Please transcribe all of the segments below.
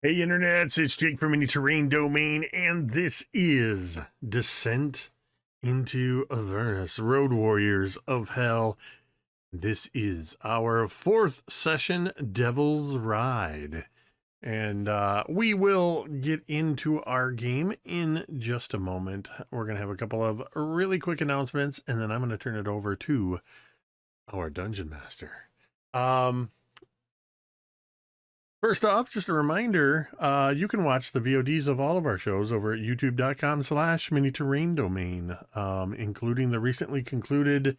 Hey internets, it's Jake from Mini Terrain Domain, and this is Descent into Avernus, Road Warriors of Hell. This is our fourth session, Devil's Ride. And we will get into our game in just a moment. We're going to have a couple of really quick announcements, and then I'm going to turn it over to our Dungeon Master. First off, just a reminder, you can watch the VODs of all of our shows over at youtube.com/mini-terrain-domain, including the recently concluded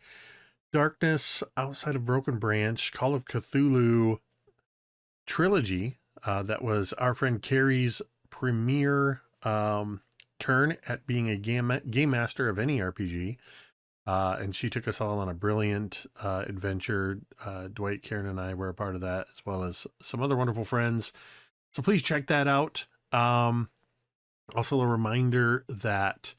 Darkness Outside of Broken Branch, Call of Cthulhu trilogy. That was our friend Carrie's premiere turn at being a game master of any RPG. And she took us all on a brilliant adventure. Dwight, Karen, and I were a part of that, as well as some other wonderful friends. So please check that out. Also, a reminder that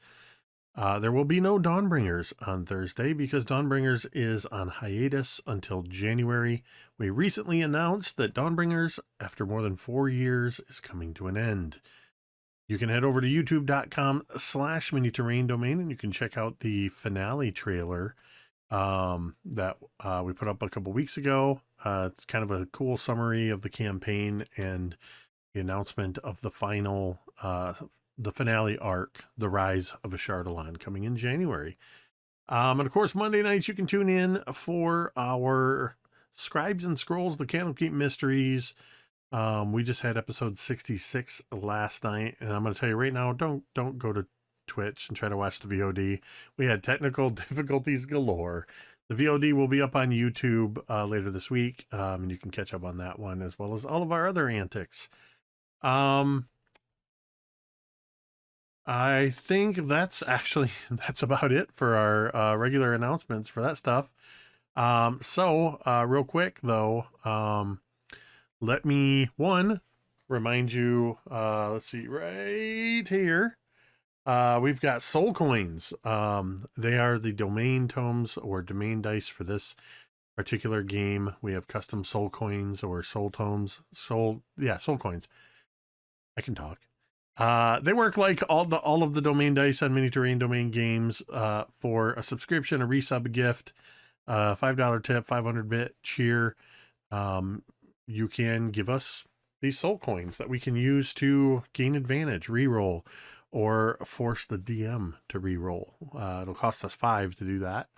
there will be no Dawnbringers on Thursday because Dawnbringers is on hiatus until January. We recently announced that Dawnbringers, after more than 4 years, is coming to an end. You can head over to youtube.com/mini-terrain-domain and you can check out the finale trailer that we put up a couple weeks ago. It's kind of a cool summary of the campaign and the announcement of the final, the finale arc, The Rise of Ashardalon, coming in January. And of course, Monday nights you can tune in for our Scribes and Scrolls, the Candlekeep Mysteries. We just had episode 66 last night, and I'm going to tell you right now, don't go to Twitch and try to watch the VOD. We had technical difficulties galore. The VOD will be up on YouTube later this week, and you can catch up on that one as well as all of our other antics. I think that's about it for our regular announcements for that stuff. Real quick though, let me, remind you, let's see, right here, we've got soul coins. They are the domain tomes or domain dice for this particular game. We have custom soul coins or soul tomes, soul coins. I can talk. They work like all of the domain dice on Mini Terrain Domain games, for a subscription, a resub, gift, $5 tip, 500-bit cheer. You can give us these soul coins that we can use to gain advantage, reroll, or force the DM to reroll. It'll cost us 5 to do that.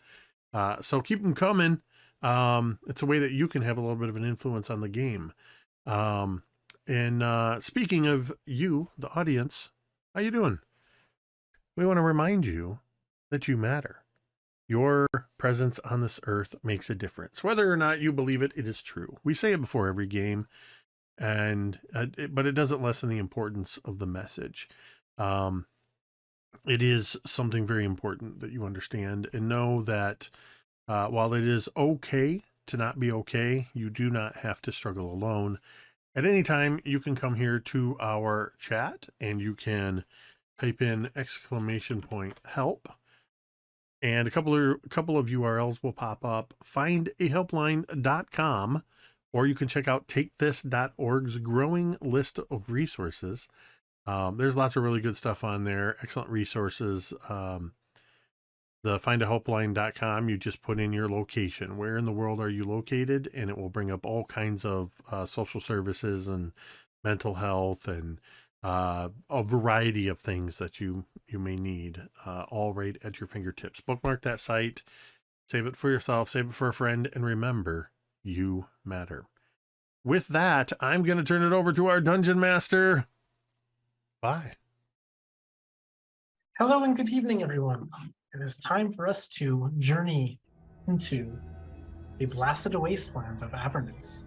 So keep them coming. It's a way that you can have a little bit of an influence on the game. And speaking of you, the audience, how you doing? We want to remind you that you matter. Your presence on this earth makes a difference. Whether or not you believe it, it is true. We say it before every game, but it doesn't lessen the importance of the message. It is something very important that you understand and know that while it is okay to not be okay, you do not have to struggle alone. At any time, you can come here to our chat and you can type in !help. And a couple of URLs will pop up. Findahelpline.com, or you can check out takethis.org's growing list of resources. There's lots of really good stuff on there. Excellent resources. The findahelpline.com, you just put in your location. Where in the world are you located? And it will bring up all kinds of social services and mental health and a variety of things that you may need, all right at your fingertips. Bookmark that site, save it for yourself, save it for a friend, and remember, you matter. With that, I'm going to turn it over to our Dungeon Master. Bye. Hello and good evening, everyone. It is time for us to journey into the blasted wasteland of Avernus,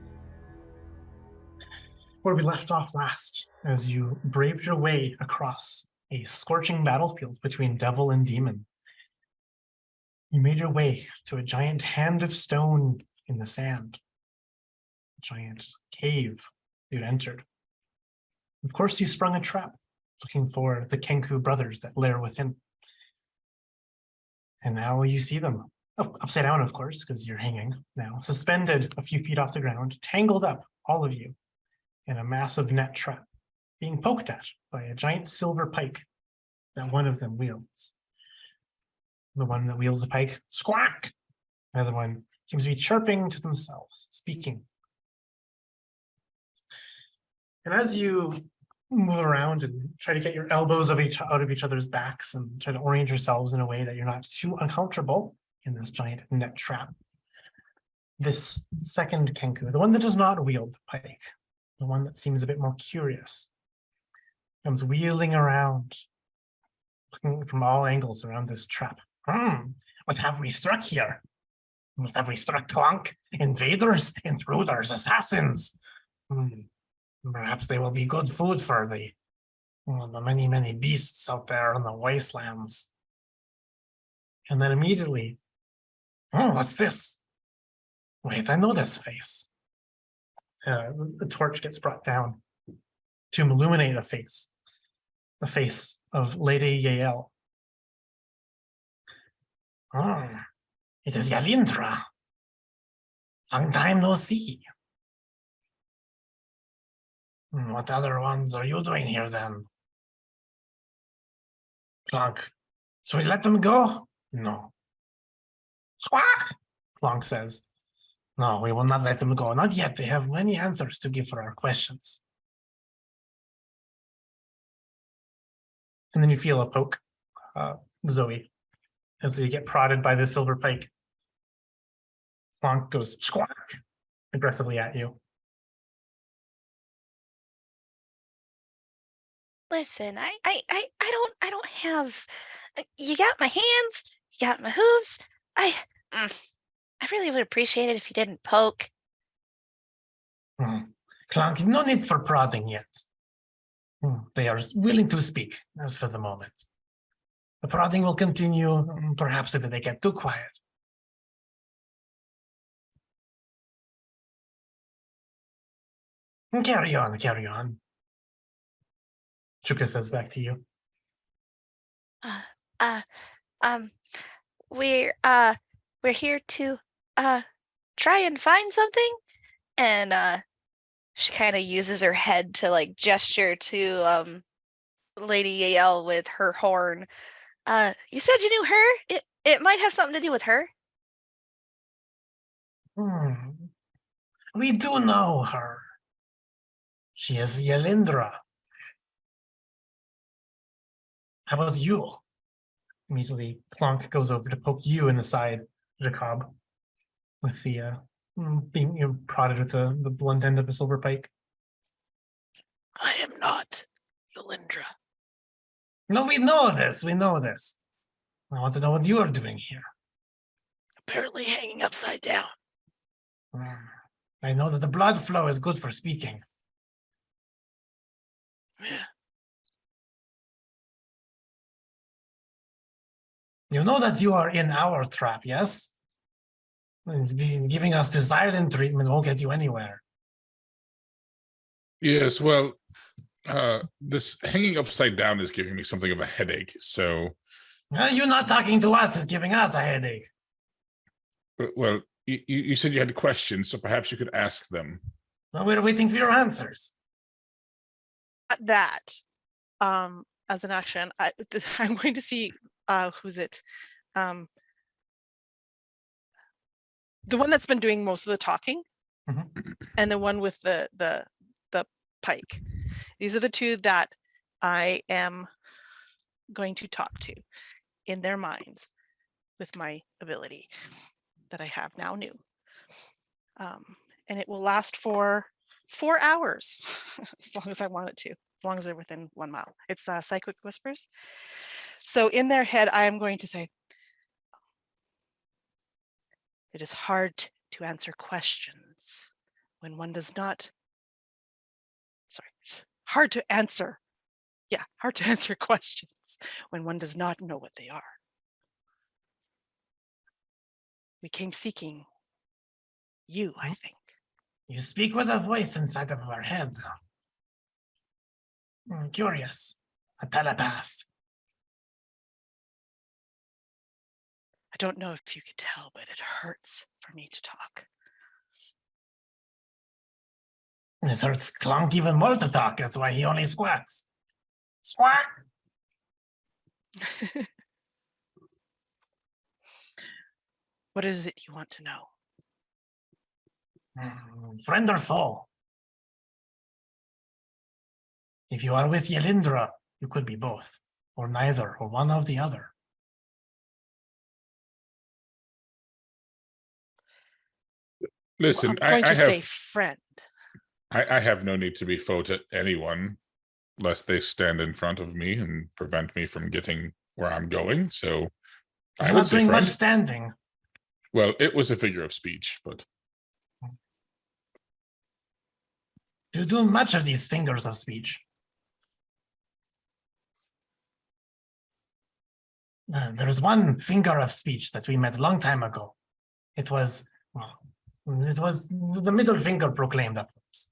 where we left off last, as you braved your way across a scorching battlefield between devil and demon. You made your way to a giant hand of stone in the sand, a giant cave you'd entered. Of course, you sprung a trap, looking for the Kenku brothers that lair within. And now you see them, upside down, of course, because you're hanging now, suspended a few feet off the ground, tangled up, all of you, in a massive net trap being poked at by a giant silver pike that one of them wields. The one that wields the pike, squawk. The other one seems to be chirping to themselves, speaking. And as you move around and try to get your elbows out of each other's backs and try to orient yourselves in a way that you're not too uncomfortable in this giant net trap, this second Kenku, the one that does not wield the pike, the one that seems a bit more curious, comes wheeling around, looking from all angles around this trap. What have we struck here? What have we struck, Clonk? Invaders, intruders, assassins. Perhaps they will be good food for the many, many beasts out there in the wastelands. And then immediately, what's this? Wait, I know this face. The torch gets brought down to illuminate a face. The face of Lady Yael. It is Yalindra. Long time no see. What other ones are you doing here then? Clonk. Should we let them go? No. Squawk! Clonk says. No, we will not let them go. Not yet. They have many answers to give for our questions. And then you feel a poke, Zoe, as you get prodded by the silver pike. Clonk goes squawk aggressively at you. Listen, I don't have. You got my hands, you got my hooves. I really would appreciate it if you didn't poke. Clonk, no need for prodding yet. They are willing to speak, as for the moment. The prodding will continue, perhaps if they get too quiet. Carry on, carry on. Chuka says back to you. We're here to try and find something, and she kind of uses her head to like gesture to Lady Yael with her horn. You said you knew her. It might have something to do with her. We do know her. She is Yalindra. How about you? Immediately, Plonk goes over to poke you in the side, Jacob, with the being prodded with the blunt end of the silver pike. I am not Yalindra. No, we know this. We know this. I want to know what you are doing here. Apparently hanging upside down. I know that the blood flow is good for speaking. Yeah. You know that you are in our trap, yes? Giving us the silent treatment won't get you anywhere. Yes, well, this hanging upside down is giving me something of a headache, so... You not talking to us is giving us a headache. Well, you said you had questions, so perhaps you could ask them. Well, we're waiting for your answers. That, as an action, I'm going to see who's it. The one that's been doing most of the talking, and the one with the pike. These are the two that I am going to talk to in their minds with my ability that I have now new. And it will last for 4 hours, as long as I want it to, as long as they're within 1 mile. It's Psychic Whispers. So in their head, I am going to say, it is hard to answer questions when one does not, hard to answer questions when one does not know what they are. We came seeking you, I think. You speak with a voice inside of our head. Curious. A telepath. I don't know if you could tell, but it hurts for me to talk. It hurts Clonk even more to talk. That's why he only squawks. Squawk! What is it you want to know? Friend or foe? If you are with Yelindra, you could be both, or neither, or one of the other. Listen, I'm going I to say have friend. I have no need to be foe to anyone, lest they stand in front of me and prevent me from getting where I'm going. So I I'm would not say doing friend. much standing. Well, it was a figure of speech, but You do much of these fingers of speech. There's one finger of speech that we met a long time ago. It was the middle finger proclaimed upwards.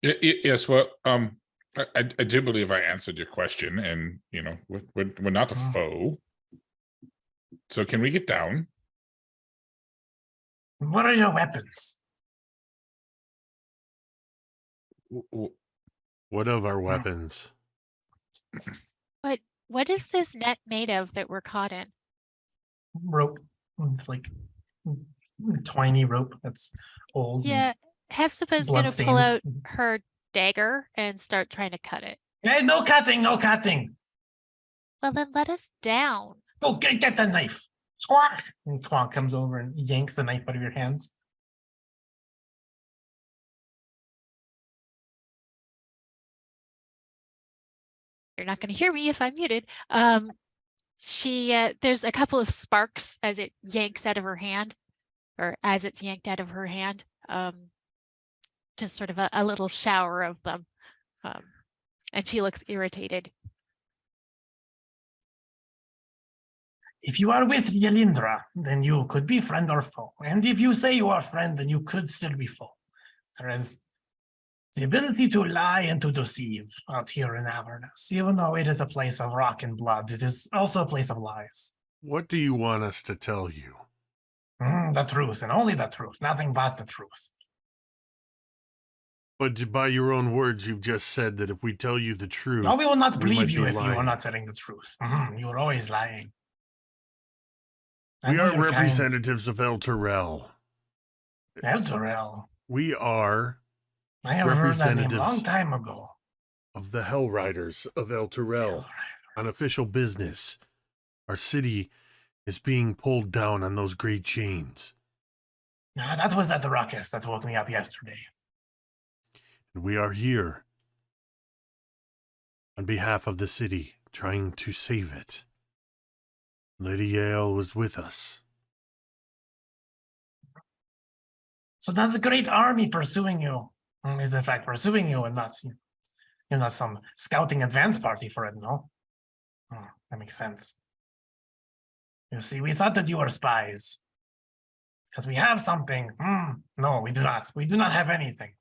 yes. Well, I do believe I answered your question, and we're not a foe. So can we get down? What are your weapons? What of our weapons? What is this net made of that we're caught in? Rope. It's like twiny rope that's old. Yeah, Hepzibah's gonna pull bloodstained. out her dagger and start trying to cut it. Hey, no cutting, no cutting. Well, then let us down. Go get the knife. Squawk. And Clonk comes over and yanks the knife out of your hands. You're not gonna hear me if I'm muted. There's a couple of sparks as it yanks out of her hand, or as it's yanked out of her hand. Just sort of a little shower of them. And she looks irritated. If you are with Yelindra, then you could be friend or foe. And if you say you are friend, then you could still be foe. There is the ability to lie and to deceive out here in Avernus. Even though it is a place of rock and blood, it is also a place of lies. What do you want us to tell you? The truth, and only the truth, nothing but the truth. But by your own words, you've just said that if we tell you the truth, No, we will not we might believe you be if you are lying. not telling the truth. You are always lying. I We know are you're kind. representatives of El Terrell. Elturel. We are I have heard that name a representatives long time ago. of the Hell Riders of El Terrell on official business. Our city is being pulled down on those great chains. That was that ruckus that woke me up yesterday. And we are here on behalf of the city, trying to save it. Lady Yale was with us. So that's a great army pursuing you. Is in fact pursuing you, and not you're not some scouting advance party for it, no? That makes sense. You see, we thought that you were spies. Because we have something. No, we do not. We do not have anything.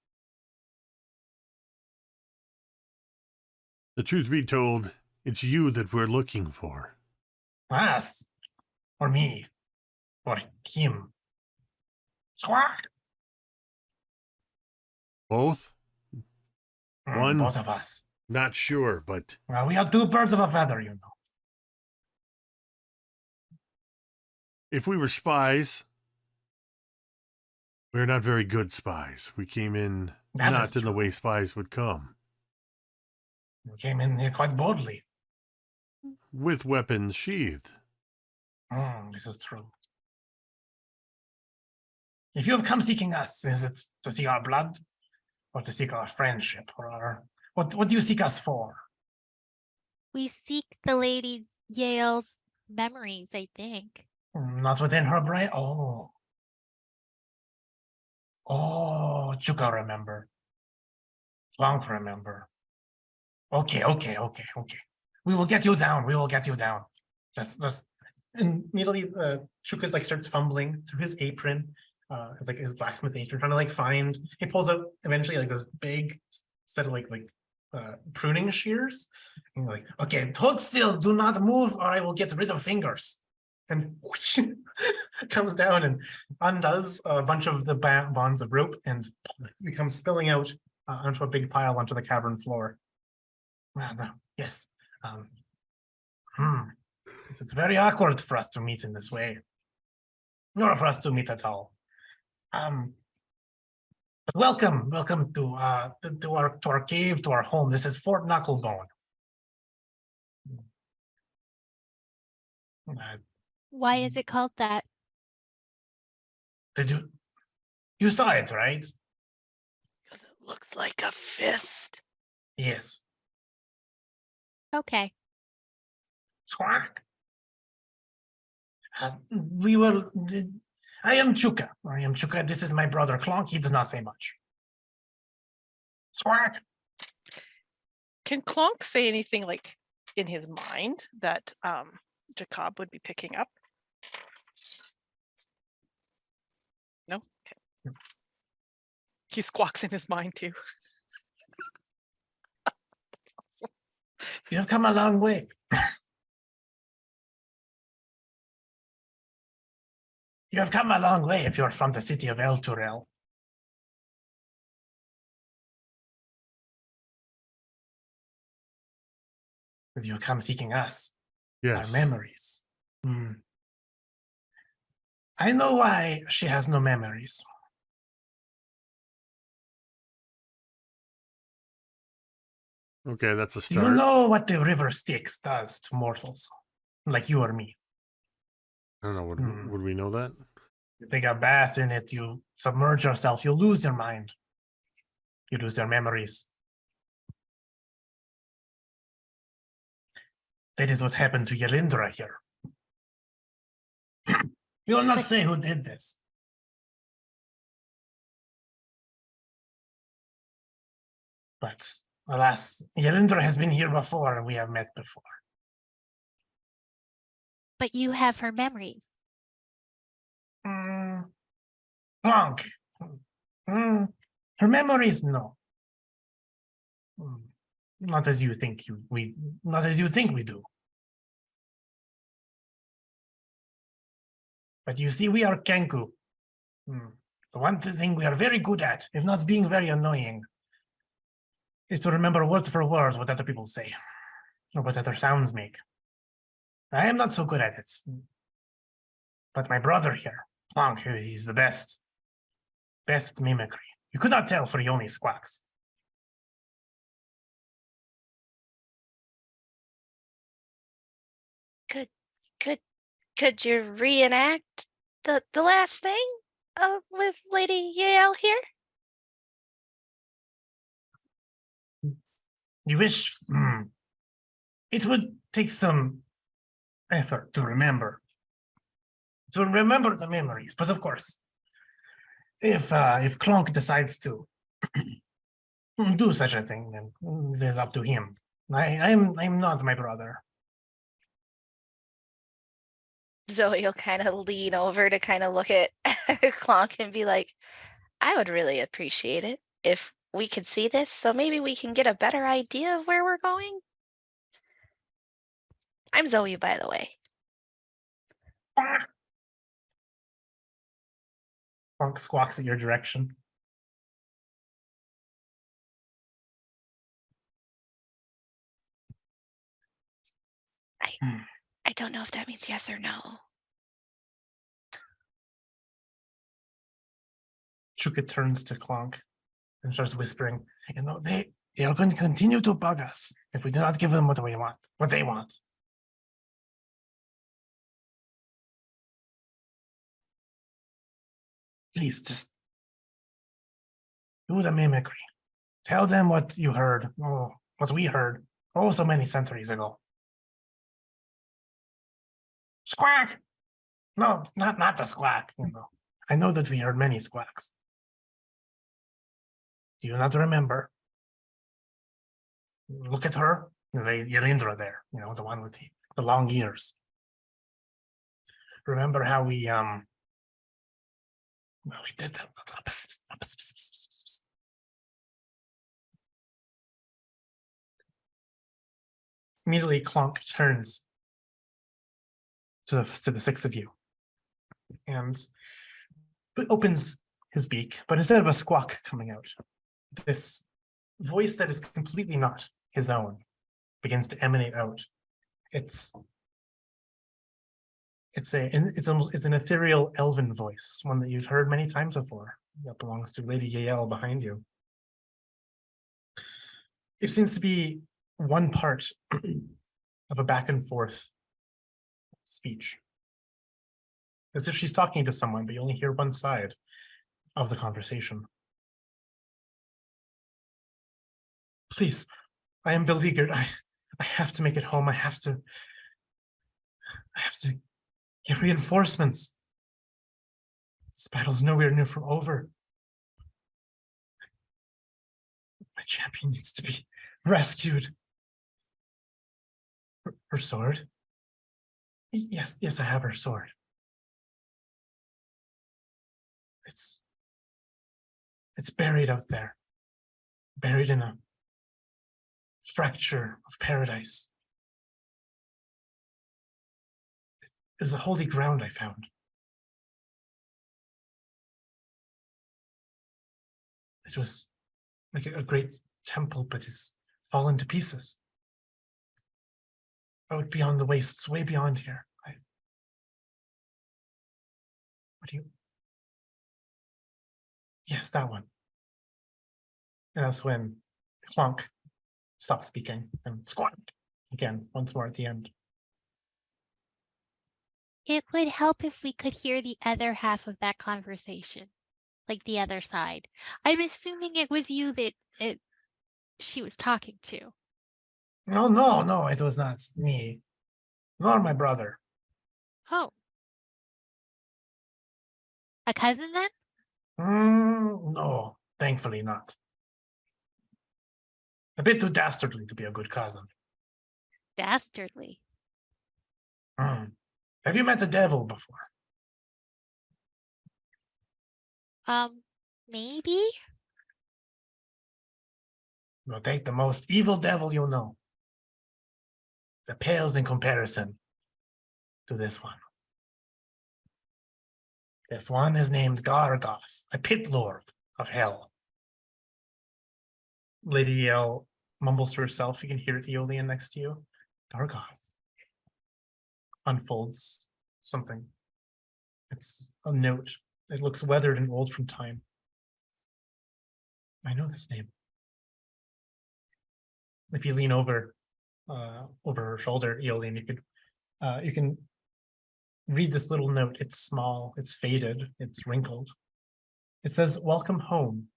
The truth be told, it's you that we're looking for. Us. Or me. Or him. Squawk. Both? One. Both of us. Not sure, but Well, we are two birds of a feather, you know. if we were spies, we're not very good spies. We came in That not is in the true. way spies would come. We came in here quite boldly. With weapons sheathed. This is true. If you have come seeking us, is it to seek our blood? Or to seek our friendship? Or our... What do you seek us for? We seek the Lady Yale's memories, I think. Not within her brain? Oh. Oh, Chuka remember. Clonk remember. Okay. We will get you down. We will get you down. Just and immediately Chuka's like starts fumbling through his apron. It's like his blacksmith apron, trying to like find. He pulls out eventually like this big set of like pruning shears. And you're like, okay, hold still, do not move, or I will get rid of fingers. And whoosh, comes down and undoes a bunch of the bonds of rope and becomes spilling out onto a big pile onto the cavern floor. Yes. It's very awkward for us to meet in this way. Nor for us to meet at all. But welcome to our cave, to our home. This is Fort Knucklebone. Why is it called that? Did you saw it, right? Because it looks like a fist. Yes. Okay. Squawk. I am Chuka. This is my brother Clonk. He does not say much. Squawk. Can Clonk say anything like in his mind that Jacob would be picking up? No? Okay. He squawks in his mind too. You have come a long way. You have come a long way if you're from the city of El Turel. But you come seeking us, Yes. our memories. I know why she has no memories. Okay, that's a Do you start. know what the River Styx does to mortals, like you or me? I don't know. Would we know that? You take a bath in it, you submerge yourself, you lose your mind. You lose your memories. That is what happened to Yelindra here. You will not But- say who did this. But alas, Yelindra has been here before and we have met before. But you have her memories. Plonk. Her memories, no. Not as you think we do. But you see, we are Kenku. The one thing we are very good at, if not being very annoying, is to remember word for word what other people say, or what other sounds make. I am not so good at it. But my brother here, Plonk, he's the best. Best mimicry. You could not tell for he only squawks. Could you reenact the last thing with Lady Yael here? You wish it would take some effort to remember the memories, but of course, if Clonk decides to do such a thing, then it is up to him. I'm not my brother. Zoe will kind of lean over to kind of look at Clonk and be like, I would really appreciate it if we could see this, so maybe we can get a better idea of where we're going. I'm Zoe, by the way. Clonk squawks at your direction. I don't know if that means yes or no. Chuka turns to Clonk and starts whispering, you know, they are going to continue to bug us if we do not give them what they want. Please just do the mimicry. Tell them what you heard, what we heard, so many centuries ago. Squawk! No, not the squawk. I know that we heard many squawks. Do you not remember? Look at her, Yelindra there, the one with the long ears. Remember how we did that. Immediately, Clonk turns to the six of you and opens his beak, but instead of a squawk coming out, this voice that is completely not his own begins to emanate out. It's an ethereal elven voice, one that you've heard many times before. That belongs to Lady Yael behind you. It seems to be one part of a back and forth speech, as if she's talking to someone, but you only hear one side of the conversation. Please, I am beleaguered. I have to make it home. I have to get reinforcements. This battle's nowhere near from over. My champion needs to be rescued. Her sword? Yes, I have her sword. It's buried out there. Buried in a fracture of paradise. It was a holy ground I found. It was like a great temple, but it's fallen to pieces. Out beyond the wastes, way beyond here. What do you? Yes, that one. And that's when Clonk stops speaking and squawk again, once more at the end. It would help if we could hear the other half of that conversation, like the other side. I'm assuming it was you that she was talking to. No, it was not me, nor my brother. Oh. A cousin then? No, thankfully not. A bit too dastardly to be a good cousin. Dastardly. Have you met the devil before? Maybe? We'll take the most evil devil you know. That pales in comparison to this one. This one is named Gargoth, a pit lord of hell. Lady Yael mumbles to herself. You can hear it, Aeolian, next to you. Gargoth unfolds something. It's a note. It looks weathered and old from time. I know this name. If you lean over her shoulder, Aeolian, you can read this little note. It's small, it's faded, it's wrinkled. It says, "Welcome home."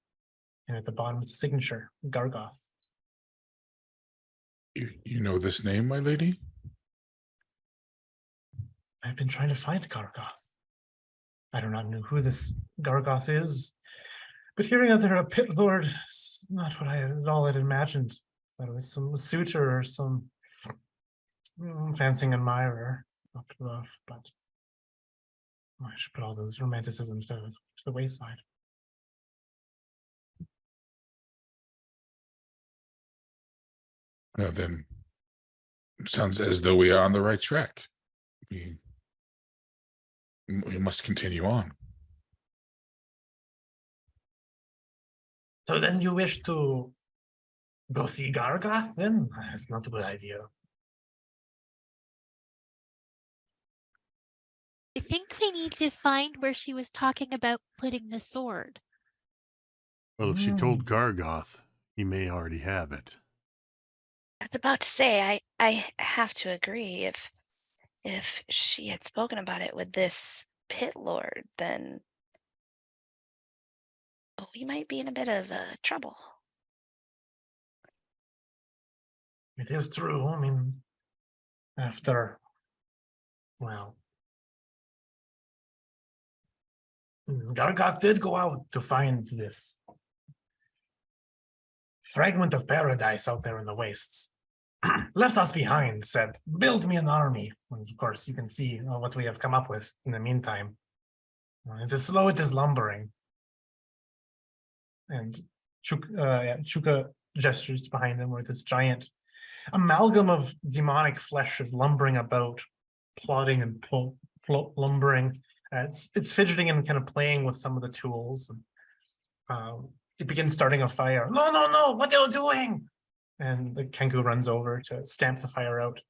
And at the bottom, it's a signature, Gargoth. You know this name, my lady? I've been trying to find Gargoth. I do not know who this Gargoth is, but hearing that they're a pit lord is not what I at all had imagined. That it was some suitor or some fancying admirer up above, but I should put all those romanticisms to the wayside. Well, then, it sounds as though we are on the right track. We must continue on. So then you wish to go see Gargoth, then? That's not a good idea. I think we need to find where she was talking about putting the sword. Well, if she told Gargoth, he may already have it. I was about to say, I have to agree. If she had spoken about it with this pit lord, then we might be in a bit of trouble. It is true. I mean, after, well, Gargoth did go out to find this fragment of paradise out there in the wastes. Left us behind, said, "Build me an army." And of course, you can see what we have come up with in the meantime. It is slow, it is lumbering. And Chuka gestures behind him with this giant amalgam of demonic flesh is lumbering about, plodding and lumbering. It's fidgeting and kind of playing with some of the tools. It begins starting a fire. No, no, no! What are you doing? And the Kenku runs over to stamp the fire out.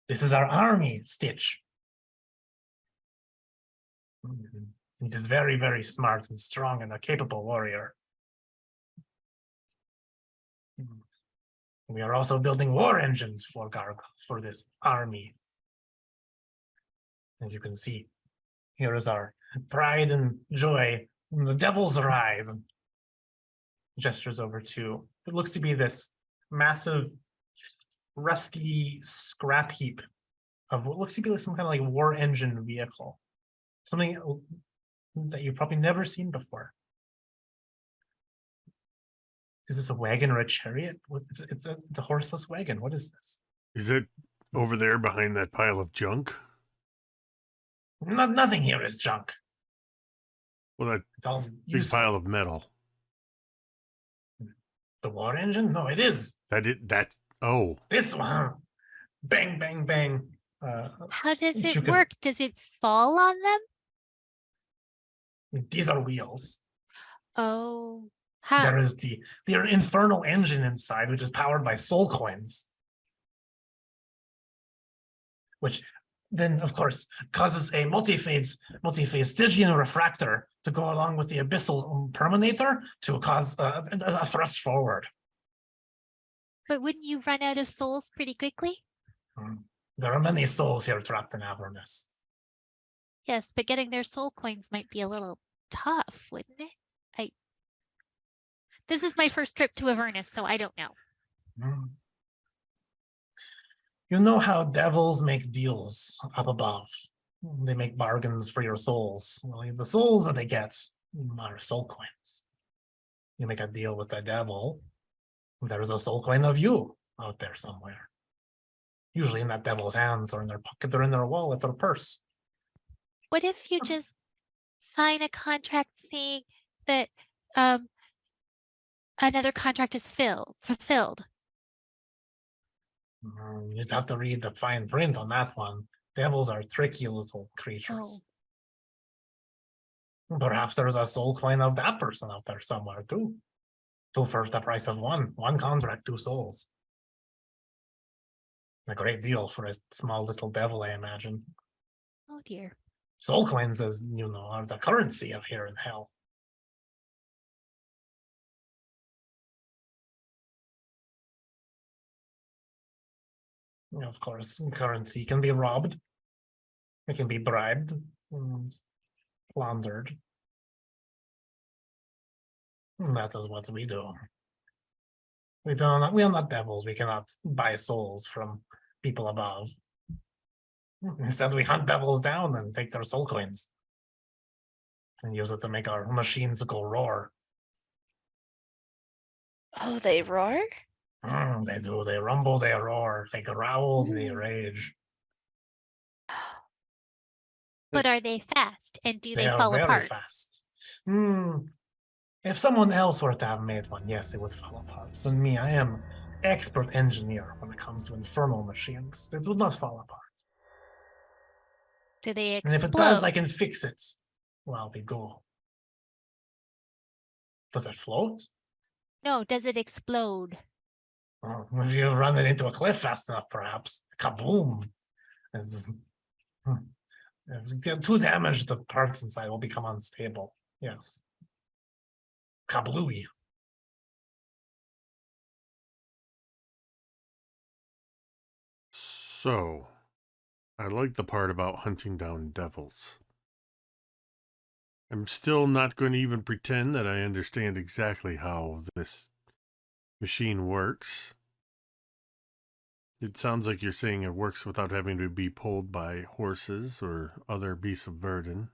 This is our army, Stitch. It is very, very smart and strong and a capable warrior. We are also building war engines for gargoyles for this army. As you can see, here is our pride and joy, the devil's ride. Gestures over to, it looks to be this massive, rusty scrap heap of what looks to be like some kind of like war engine vehicle. Something that you've probably never seen before. Is this a wagon or a chariot? It's a horseless wagon. What is this? Is it over there behind that pile of junk? Nothing here is junk. Well, that It's all big useful. pile of metal. The war engine? No, it is. Oh. This one. Bang, bang, bang. How does you it can- work? Does it fall on them? These are wheels. Oh, how? There is the infernal engine inside, which is powered by soul coins. Which then, of course, causes a multi-phase stygian refractor to go along with the abyssal perminator to cause a thrust forward. But wouldn't you run out of souls pretty quickly? There are many souls here trapped in Avernus. Yes, but getting their soul coins might be a little tough, wouldn't it? This is my first trip to Avernus, so I don't know. You know how devils make deals up above. They make bargains for your souls. Well, the souls that they get are soul coins. You make a deal with the devil, there's a soul coin of you out there somewhere. Usually in that devil's hands or in their pocket or in their wallet or purse. What if you just sign a contract saying that another contract is fulfilled? You'd have to read the fine print on that one. Devils are tricky little creatures. Perhaps there's a soul coin of that person out there somewhere too. Two for the price of one. One contract, 2 souls. A great deal for a small little devil, I imagine. Oh dear. Soul coins, as you know, are the currency of here in hell. Of course, currency can be robbed. It can be bribed and plundered. And that is what we do. We are not devils. We cannot buy souls from people above. Instead, we hunt devils down and take their soul coins and use it to make our machines go roar. Oh, they roar? They do. They rumble, they roar, they growl, they rage. But are they fast? And do they are fall very apart? fast. If someone else were to have made one, yes, it would fall apart. But me, I am expert engineer when it comes to infernal machines. It would not fall apart. Do they And if it does, I can fix it. Well, we go. Does it float? No, does it explode? If you run it into a cliff fast enough, perhaps. Kaboom! If you get too damaged, the parts inside will become unstable. Yes. Kablooey. So, I like the part about hunting down devils. I'm still not going to even pretend that I understand exactly how this machine works. It sounds like you're saying it works without having to be pulled by horses or other beasts of burden.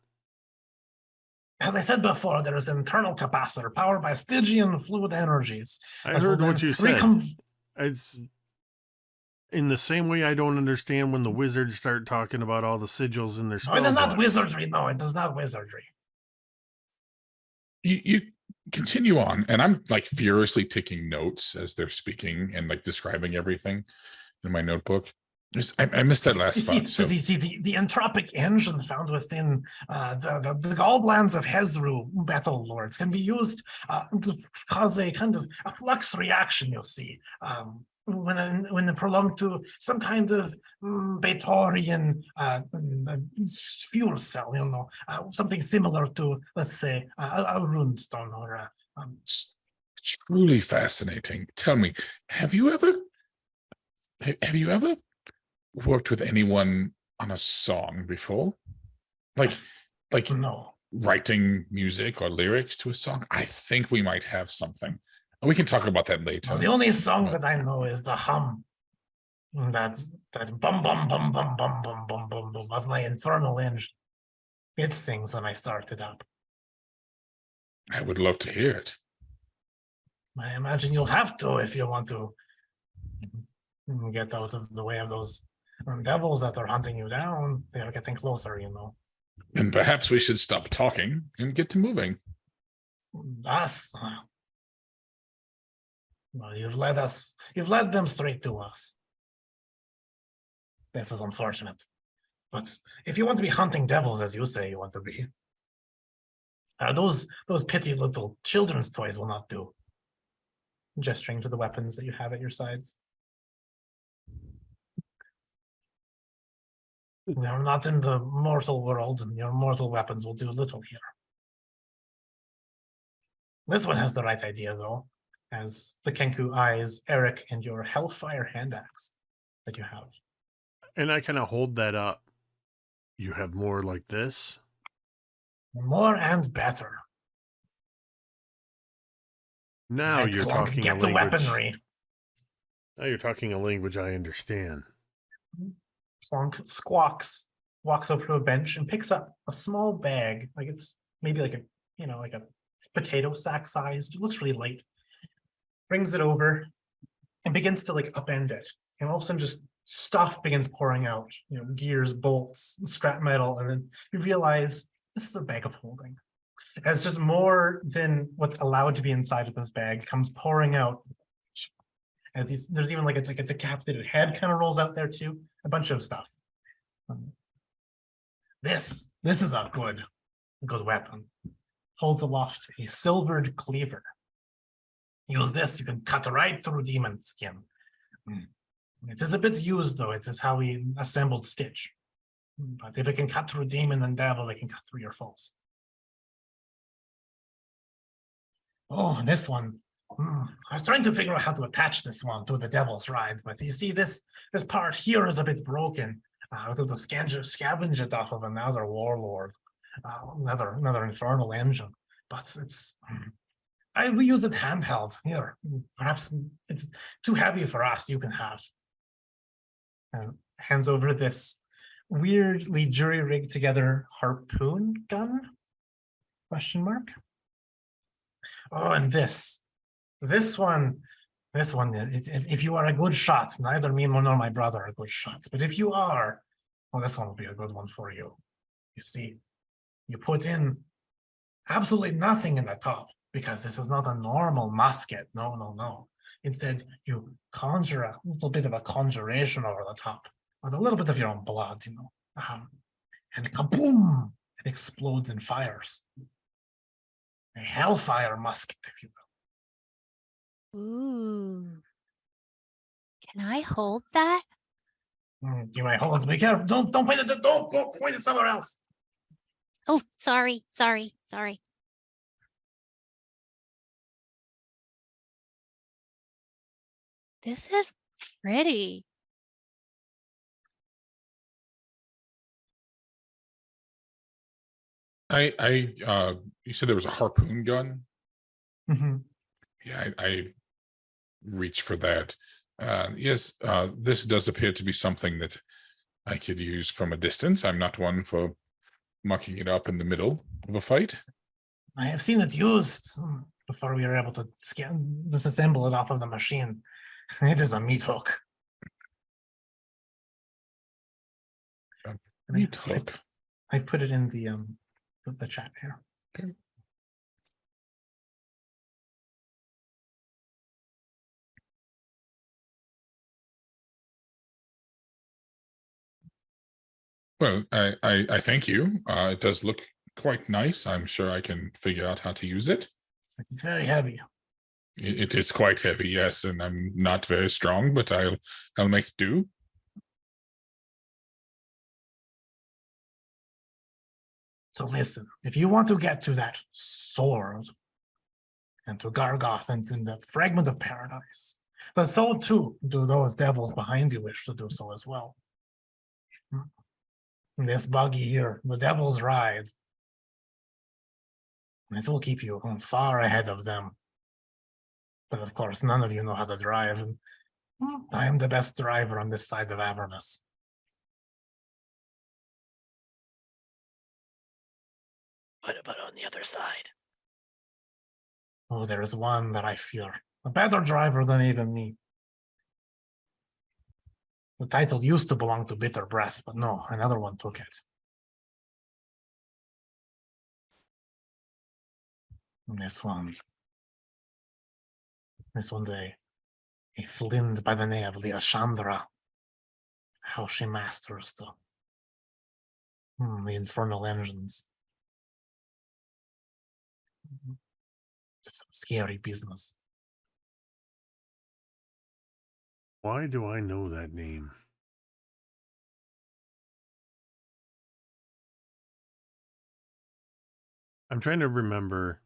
As I said before, there is an internal capacitor powered by Stygian fluid energies. I heard what you said. It's in the same way I don't understand when the wizards start talking about all the sigils in their spell No, it is not books. wizardry. No, it is not wizardry. You continue on, and I'm like furiously taking notes as they're speaking and like describing everything in my notebook. I missed that last You see, spot. So you see the entropic engine found within the gallblads of Hezru battle lords can be used to cause a kind of a flux reaction. You'll see when they're prolonged to some kind of Batorian fuel cell. You know, something similar to, let's say, a runestone or a. truly fascinating. Tell me, have you ever worked with anyone on a song before? Like No. writing music or lyrics to a song? I think we might have something. We can talk about that later. Well, the only song that I know is the hum. That's that bum bum bum bum bum bum bum bum bum of my infernal engine. It sings when I start it up. I would love to hear it. I imagine you'll have to if you want to get out of the way of those devils that are hunting you down. They are getting closer, you know. And perhaps we should stop talking and get to moving. Us. Well, you've led them straight to us. This is unfortunate. But if you want to be hunting devils, as you say you want to be, those petty little children's toys will not do. Gesturing to the weapons that you have at your sides. We are not in the mortal world, and your mortal weapons will do little here. This one has the right idea, though, as the Kenku eyes Eric and your Hellfire hand axe that you have. And I kind of hold that up. You have more like this? More and better. Now Right, you're Clunk, talking get a the language. weaponry. Now you're talking a language I understand. Clunk squawks, walks over to a bench and picks up a small bag, like it's maybe like a potato sack sized. It looks really light. Brings it over and begins to like upend it. And all of a sudden just stuff begins pouring out, gears, bolts, scrap metal, and then you realize this is a bag of holding. As just more than what's allowed to be inside of this bag comes pouring out. As there's even like a decapitated head kind of rolls out there too. A bunch of stuff. This is a good weapon. Holds aloft a silvered cleaver. Use this, you can cut right through demon skin. It is a bit used though. It is how we assembled Stitch. But if it can cut through demon and devil, it can cut through your foes. Oh, this one. I was trying to figure out how to attach this one to the devil's ride, but you see this part here is a bit broken. I was able to scavenge it off of another warlord, another infernal engine. But we use it handheld here. Perhaps it's too heavy for us. You can have. And hands over this weirdly jury-rigged together harpoon gun? Question mark. Oh, and this one, if you are a good shot, neither me nor my brother are good shots, but if you are, well, this one will be a good one for you. You see, you put in absolutely nothing in the top, because this is not a normal musket. No. Instead, you conjure a little bit of a conjuration over the top, with a little bit of your own blood, and kaboom! It explodes and fires. A hellfire musket, if you will. Ooh. Can I hold that? You might hold it. Be careful. Don't point it. Don't point it somewhere else. Oh, sorry. This is pretty. You said there was a harpoon gun? Mm-hmm. Yeah, I reach for that. Yes, this does appear to be something that I could use from a distance. I'm not one for mucking it up in the middle of a fight. I have seen it used before we were able to disassemble it off of the machine. It is a meat hook. Meat hook. I've put it in the chat here. Okay. Well, I thank you. It does look quite nice. I'm sure I can figure out how to use it. It's very heavy. It is quite heavy, yes, and I'm not very strong, but I'll make do. So listen, if you want to get to that sword and to Gargoth and in that fragment of paradise, then so too do those devils behind you wish to do so as well. This buggy here, the Devil's Ride, it will keep you far ahead of them. But of course, none of you know how to drive, and I am the best driver on this side of Avernus. What about on the other side? Oh, there is one that I fear, a better driver than even me. The title used to belong to Bitter Breath, but no, another one took it. And this one's a flint by the name of Leashandra. How she masters the infernal engines. It's some scary business. Why do I know that name? I'm trying to remember,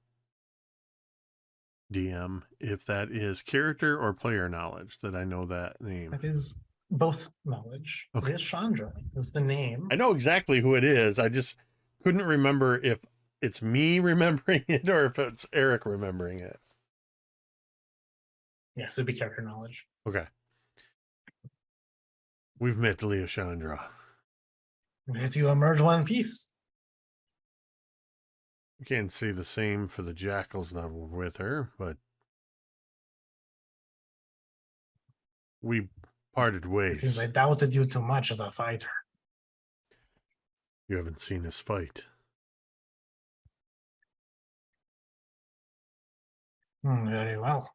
DM, if that is character or player knowledge that I know that name. That is both knowledge. Okay. Leashandra is the name. I know exactly who it is. I just couldn't remember if it's me remembering it or if it's Eric remembering it. Yes, it'd be character knowledge. Okay. We've met Leashandra. If you emerge one piece. You can't say the same for the jackals that were with her, but we parted It ways. seems I doubted you too much as a fighter. You haven't seen us fight. Very well.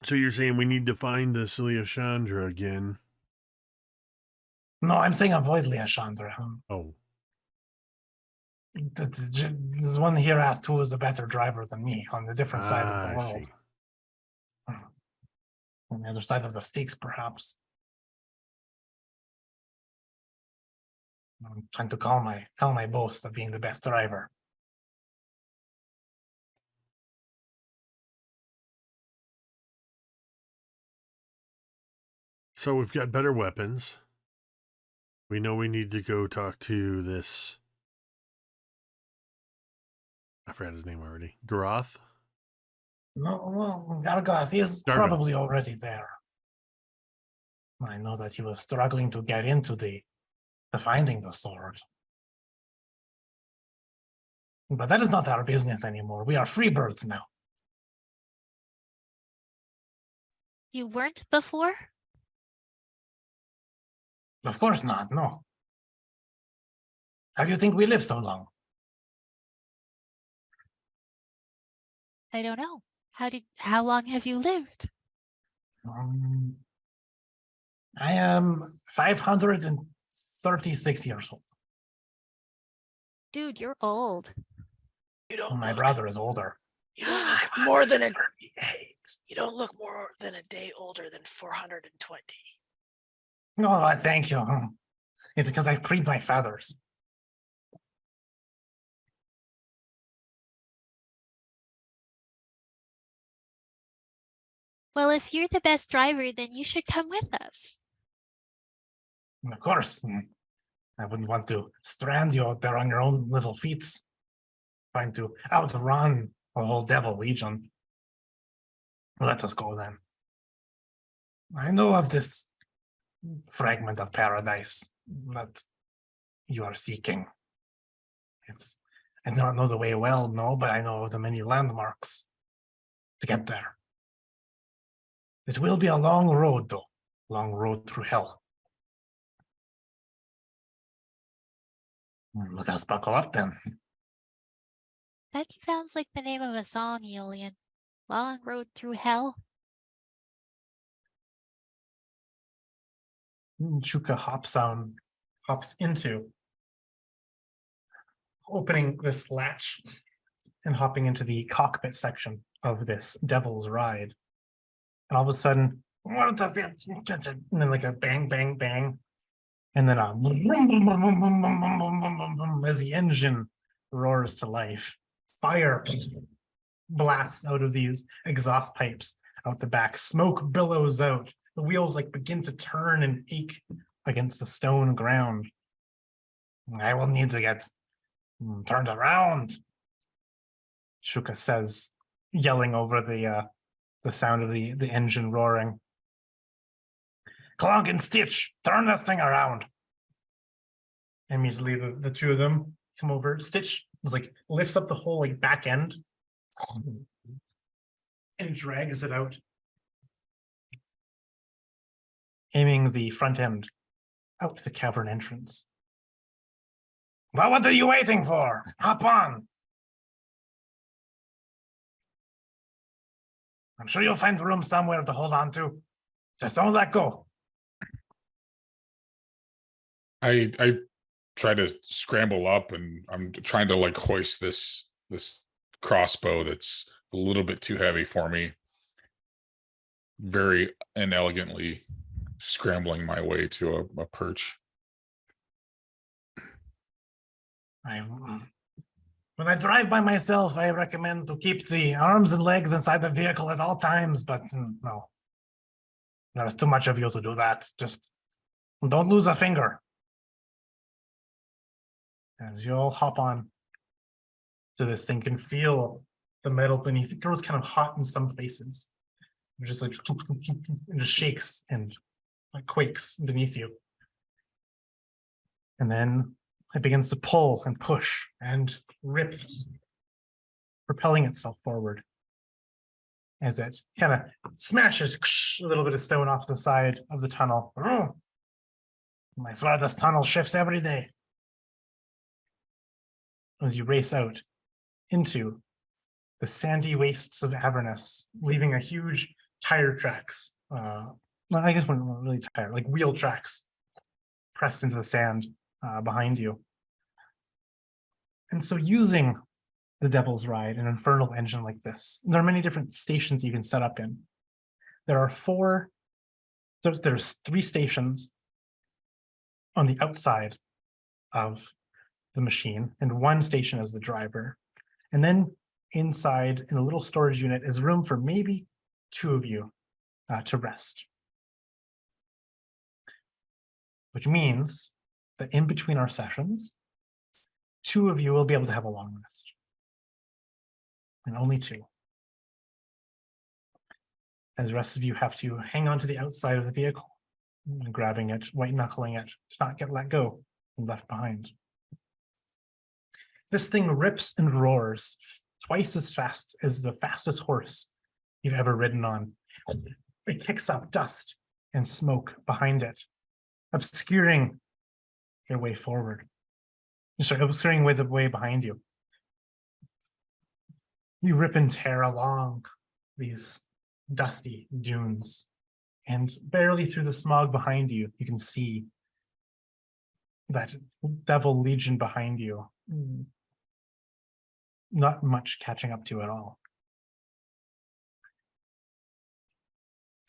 So you're saying we need to find this Leashandra again? No, I'm saying avoid Leashandra. Oh, This one here asked who is a better driver than me on the different side of the I world. see. On the other side of the Styx, perhaps. I'm trying to call my boast of being the best driver. So we've got better weapons. We know we need to go talk to this. I forgot his name already. Garoth? No, well, Gargoth is Gargoth. probably already there. I know that he was struggling to get into the finding the sword. But that is not our business anymore. We are free birds now. You weren't before? Of course not, no. How do you think we live so long? I don't know. How long have you lived? I am 536 years old. Dude, you're old. You don't My look, brother is older. you don't look more than a you don't look more than a day older than 420. No, I thank you. It's because I've cleaned my feathers. Well, if you're the best driver, then you should come with us. Of course. I wouldn't want to strand you out there on your own little feet, trying to outrun a whole devil legion. Let us go then. I know of this fragment of paradise that you are seeking. I do not know the way well, no, but I know the many landmarks to get there. It will be a long road, though. Long road through hell. Let us buckle up then. That sounds like the name of a song, Aeolian. Long Road Through Hell. Chuka hops into, opening this latch and hopping into the cockpit section of this devil's ride. And all of a sudden, and then like a bang, bang, bang. And then as the engine roars to life, fire blasts out of these exhaust pipes out the back. Smoke billows out. The wheels like begin to turn and ache against the stone ground. I will need to get turned around, Shuka says, yelling over the sound of the engine roaring. Clonk and Stitch, turn this thing around. Immediately, the two of them come over. Stitch was like lifts up the whole like back end and drags it out, aiming the front end out the cavern entrance. Well, what are you waiting for? Hop on. I'm sure you'll find room somewhere to hold on to. Just don't let go. I try to scramble up, and I'm trying to like hoist this crossbow that's a little bit too heavy for me. Very inelegantly scrambling my way to a perch. When I drive by myself, I recommend to keep the arms and legs inside the vehicle at all times, but no. There's too much of you to do that. Just don't lose a finger. As you all hop on to this thing, can feel the metal beneath. It grows kind of hot in some places. It just like it just shakes and like quakes beneath you. And then it begins to pull and push and rip, propelling itself forward as it kind of smashes a little bit of stone off the side of the tunnel. Oh, I swear this tunnel shifts every day. As you race out into the sandy wastes of Avernus, leaving a huge tire tracks. I guess one really tire, like wheel tracks pressed into the sand behind you. And so using the Devil's Ride, an infernal engine like this, there are many different stations you can set up in. There's 3 stations on the outside of the machine and 1 station as the driver. And then inside in a little storage unit is room for maybe 2 of you to rest. Which means that in between our sessions, 2 of you will be able to have a long rest. And only 2. As the rest of you have to hang on to the outside of the vehicle, grabbing it, white knuckling it, to not get let go and left behind. This thing rips and roars twice as fast as the fastest horse you've ever ridden on. It kicks up dust and smoke behind it, obscuring your way forward. Obscuring the way behind you. You rip and tear along these dusty dunes, and barely through the smog behind you, you can see that devil legion behind you. Not much catching up to at all.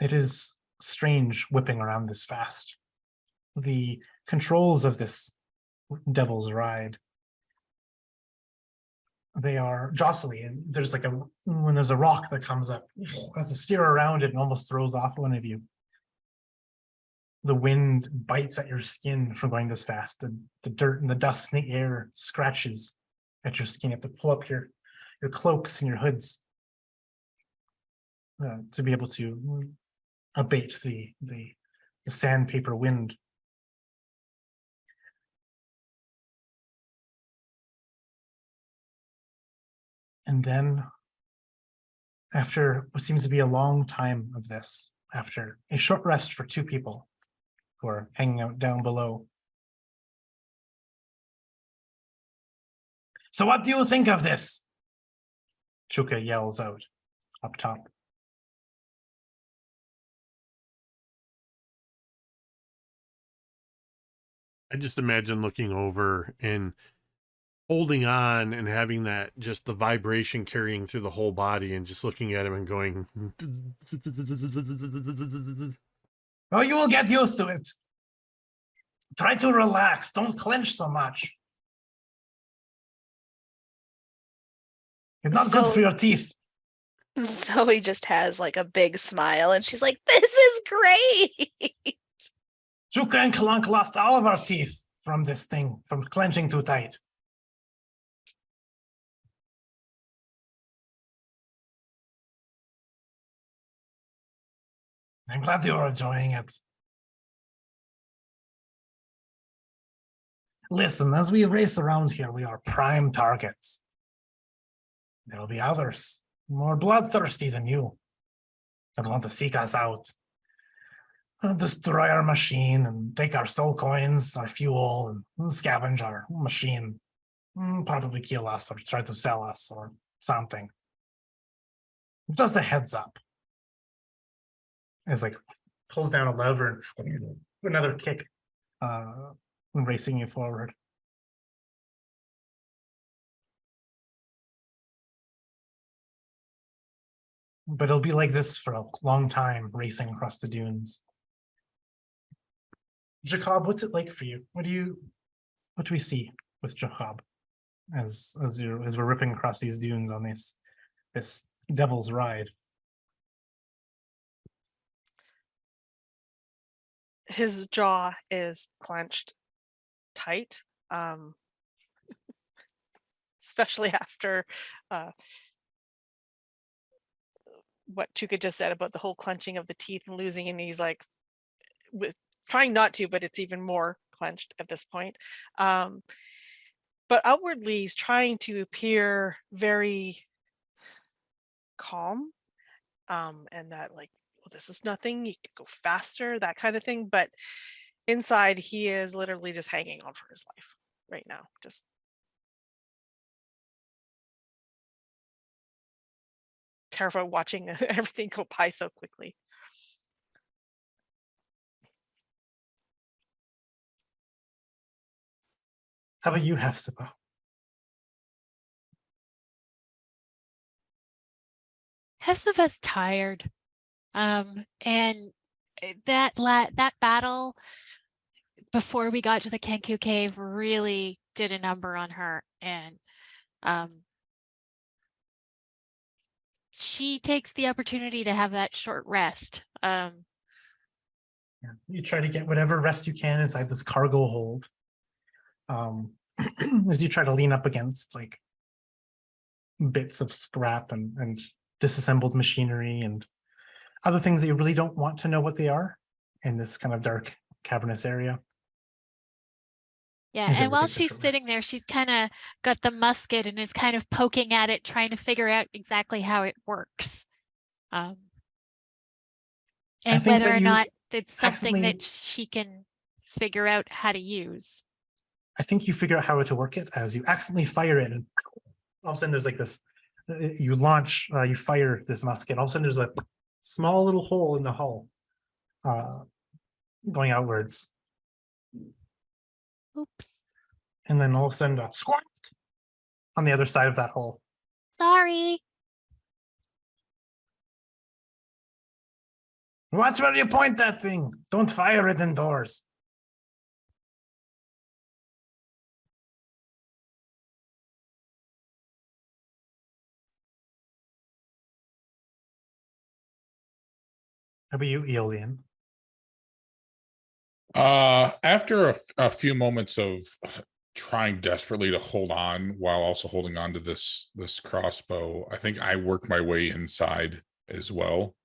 It is strange whipping around this fast. The controls of this Devil's Ride, they are jostly, and there's like when there's a rock that comes up, as to steer around it and almost throws off one of you. The wind bites at your skin from going this fast. The dirt and the dust in the air scratches at your skin. You have to pull up your cloaks and your hoods to be able to abate the sandpaper wind. And then, after what seems to be a long time of this, after a short rest for 2 people who are hanging out down below. So what do you think of this? Chuka yells out up top. I just imagine looking over and holding on and having that, just the vibration carrying through the whole body, and just looking at him and going, Oh, you will get used to it. Try to relax. Don't clench so much. It's not good for your teeth. Zoe just has like a big smile and she's like, this is great. Chuka and Kalank lost all of our teeth from this thing, from clenching too tight. I'm glad you're enjoying it. Listen, as we race around here, we are prime targets. There'll be others, more bloodthirsty than you, that want to seek us out. Destroy our machine and take our soul coins, our fuel, and scavenge our machine. Probably kill us or try to sell us or something. Just a heads up. It's like pulls down a lever and another kick, racing you forward. But it'll be like this for a long time, racing across the dunes. Jacob, what's it like for you? What do we see with Jacob as we're ripping across these dunes on this devil's ride? His jaw is clenched tight, especially after what Chuka just said about the whole clenching of the teeth and losing, and he's like trying not to, but it's even more clenched at this point. But outwardly he's trying to appear very calm, and that like, well, this is nothing, you could go faster, that kind of thing. But inside he is literally just hanging on for his life right now, just terrified watching everything go by so quickly. How about you, Hefzibah? Hepzibah's tired. And that battle before we got to the Kenku cave really did a number on her, and she takes the opportunity to have that short rest. Yeah. You try to get whatever rest you can inside this cargo hold. As you try to lean up against like bits of scrap and disassembled machinery and other things that you really don't want to know what they are in this kind of dark cavernous area. Yeah, As you and while take the she's short sitting rest. there, she's kind of got the musket and is kind of poking at it, trying to figure out exactly how it works. And think whether that or you not it's something accidentally- that she can figure out how to use. I think you figure out how to work it as you accidentally fire it, and all of a sudden there's like this. You launch, you fire this musket. All of a sudden there's a small little hole in the hull, going outwards, Oops, and then all of a sudden a squawk on the other side of that hole. sorry. Watch where you point that thing. Don't fire it indoors. How about you, Aeolian? After a few moments of trying desperately to hold on while also holding on to this crossbow, I think I work my way inside as well,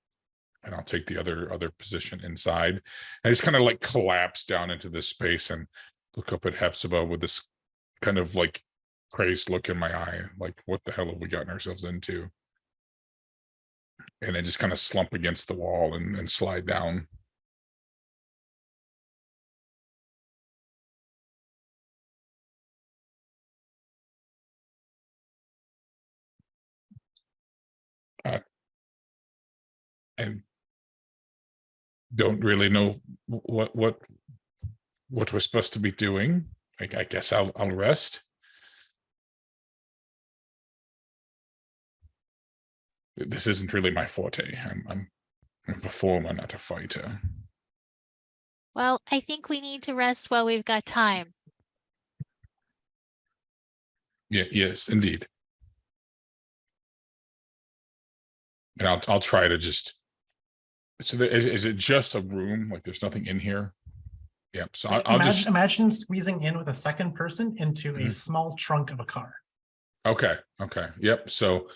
and I'll take the other position inside. I just kind of like collapse down into this space and look up at Hepzibah with this kind of like crazed look in my eye, like what the hell have we gotten ourselves into? And then just kind of slump against the wall and slide down. And don't really know what what we're supposed to be doing. I guess I'll rest. This isn't really my forte. I'm a performer, not a fighter. Well, I think we need to rest while we've got time. Yeah, yes, indeed. And I'll try to just. So is it just a room? Like there's nothing in here? Yep. So I'll just imagine squeezing in with a second person into a Mhm. small trunk of a car. Okay. Yep. So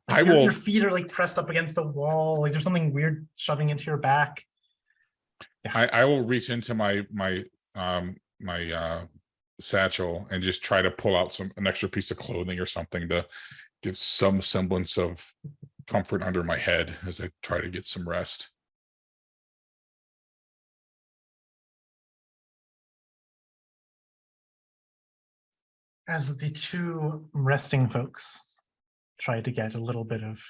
Like I your, will. your feet are like pressed up against a wall. Like there's something weird shoving into your back. I will reach into my satchel and just try to pull out an extra piece of clothing or something to give some semblance of comfort under my head as I try to get some rest. As the two resting folks try to get a little bit of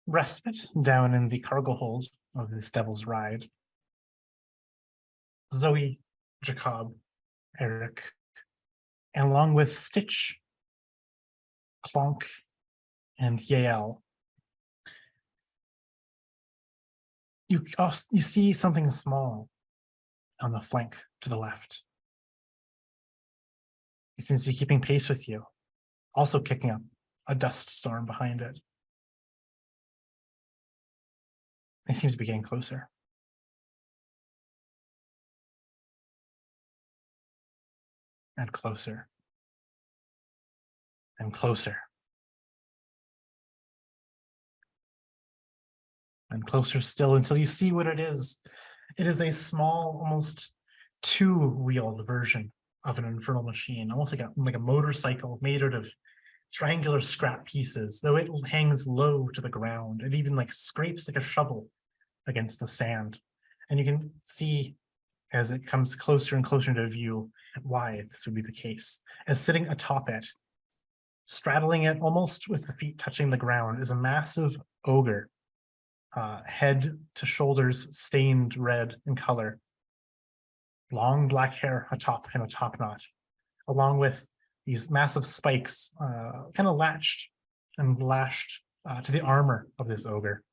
respite down in the cargo hold of this Devil's Ride, Zoe, Jacob, Eric, and along with Stitch, Clonk, and Yael, you see something small on the flank to the left. It seems to be keeping pace with you, also kicking up a dust storm behind it. It seems to be getting closer. And closer. And closer. And closer still until you see what it is. It is a small, almost two-wheeled version of an infernal machine, almost like a motorcycle made out of triangular scrap pieces. Though it hangs low to the ground, it even like scrapes like a shovel against the sand. And you can see as it comes closer and closer into view why this would be the case. As sitting atop it, straddling it almost with the feet touching the ground, is a massive ogre, head to shoulders stained red in color, long black hair atop in a top knot, along with these massive spikes kind of latched and lashed to the armor of this ogre.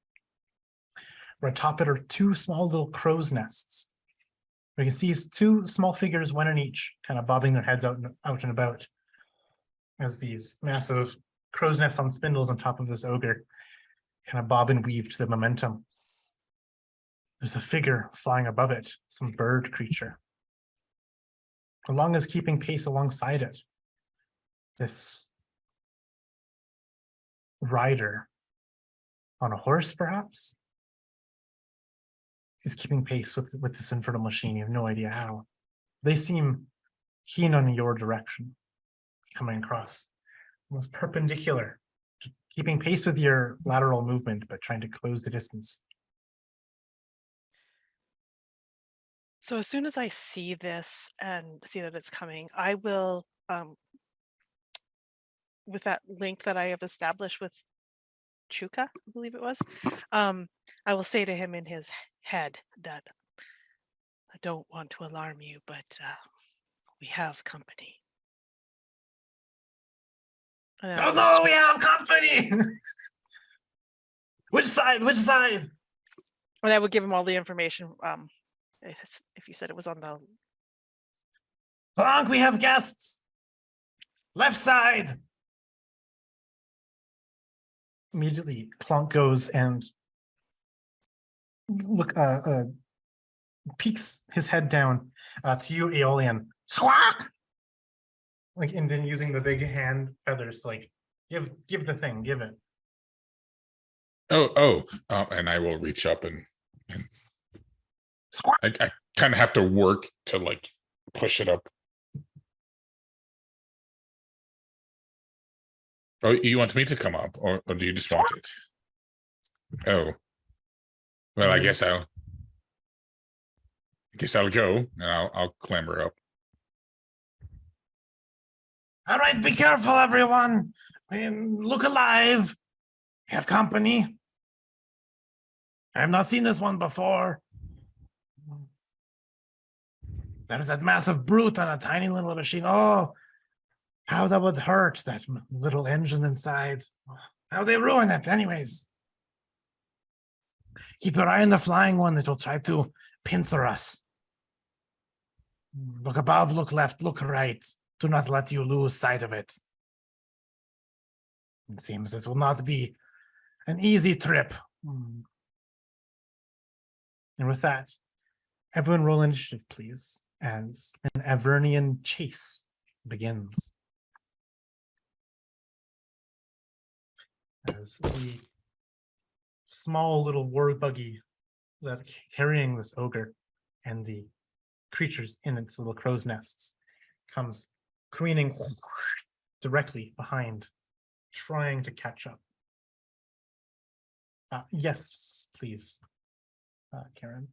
Where atop it are two small little crow's nests. We can see two small figures, one in each, kind of bobbing their heads out and about as these massive crow's nests on spindles on top of this ogre kind of bob and weave to the momentum. There's a figure flying above it, some bird creature. Along as keeping pace alongside it, this rider on a horse, perhaps, is keeping pace with this infernal machine. You have no idea how. They seem keen on your direction, coming across almost perpendicular, keeping pace with your lateral movement, but trying to close the distance. So as soon as I see this and see that it's coming, I will, with that link that I have established with Chuka, I believe it was, I will say to him in his head that I don't want to alarm you, but we have company. Oh no, we have company! Which side? Which side? And I would give him all the information. If you said it was on the Clonk, we have guests. Left side. Immediately, Clonk goes and peeks his head down to you, Aeolian. Squawk! Like, and then using the big hand feathers, like, give the thing, give it. And I will reach up and I kind of have to work to like push it up. Oh, you want me to come up, or do you just want it? Oh, well, I guess I'll go and I'll clamber up. All right, be careful, everyone. Look alive. Have company. I have not seen this one before. There's that massive brute on a tiny little machine. Oh, how that would hurt, that little engine inside. How they ruin it, anyways. Keep your eye on the flying one that will try to pincer us. Look above, look left, look right. Do not let you lose sight of it. It seems this will not be an easy trip. And with that, everyone roll initiative, please, as an Avernian chase begins. As the small little war buggy that carrying this ogre and the creatures in its little crow's nests comes careening directly behind, trying to catch up. Yes, please, Karen.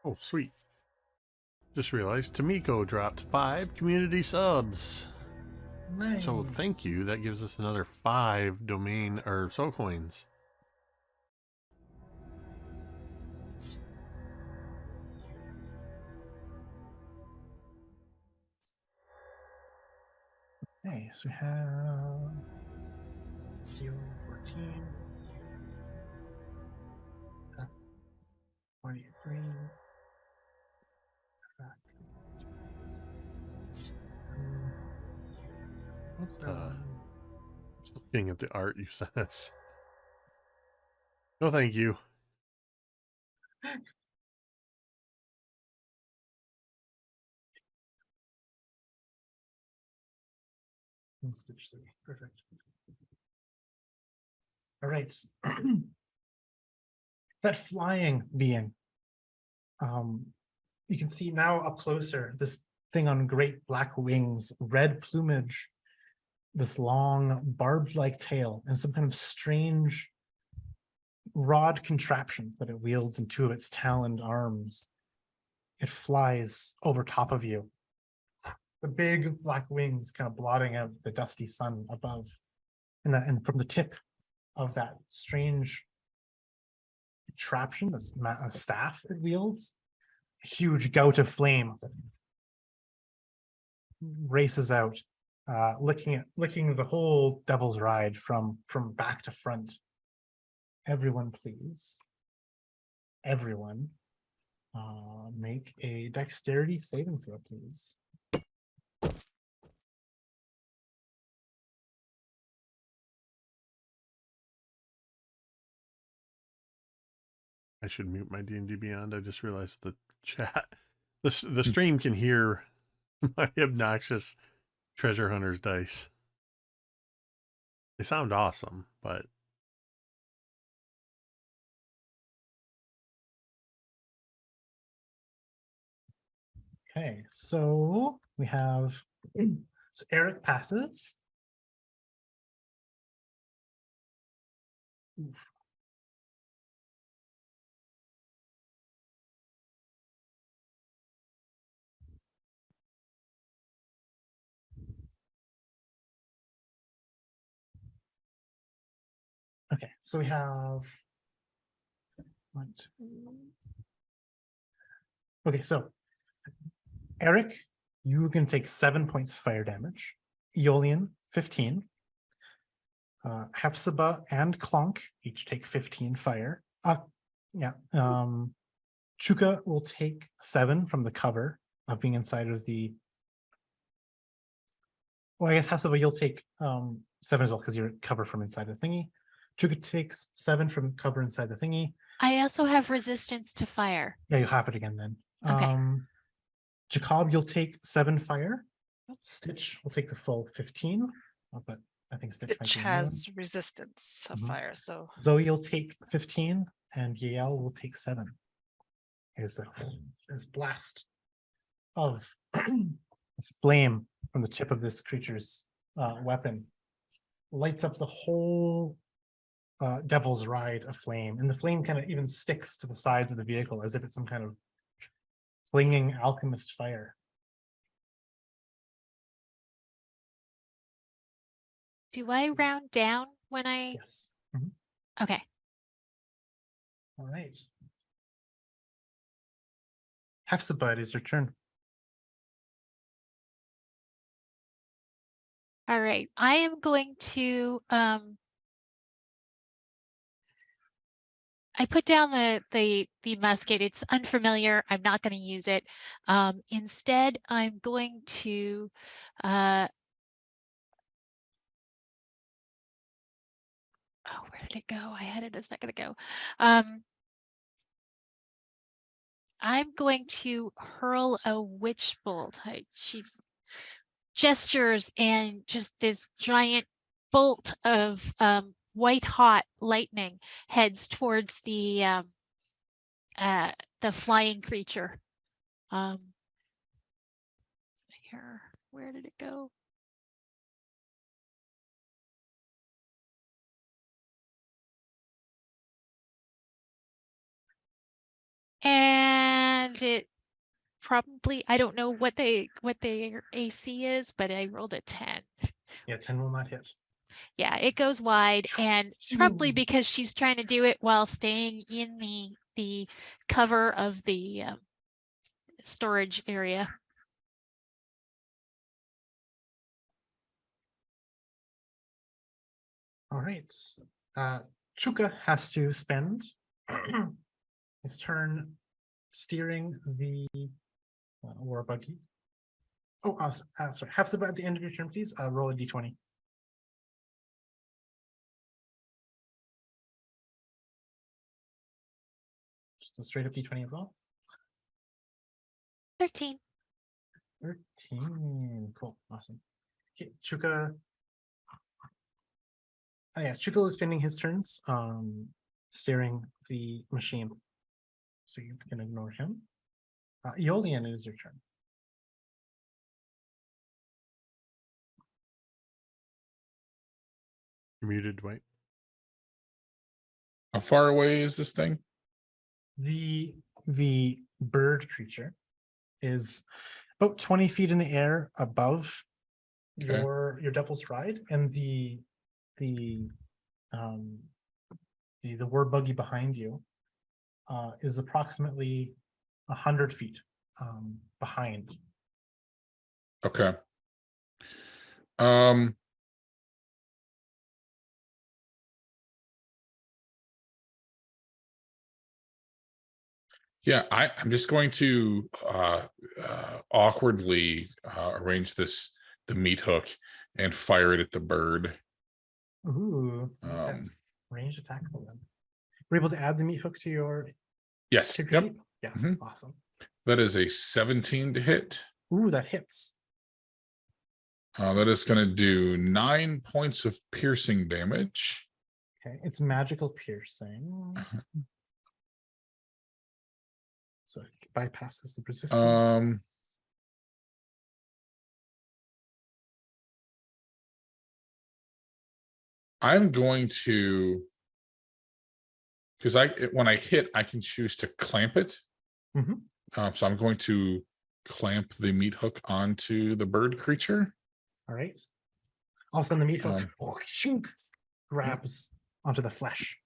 Oh, sweet. Just realized Tamiko dropped 5 community subs. Nice. So thank you. That gives us another 5 domain or soul coins. Okay, so we have 14, 43. Just looking at the art you sent us. No, thank you. Stitch 3, perfect. All right. That flying being. You can see now up closer this thing on great black wings, red plumage, this long barbed-like tail, and some kind of strange rod contraption that it wields in 2 of its taloned arms. It flies over top of you. The big black wings kind of blotting out the dusty sun above. And from the tip of that strange contraption, this staff it wields, a huge gout of flame races out, licking the whole devil's ride from back to front. Everyone, please. Everyone, make a dexterity saving throw, please. I should mute my D&D Beyond. I just realized the chat, the stream can hear my obnoxious treasure hunter's dice. They sound awesome, but Okay, so we have so Eric passes. Okay, so we have 1, 2. Okay, so Eric, you can take 7 points of fire damage. Aeolian, 15. Hephzibah and Clonk each take 15 fire. Chuka will take 7 from the cover of being inside of the. Well, I guess Hephzibah, you'll take 7 as well because you're covered from inside the thingy. Chuka takes 7 from cover inside the thingy. I also have resistance to fire. Yeah, you'll have it again then. Okay. Jacob, you'll take 7 fire. Stitch will take the full 15. But I think Stitch might Which be has resistance of Mhm. fire, so Zoe will take 15, and Yael will take 7. Is blast of flame from the tip of this creature's weapon lights up the whole devil's ride aflame, and the flame kind of even sticks to the sides of the vehicle as if it's some kind of clinging alchemist fire. Do I round down when I? Yes. Mhm. Okay. All right. Hefzibah, it is your turn. All right. I am going to I put down the musket. It's unfamiliar. I'm not going to use it. Instead, I'm going to oh, where did it go? I had it a second ago. I'm going to hurl a witch bolt. She's gestures and just this giant bolt of white hot lightning heads towards the flying creature. Here, where did it go? And it probably, I don't know what their AC is, but I rolled a 10. Yeah, 10 will not hit. Yeah, it goes wide, and probably because she's trying to do it while staying in the cover of the storage area. All right. Chuka has to spend his turn steering the war buggy. Oh, sorry. Hefzibah, at the end of your turn, please roll a d20. Just a straight up d20 as well. 13. 13. Cool. Awesome. Okay, Chuka. Oh yeah, Chuka is spending his turns steering the machine. So you can ignore him. Eolian, it is your turn. You're muted, Dwight. How far away is this thing? The bird creature is about 20 feet in the air above Okay. your devil's ride, and the war buggy behind you is approximately 100 feet behind. Okay. Yeah, I'm just going to awkwardly arrange the meat hook and fire it at the bird. Ooh, okay. Ranged attack for them. We're able to add the meat hook to your Yes. sheep? Yep. Yes, awesome. That is a 17 to hit. Ooh, that hits. That is going to do 9 points of piercing damage. Okay, it's magical piercing. So it bypasses the resistance. I'm going to, because when I hit, I can choose to clamp it. So I'm going to clamp the meat hook onto the bird creature. All right. All of a sudden, the meat hook grabs onto the flesh.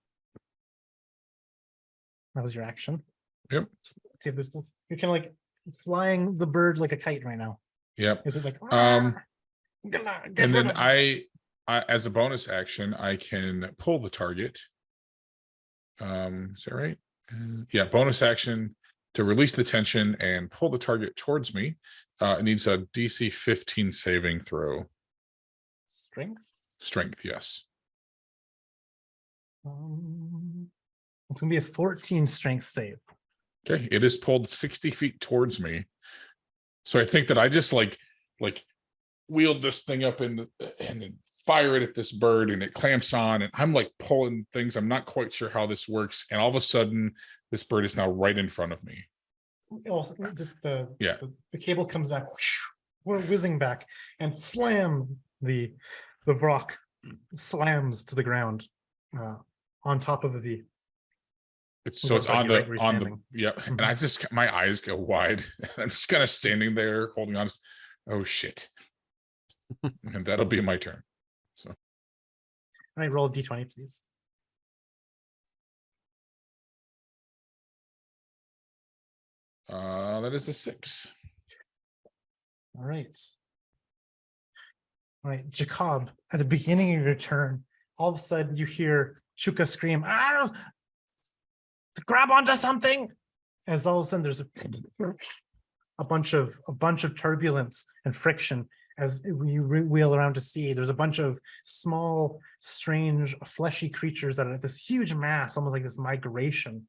That was your action. Yep. See if this, you're kind of like flying the bird like a kite right now. Yep. Is it like? And then I, as a bonus action, I can pull the target. Is that right? Yeah, bonus action to release the tension and pull the target towards me. It needs a DC 15 saving throw. Strength? Strength, yes. It's going to be a 14 strength save. Okay, it is pulled 60 feet towards me. So I think that I just like wheeled this thing up and fire it at this bird, and it clamps on, and I'm like pulling things. I'm not quite sure how this works. And all of a sudden, this bird is now right in front of me. Also, Yeah. the cable comes back, whoosh, we're whizzing back, and slam the rock slams to the ground on top of the. It's It so looks it's like on you're right the where you're on the standing. yeah, and I just my eyes go wide. I'm just kind of standing there holding on. Oh shit! And that'll be my turn. So All right, roll a d20, please. that is a 6. All right. All right, Jacob, at the beginning of your turn, all of a sudden you hear Shuka scream, "Ah! To grab onto something!" As all of a sudden there's a bunch of turbulence and friction as you wheel around to see. There's a bunch of small, strange, fleshy creatures that are this huge mass, almost like this migration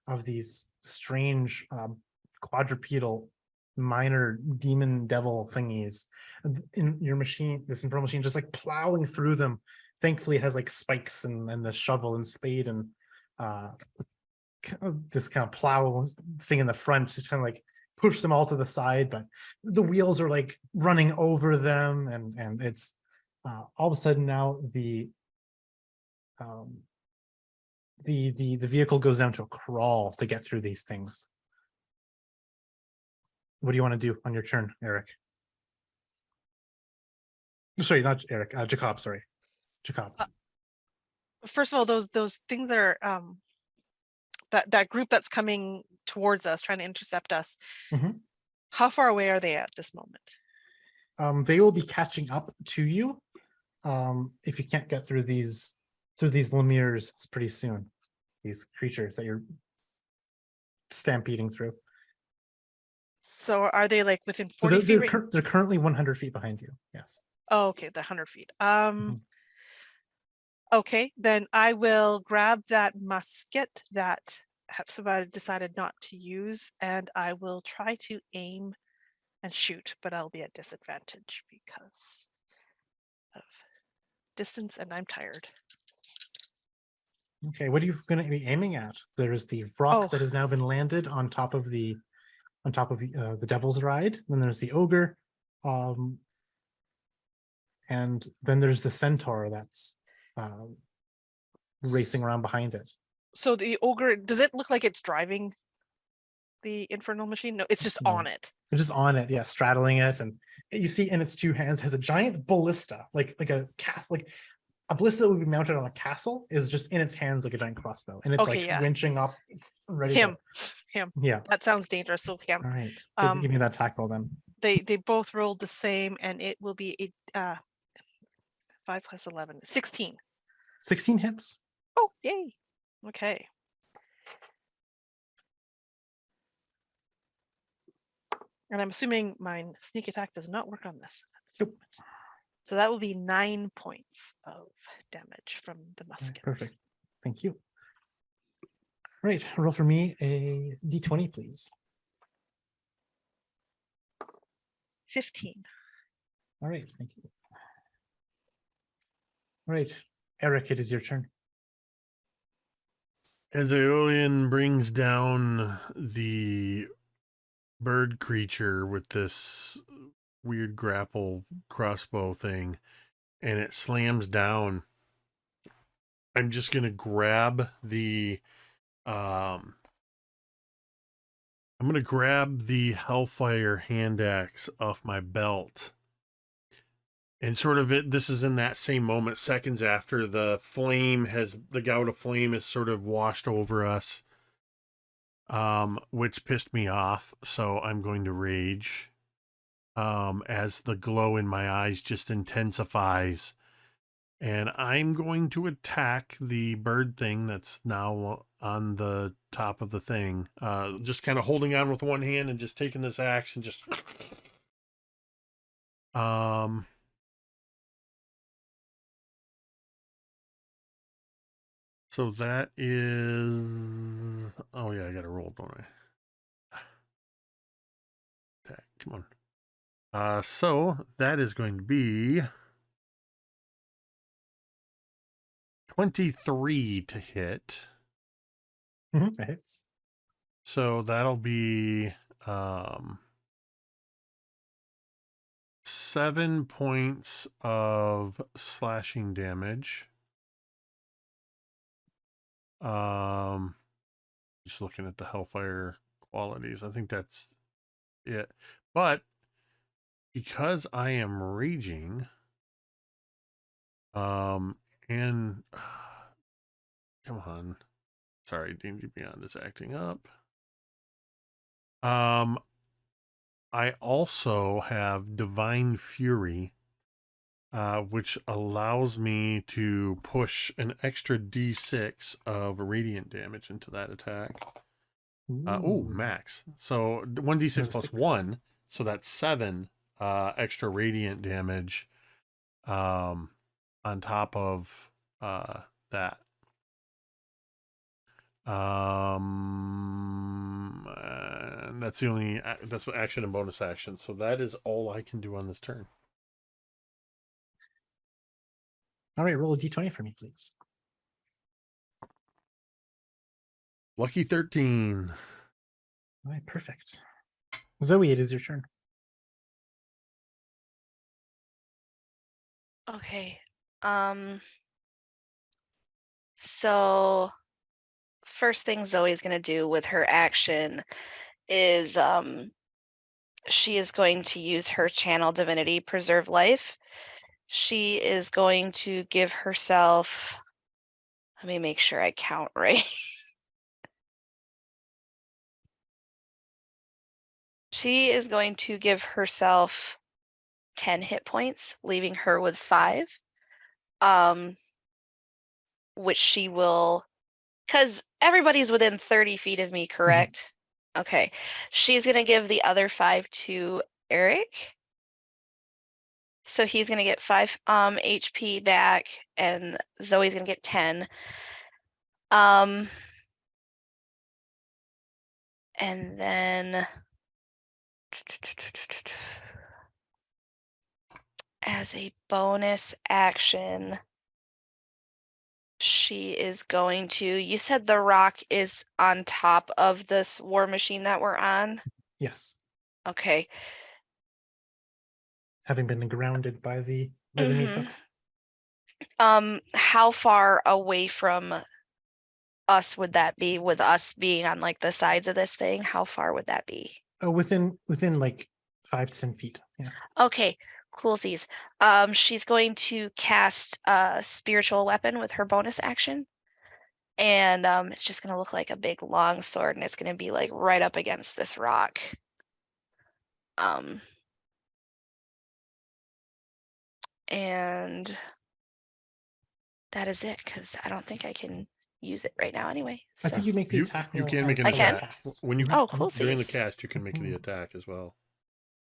of these strange quadrupedal minor demon devil thingies in your machine, this infernal machine, just like plowing through them. Thankfully, it has like spikes and the shovel and spade and this kind of plow thing in the front to kind of like push them all to the side, but the wheels are like running over them, and it's all of a sudden now the vehicle goes down to a crawl to get through these things. What do you want to do on your turn, Eric? Sorry, not Eric. Jacob. Sorry, Jacob. First of all, those things that are that group that's coming towards us, trying to intercept us. Mhm. How far away are they at this moment? They will be catching up to you if you can't get through these lemures pretty soon. These creatures that you're stampeding through. So are they like within So 40 feet? they're currently 100 feet behind you. Yes. Oh, okay, the 100 feet. Mhm. Okay, then I will grab that musket that Hepzibah decided not to use, and I will try to aim and shoot, but I'll be at disadvantage because of distance and I'm tired. Okay, what are you going to be aiming at? There's the rock Oh. that has now been landed on top of the Devil's Ride. Then there's the ogre, and then there's the centaur that's racing around behind it. So the ogre, does it look like it's driving the infernal machine? No, it's just No. on it. It's just on it, yeah, straddling it, and you see in its two hands has a giant ballista, like a castle, like a ballista that would be mounted on a castle is just in its hands like a giant crossbow, and it's Okay, like yeah. winching up, ready. Him. Yeah. That sounds dangerous. So him. All right. Give me that attack roll then. They both rolled the same, and it will be a 5 plus 11, 16. 16 hits. Oh, yay. Okay. And I'm assuming my sneak attack does not work on this. Nope. So that will be 9 points of damage from the musket. Perfect. Thank you. All right, roll for me a d20, please. 15. All right, thank you. All right, Eric, it is your turn. As Aeolian brings down the bird creature with this weird grapple crossbow thing, and it slams down, I'm just gonna grab the I'm gonna grab the Hellfire hand axe off my belt. And sort of this is in that same moment, seconds after the gout of flame has sort of washed over us, which pissed me off. So I'm going to rage, as the glow in my eyes just intensifies, and I'm going to attack the bird thing that's now on the top of the thing. Just kind of holding on with one hand and just taking this axe and just, so that is, oh yeah, I got to roll, don't I? Attack, come on. So that is going to be 23 to hit. That hits. So that'll be 7 points of slashing damage. Just looking at the Hellfire qualities, I think that's it. But because I am raging, and come on, sorry, D&D Beyond is acting up. I also have Divine Fury, which allows me to push an extra d6 of radiant damage into that attack. Max. So 1d6 plus 1, so that's 7 extra radiant damage on top of that. And that's what action and bonus action. So that is all I can do on this turn. All right, roll a d20 for me, please. Lucky 13. All right, perfect. Zoe, it is your turn. Okay. So first thing Zoe's gonna do with her action is she is going to use her channel divinity preserve life. She is going to give herself, let me make sure I count right. She is going to give herself 10 hit points, leaving her with 5. Which she will, because everybody's within 30 feet of me, correct? Okay. She's going to give the other 5 to Eric. So he's going to get 5 HP back, and Zoe's going to get 10. And then as a bonus action, she is going to, you said the rock is on top of this war machine that we're on? Yes, Okay. having been grounded by the meat hook. How far away from us would that be, with us being on like the sides of this thing? How far would that be? Oh, within like 5 to 10 feet. Yeah. Okay, coolsies. She's going to cast a spiritual weapon with her bonus action. And it's just gonna look like a big long sword, and it's gonna be like right up against this rock. And that is it, because I don't think I can use it right now anyway. I think you make the You attack. you roll can make as an I can? attack cast. when you Oh, cool. during the cast. You can make the attack as well.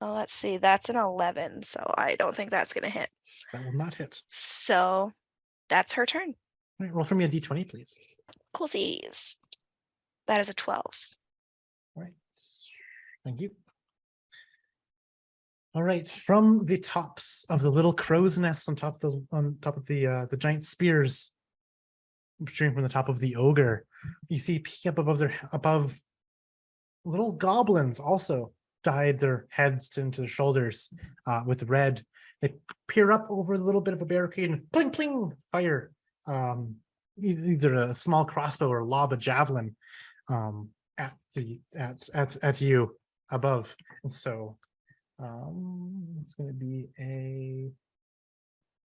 Well, let's see. That's an 11, so I don't think that's gonna hit. That will not hit. So that's her turn. All right, roll for me a d20, please. Coolsies. That is a 12. All right. Thank you. All right, from the tops of the little crow's nests on top of the giant spears, shooting from the top of the ogre, you see peeking up above little goblins also dyed their heads into their shoulders with red. They peer up over a little bit of a barricade and pling pling fire either a small crossbow or lob a javelin at you above. And so it's going to be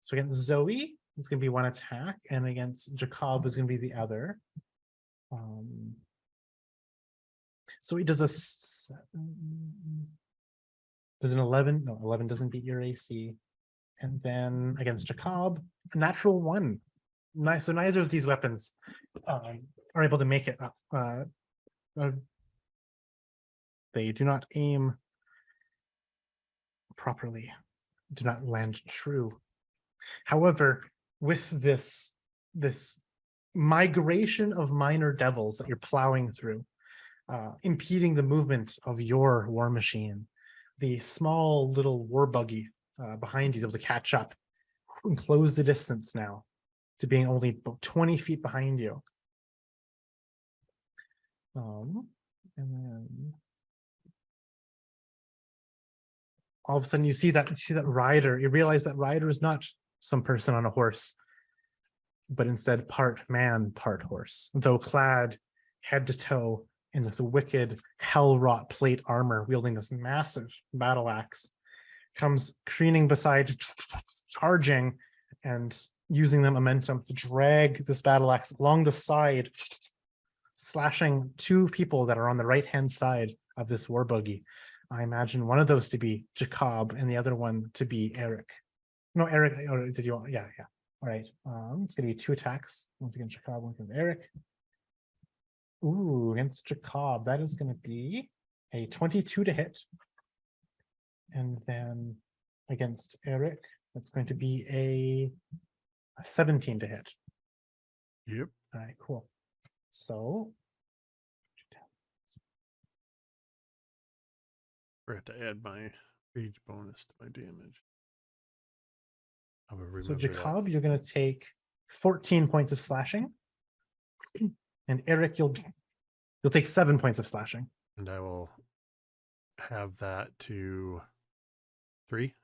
so against Zoe, it's going to be 1 attack, and against Jacob is going to be the other. So he does does an 11. No, 11 doesn't beat your AC. And then against Jacob, a natural 1. Nice. So neither of these weapons are able to make it up. They do not aim properly, do not land true. However, with this migration of minor devils that you're plowing through, impeding the movement of your war machine, the small little war buggy behind you is able to catch up and close the distance now to being only about 20 feet behind you. And then all of a sudden you see that rider. You realize that rider is not some person on a horse, but instead part man, part horse, though clad head to toe in this wicked hell-wrought plate armor, wielding this massive battle axe, comes careening beside, charging and using the momentum to drag this battle axe along the side, slashing two people that are on the right-hand side of this war buggy. I imagine one of those to be Jacob and the other one to be Eric. No, Eric, or did you want? Yeah. All right. It's gonna be 2 attacks. Once again, Jacob, one against Eric. Ooh, against Jacob, that is gonna be a 22 to hit. And then against Eric, that's going to be a 17 to hit. Yep. All right, cool. So Forgot to add my rage bonus to my damage. I will remember So that. Jacob, you're going to take 14 points of slashing, and Eric, you'll take 7 points of slashing. And I will have that to 3.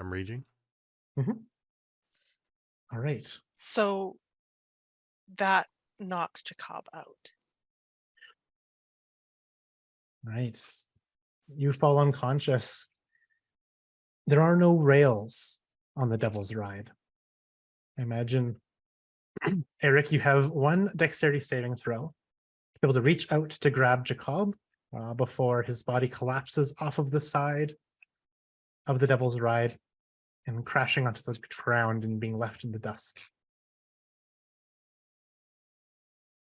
I'm raging. All right. So that knocks Jacob out. Right. You fall unconscious. There are no rails on the Devil's Ride. Imagine, Eric, you have 1 dexterity saving throw to be able to reach out to grab Jacob before his body collapses off of the side of the Devil's Ride and crashing onto the ground and being left in the dust.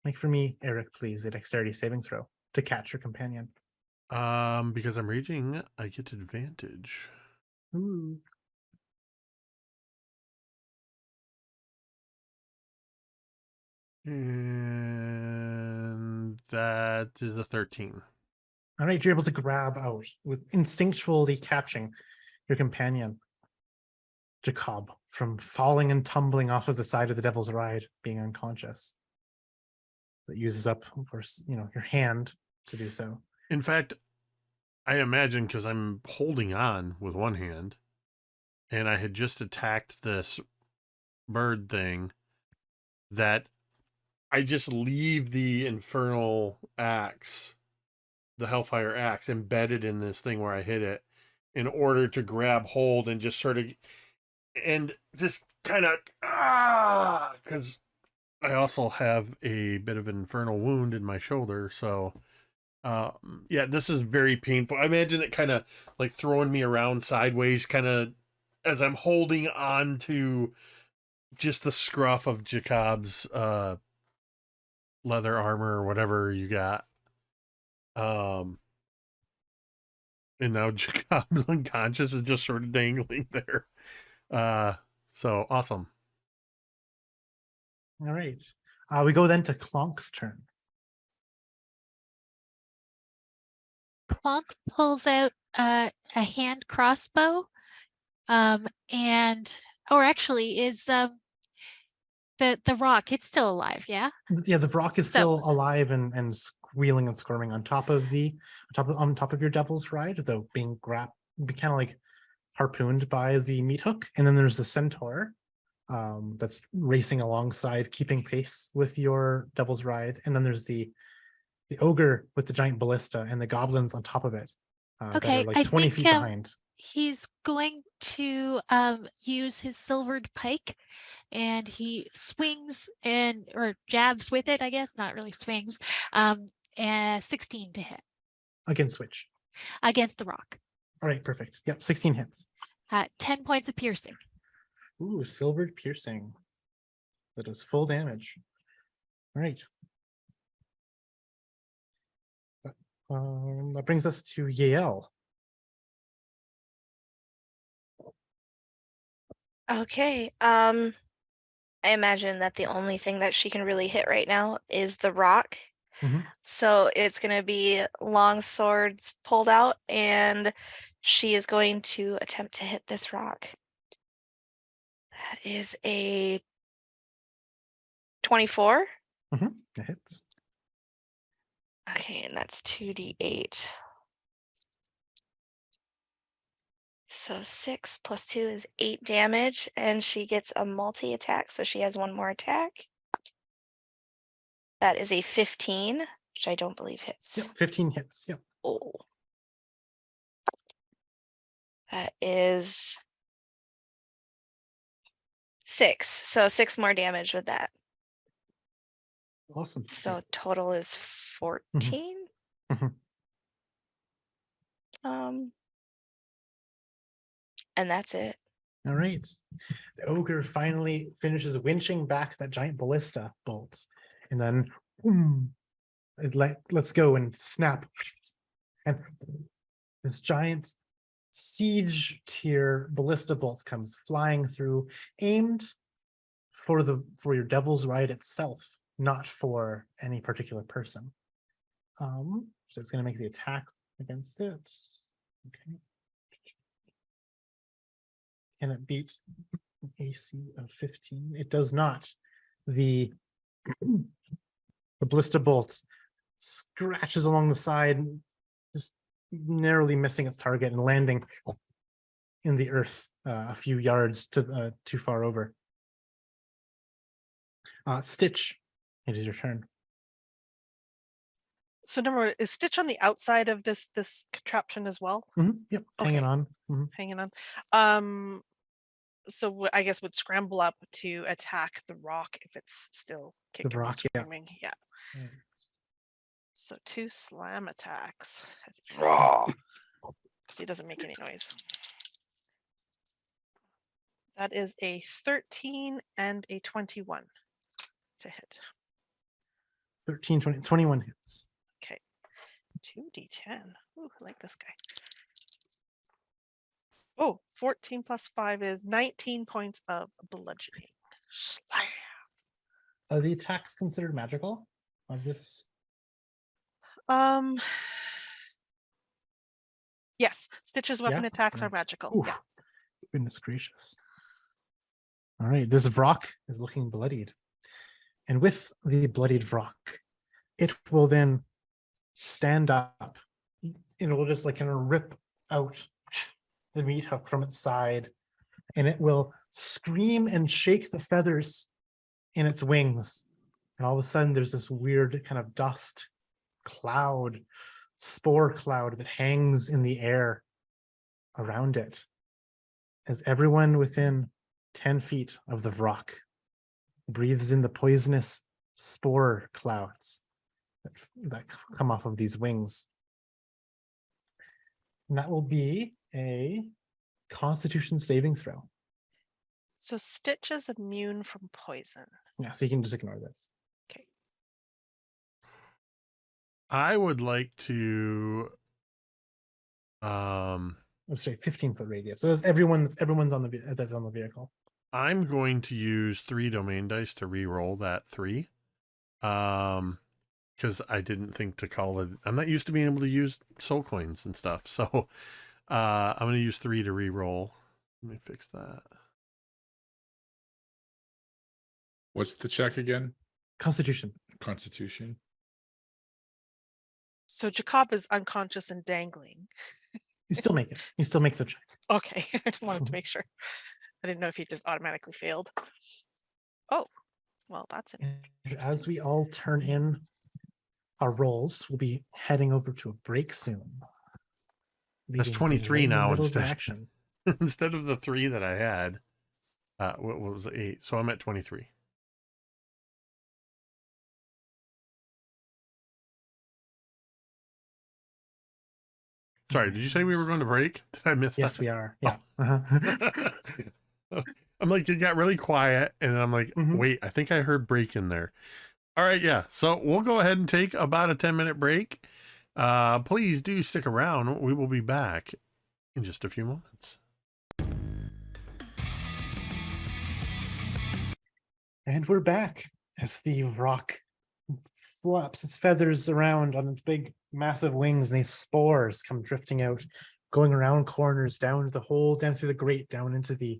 Make for me, Eric, please, a dexterity saving throw to catch your companion. Because I'm raging, I get advantage. Ooh. And that is a 13. All right, you're able to grab out with instinctually catching your companion, Jacob, from falling and tumbling off of the side of the Devil's Ride, being unconscious. That uses up, of course, your hand to do so. In fact, I imagine because I'm holding on with one hand and I had just attacked this bird thing that I just leave the infernal axe, the hellfire axe, embedded in this thing where I hit it in order to grab hold and just sort of, and just kind of, because I also have a bit of an infernal wound in my shoulder. So, yeah, this is very painful. I imagine it kind of like throwing me around sideways, kind of as I'm holding on to just the scruff of Jacob's leather armor or whatever you got. And now Jacob unconscious is just sort of dangling there. So awesome. All right. We go then to Clonk's turn. Clonk pulls out a hand crossbow, and or actually is the rock. It's still alive, yeah. Yeah, the rock is So- still alive and squealing and squirming on top of your Devil's Ride, though being kind of like harpooned by the meat hook. And then there's the centaur that's racing alongside, keeping pace with your Devil's Ride. And then there's the ogre with the giant ballista and the goblins on top of it that Okay, are like I 20 think, feet behind. He's going to use his silvered pike, and he swings or jabs with it, I guess, not really swings. And 16 to hit Against which? against the rock. All right, perfect. Yep, 16 hits. 10 points of piercing. Ooh, silvered piercing. That is full damage. All right. That brings us to Yael. Okay. I imagine that the only thing that she can really hit right now is the rock. Mhm. So it's going to be long swords pulled out, and she is going to attempt to hit this rock. That is a 24. That hits. Okay, and that's 2d8. So 6 plus 2 is 8 damage, and she gets a multi-attack, so she has one more attack. That is a 15, which I don't believe hits. Yep, 15 hits. Yep. Oh. That is 6. So 6 more damage with that. Awesome. So total is 14. Mhm. And that's it. All right. The ogre finally finishes winching back that giant ballista bolt, and then let's go and snap. And this giant siege tier ballista bolt comes flying through, aimed for your devil's ride itself, not for any particular person. So it's going to make the attack against it. Okay. Can it beat an AC of 15? It does not. The ballista bolt scratches along the side, just narrowly missing its target and landing in the earth a few yards too far over. Stitch, it is your turn. So number one, is Stitch on the outside of this contraption as well? Yep, hanging Okay. on. Hanging on. So I guess would scramble up to attack the rock if it's still kicking and rock, yeah. screaming. Yeah. Yeah. So 2 slam attacks. Raw. Because he doesn't make any noise. That is a 13 and a 21 to hit. 13, 20, 21 hits. Okay. 2d10. Ooh, I like this guy. Oh, 14 plus 5 is 19 points of bludgeoning. Slam. Are the attacks considered magical of this? Yes, Stitch's weapon Yeah? attacks Yeah. are magical. Oof. Yeah. Goodness gracious. All right, this Vrock is looking bloodied. And with the bloodied Vrock, it will then stand up. It will just like kind of rip out the meat hook from its side, and it will scream and shake the feathers in its wings. And all of a sudden, there's this weird kind of dust cloud, spore cloud that hangs in the air around it, as everyone within 10 feet of the Vrock breathes in the poisonous spore clouds that come off of these wings. And that will be a Constitution saving throw. So Stitch is immune from poison. Yeah, so you can just ignore this. Okay. I would like to Oh, sorry, 15-foot radius. So that's everyone's on the vehicle. I'm going to use 3 domain dice to re-roll that 3. Because I didn't think to call it. I'm not used to being able to use soul coins and stuff. So I'm going to use 3 to re-roll. Let me fix that. What's the check again? Constitution. Constitution. So Jacob is unconscious and dangling. You still make it. You still make the check. Okay, I just wanted to make sure. I didn't know if he just automatically failed. Oh, well, that's it. And as we all turn in our rolls, we'll be heading over to a break soon. That's leaving 23 right in the now middle of the instead. action. Instead of the 3 that I had. What was it, 8? So I'm at 23. Sorry, did you say we were going to break? Did I miss that? Yes, we are. Yeah. I'm like, it got really quiet, and I'm like, Mhm. wait, I think I heard break in there. All right, yeah. So we'll go ahead and take about a 10-minute break. Please do stick around. We will be back in just a few moments. And we're back as the rock flaps its feathers around on its big, massive wings, and these spores come drifting out, going around corners, down the hole, down through the grate, down into the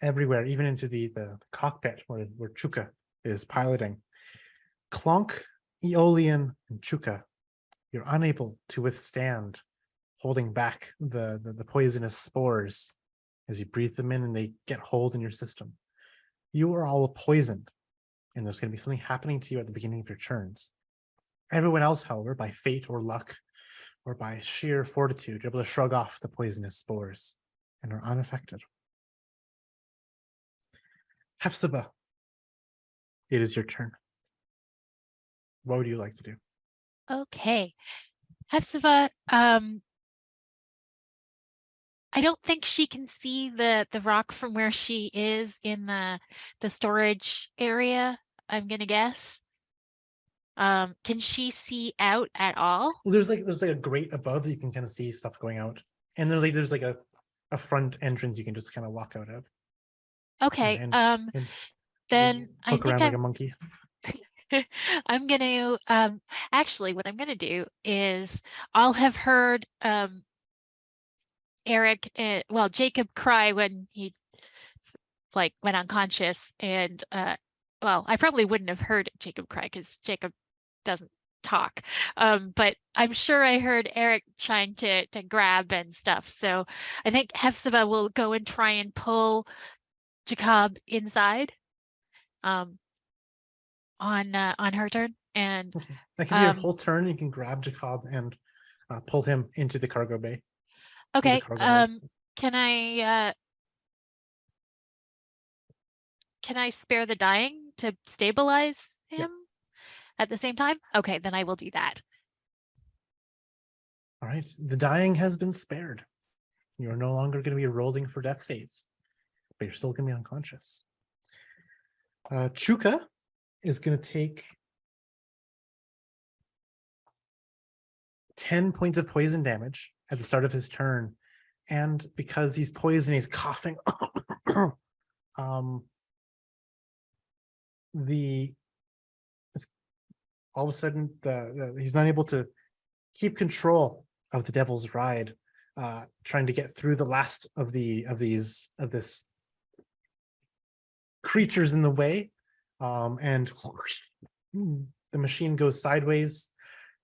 everywhere, even into the cockpit where Chuka is piloting. Clonk, Aeolian, and Chuka, you're unable to withstand holding back the poisonous spores as you breathe them in and they get hold in your system. You are all poisoned, and there's going to be something happening to you at the beginning of your turns. Everyone else, however, by fate or luck or by sheer fortitude, you're able to shrug off the poisonous spores and are unaffected. Hephzibah, it is your turn. What would you like to do? Okay. Hephzibah, I don't think she can see the rock from where she is in the storage area, I'm gonna guess. Can she see out at all? Well, there's like a grate above that you can kind of see stuff going out, and there's like a front entrance you can just kind of walk out of. Okay. And Then I look think around like a monkey. I'm gonna actually what I'm gonna do is I'll have heard Eric well Jacob cry when he like went unconscious, and well I probably wouldn't have heard Jacob cry because Jacob doesn't talk, but I'm sure I heard Eric trying to grab and stuff, so I think Hephzibah will go and try and pull Jacob inside on her turn, and That can be your whole turn. You can grab Jacob and pull him into the cargo bay. okay, cargo can I spare the dying to stabilize him? Yeah. At the same time? Okay, then I will do that. All right. The dying has been spared. You are no longer going to be rolling for death saves, but you're still going to be unconscious. Chuka is going to take 10 points of poison damage at the start of his turn. And because he's poisoned, he's coughing. All of a sudden, he's not able to keep control of the Devil's Ride, trying to get through the last of this creatures in the way, and the machine goes sideways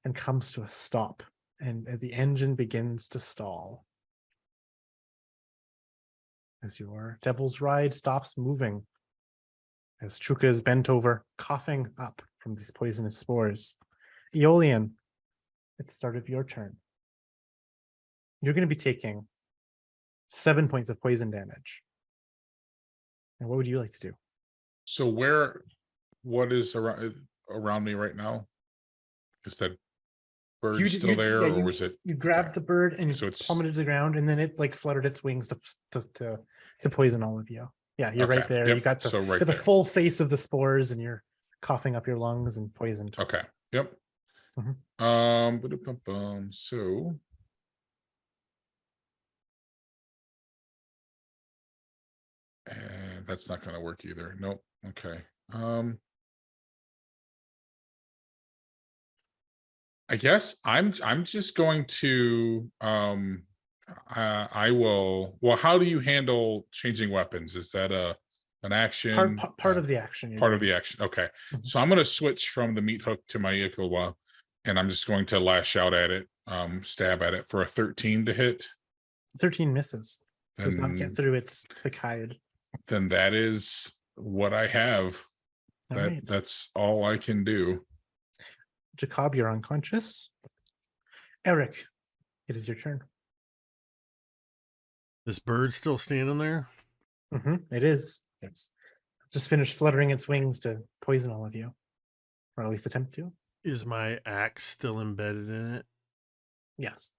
and comes to a stop, and the engine begins to stall as your Devil's Ride stops moving, as Chuka is bent over, coughing up from these poisonous spores. Aeolian, at the start of your turn, you're going to be taking 7 points of poison damage. And what would you like to do? So what is around me right now? Is that bird still there, or was it? You grabbed the bird and you plummeted to the ground, and then it like fluttered its wings to poison all of you. Yeah, you're right there. Yep. You got the full face of the spores, and you're coughing up your lungs and poisoned. Okay. Yep. So and that's not going to work either. Nope. Okay. I guess I'm just going to I will. Well, how do you handle changing weapons? Is that an action? Part of the action. Part of the action. Okay. So I'm going to switch from the meat hook to my Ikawa, and I'm just going to lash out at it, stab at it for a 13 to hit. 13 misses. Does not get through its thick hide. Then that is what I have. That's all I can do. Jacob, you're unconscious. Eric, it is your turn. This bird's still standing there? It is. It's just finished fluttering its wings to poison all of you. Or at least attempt to. Is my axe still embedded in it? Yes.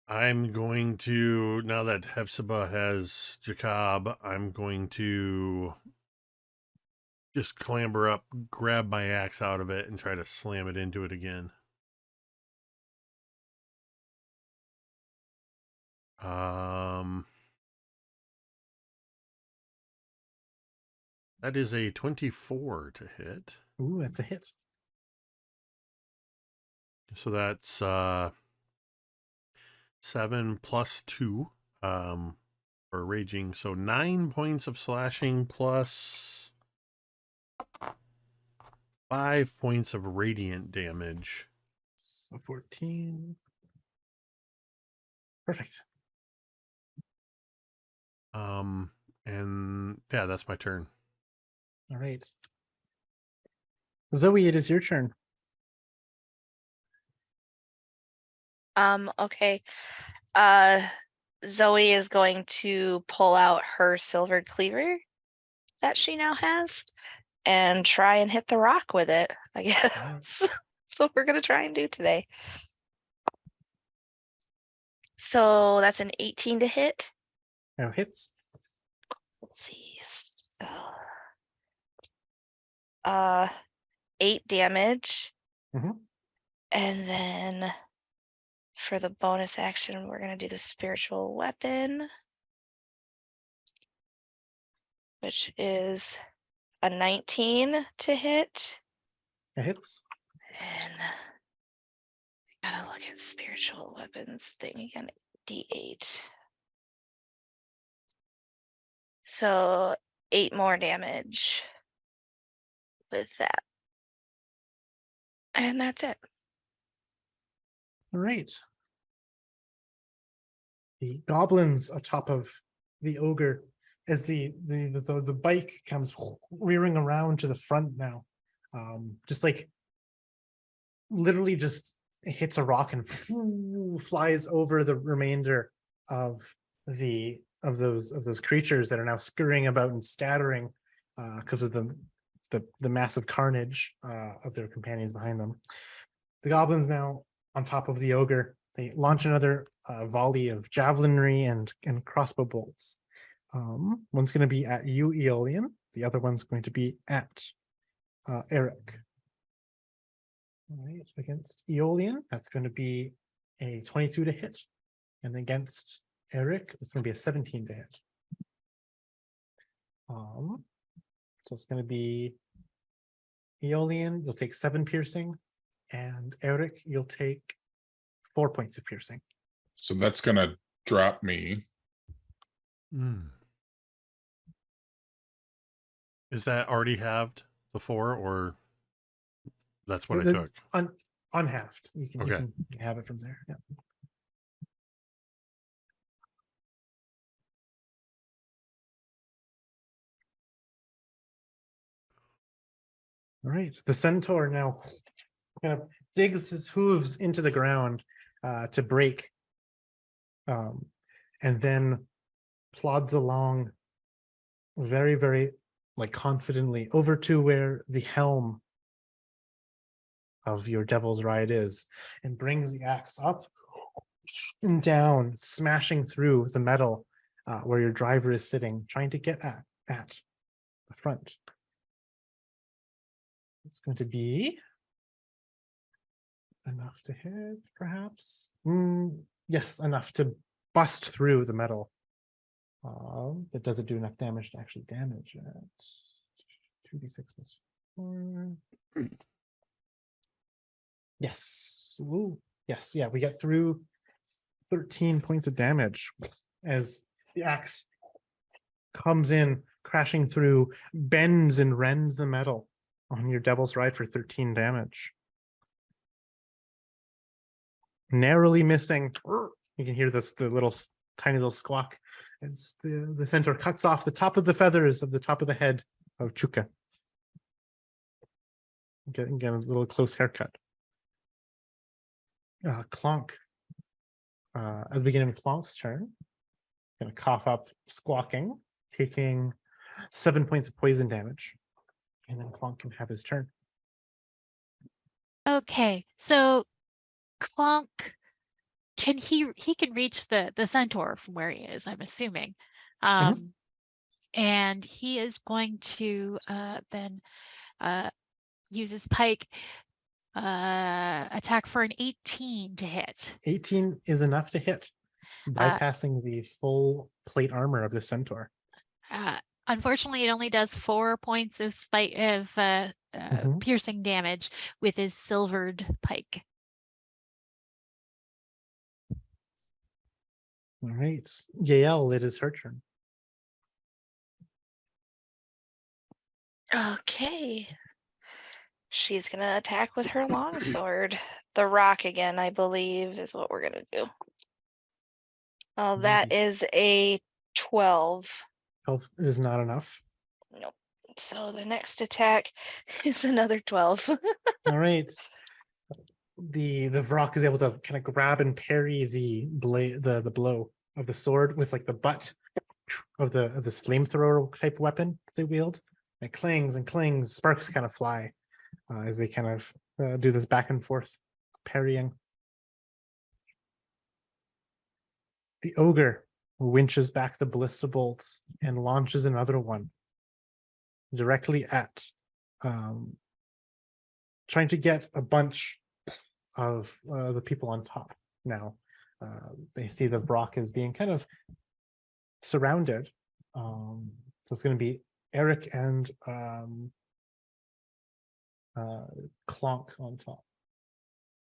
I'm going to, now that Hephzibah has Jacob, I'm going to just clamber up, grab my axe out of it, and try to slam it into it again. That is a 24 to hit. Ooh, that's a hit. So that's 7 plus 2 for raging. So 9 points of slashing plus 5 points of radiant damage. So 14. Perfect. And yeah, that's my turn. All right. Zoe, it is your turn. Okay. Zoe is going to pull out her silvered cleaver that she now has and try and hit the rock with it, I guess. That's what we're gonna try and do today. So that's an 18 to hit. Now hits. Let's see. So 8 damage. Mhm. And then for the bonus action, we're gonna do the spiritual weapon, which is a 19 to hit. It hits. And gotta look at spiritual weapons thing again. D8. So 8 more damage with that. And that's it. All right. The goblins atop of the ogre, as the bike comes rearing around to the front now, just like literally just hits a rock and flies over the remainder of those creatures that are now scurrying about and scattering because of the massive carnage of their companions behind them. The goblins now on top of the ogre, they launch another volley of javelinry and crossbow bolts. One's going to be at you, Aeolian. The other one's going to be at Eric. All right, against Aeolian, that's going to be a 22 to hit. And against Eric, it's going to be a 17 to hit. So it's going to be Aeolian, you'll take 7 piercing, and Eric, you'll take 4 points of piercing. So that's gonna drop me. Is that already halved the 4, or that's what I took? Unhalved. You can Okay. you can have it from there. Yeah. All right. The centaur now kind of digs his hooves into the ground to break, and then plods along very, very like confidently over to where the helm of your devil's ride is, and brings the axe up and down, smashing through the metal where your driver is sitting, trying to get at the front. It's going to be enough to hit, perhaps. Yes, enough to bust through the metal. But does it do enough damage to actually damage it? 2d6 plus 4. Yes. Ooh. Yes. Yeah, we get through 13 points of damage as the axe comes in, crashing through, bends and rends the metal on your devil's ride for 13 damage. Narrowly missing. You can hear this, the little tiny little squawk as the centaur cuts off the top of the feathers of the top of the head of Chuka. Getting a little close haircut. Clonk. At the beginning of Clonk's turn, gonna cough up, squawking, taking 7 points of poison damage, and then Clonk can have his turn. Okay, so Clonk, he can reach the centaur from where he is, I'm assuming. And he is going to then use his pike, attack for an 18 to hit. 18 is enough to hit, bypassing the full plate armor of the centaur. Unfortunately, it only does 4 points of piercing damage with his silvered pike. All right, Yael, it is her turn. Okay. She's gonna attack with her longsword the rock again, I believe, is what we're gonna do. Oh, Maybe. that is a 12. 12 is not enough. Nope. So the next attack is another 12. All right. The Vrock is able to kind of grab and parry the blade, the blow of the sword with like the butt of this flamethrower type weapon they wield. And it clings and clings. Sparks kind of fly as they kind of do this back and forth parrying. The ogre winches back the ballista bolts and launches another one directly at trying to get a bunch of the people on top now. They see the Brock as being kind of surrounded. So it's going to be Eric and Clonk on top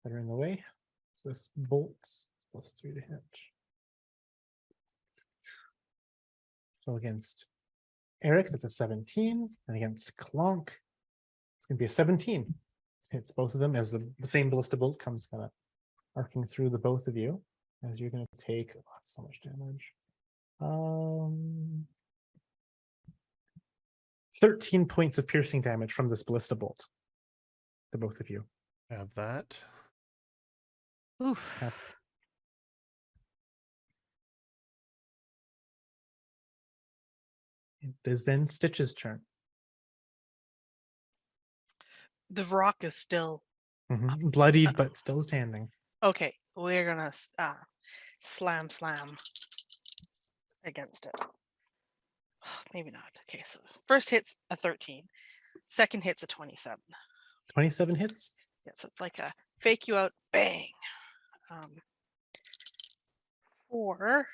that are in the way. So this bolts +3 to hit. So against Eric, that's a 17, and against Clonk, it's going to be a 17. Hits both of them as the same ballista bolt comes kind of arcing through the both of you, as you're going to take so much damage. 13 points of piercing damage from this ballista bolt to both of you. Have that. Oof. Yep. It is then Stitch's turn. The rock is still Bloodied, but still standing. okay. We're gonna slam against it. Maybe not. Okay, so first hit's a 13, second hit's a 27. 27 hits. Yeah, so it's like a fake you out, bang. For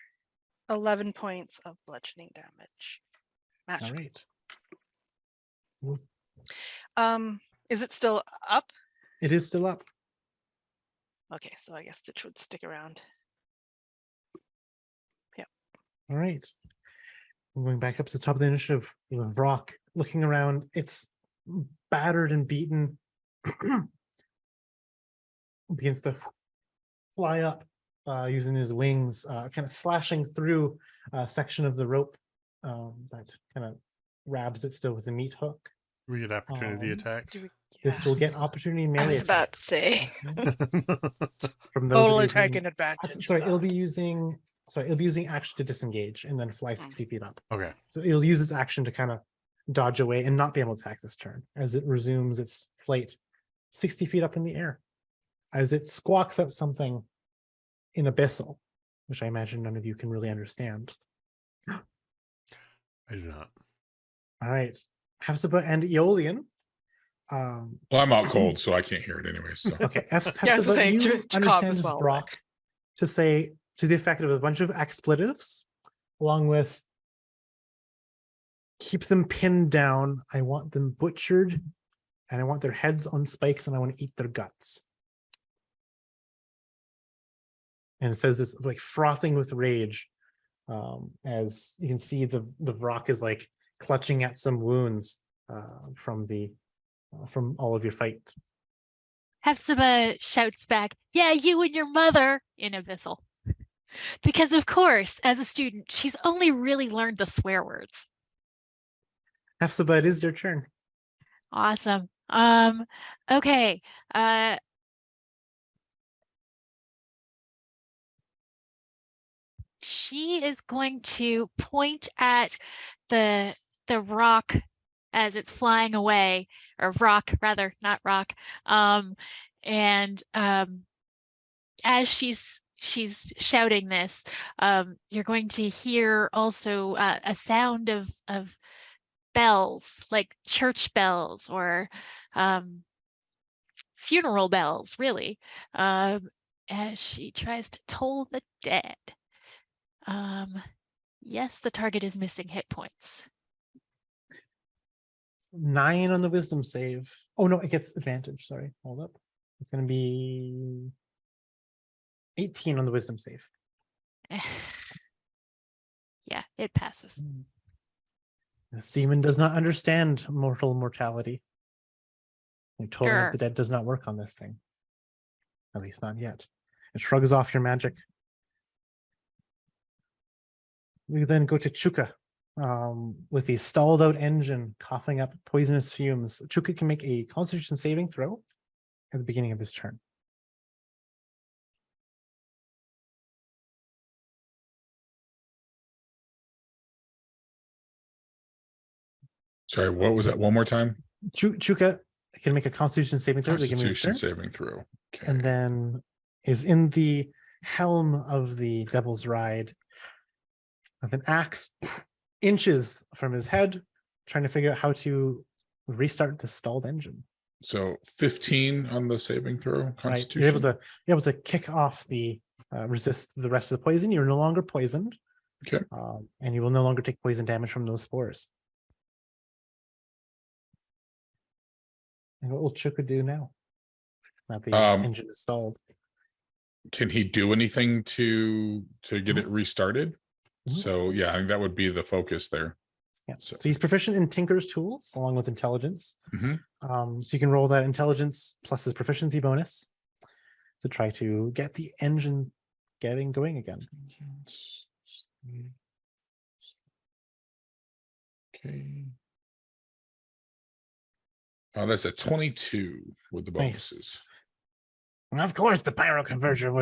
11 points of bludgeoning damage. All right. Is it still up? It is still up. Okay, so I guess Stitch would stick around. All right. I'm going back up to the top of the initiative. Vrock looking around. It's battered and beaten. Begins to fly up using his wings, kind of slashing through a section of the rope that kind of grabs it still with a meat hook. We get opportunity attacks. This will get opportunity melee. I was about to say. From those Total of you attack who- and advantage. Sorry, it'll be using action to disengage and then fly 60 feet up. Okay. So it'll use its action to kind of dodge away and not be able to attack this turn as it resumes its flight 60 feet up in the air. As it squawks out something in abyssal, which I imagine none of you can really understand. I do not. All right. Hafsaba and Aeolian. Well, I'm out cold, so I can't hear it anyway. So Okay, Yeah, I was Hafsaba, gonna say, you Jacob understand as this well, Brock to say to the effect of a bunch of expletives, along with keep them pinned down. I want them butchered, and I want their heads on spikes, and I want to eat their guts. And it says this like frothing with rage, as you can see the rock is like clutching at some wounds from all of your fight. Hepzibah shouts back, "Yeah, you and your mother," in abyssal. Because of course, as a student, she's only really learned the swear words. Hafsaba, it is your turn. Awesome. Okay. She is going to point at the rock as it's flying away, or rock rather, not rock. And as she's shouting this, you're going to hear also a sound of bells, like church bells or funeral bells, really, as she tries to toll the dead. Yes, the target is missing hit points. 9 on the wisdom save. Oh no, it gets advantage. Sorry, hold up. It's going to be 18 on the wisdom save. Yeah, it passes. This demon does not understand mortality. Tolling of the dead does not work on this thing. At least not yet. It shrugs off your magic. We then go to Chuka. With the stalled out engine coughing up poisonous fumes, Chuka can make a Constitution saving throw at the beginning of his turn. Sorry, what was that? One more time? Chuka can make a Constitution saving throw at the beginning of his turn, Constitution saving throw. Okay. and then is in the helm of the Devil's Ride with an axe inches from his head, trying to figure out how to restart the stalled engine. So 15 on the saving throw. Right, Constitution. you're able to kick off the resist the rest of the poison. You're no longer poisoned. Okay. And you will no longer take poison damage from those spores. And what will Chuka do now? Now the engine is stalled. Can he do anything to get it restarted? Mhm. So yeah, I think that would be the focus there. Yeah. So- So he's proficient in Tinker's tools along with intelligence. Mhm. So you can roll that intelligence plus his proficiency bonus to try to get the engine going again. Okay. Oh, that's a 22 with the Nice. bonuses. And of course, the pyro converter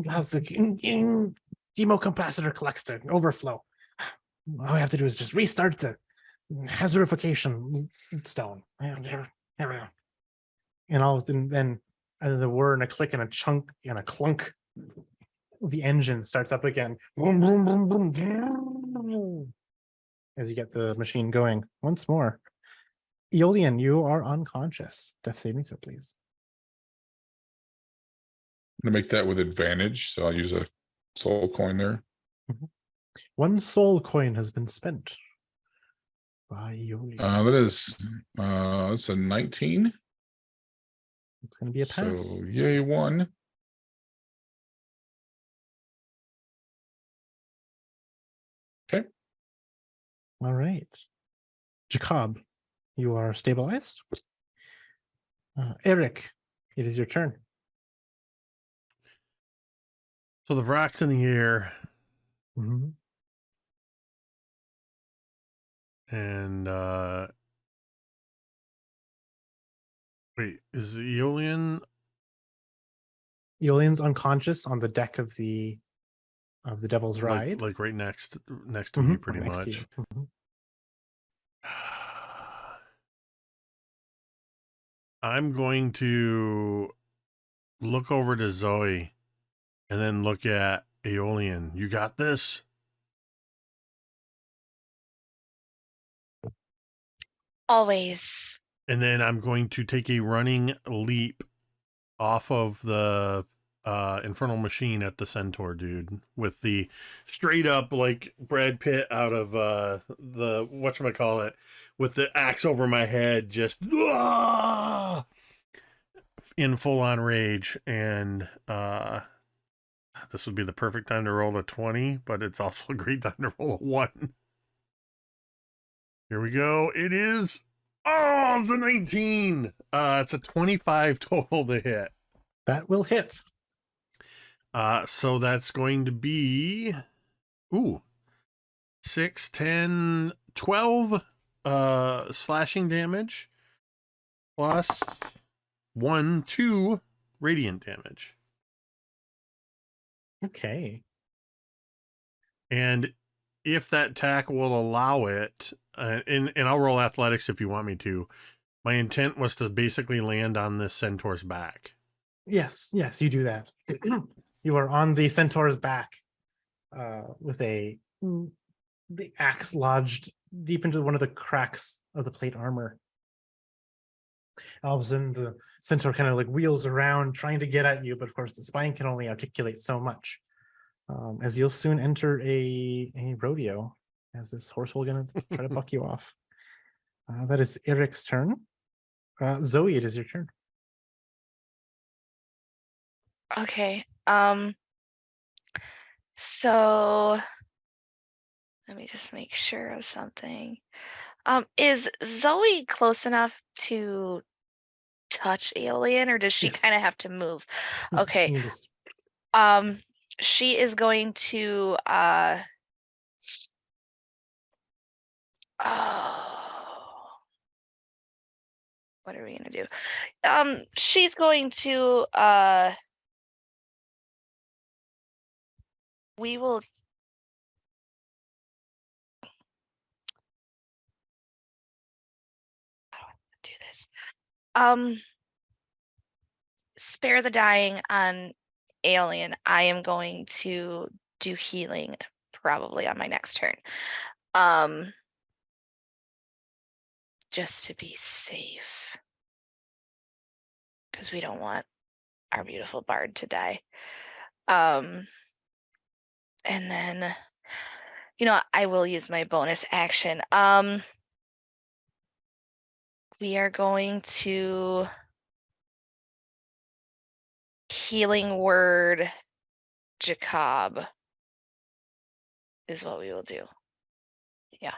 has the democapacitor collects the overflow. All we have to do is just restart the hazardification stone. There we go. And all of then the whir and a click and a chunk and a clunk, the engine starts up again. Boom, boom, boom, boom, boom, as you get the machine going once more. Aeolian, you are unconscious. Death saving throw, please. I'm gonna make that with advantage, so I'll use a soul coin there. One soul coin has been spent by Aeolian. That is it's a 19. It's going to be a pass. So yay, 1. Okay. All right. Jacob, you are stabilized. Eric, it is your turn. So the rock's in the air, Mhm. and wait, is Aeolian? Aeolian's unconscious on the deck of the Devil's Ride. Like right next to me, Mhm, pretty right next to much. you. Mhm. I'm going to look over to Zoe and then look at Aeolian. You got this? Always. And then I'm going to take a running leap off of the infernal machine at the centaur dude with the straight up like Brad Pitt out of the whatchamacallit with the axe over my head, just in full on rage. And this would be the perfect time to roll a 20, but it's also a great time to roll a 1. Here we go. It is it's a 19. It's a 25 total to hit. That will hit. So that's going to be 6, 10, 12 slashing damage plus 1, 2 radiant damage. Okay. And if that attack will allow it, and I'll roll athletics if you want me to. My intent was to basically land on this centaur's back. Yes, you do that. You are on the centaur's back with the axe lodged deep into one of the cracks of the plate armor. All of a sudden, the centaur kind of like wheels around trying to get at you, but of course the spine can only articulate so much. As you'll soon enter a rodeo, as this horse will gonna try to buck you off. That is Eric's turn. Zoe, it is your turn. Okay. So let me just make sure of something. Is Zoe close enough to touch Aeolian, or does she Yes. kind of have to move? No, Okay. you just She is going to oh, what are we gonna do? She's going to we will do this. Spare the dying on Alien. I am going to do healing probably on my next turn. Just to be safe. Because we don't want our beautiful bard to die. And then, you know, I will use my bonus action. We are going to healing word Jacob is what we will do. Yeah.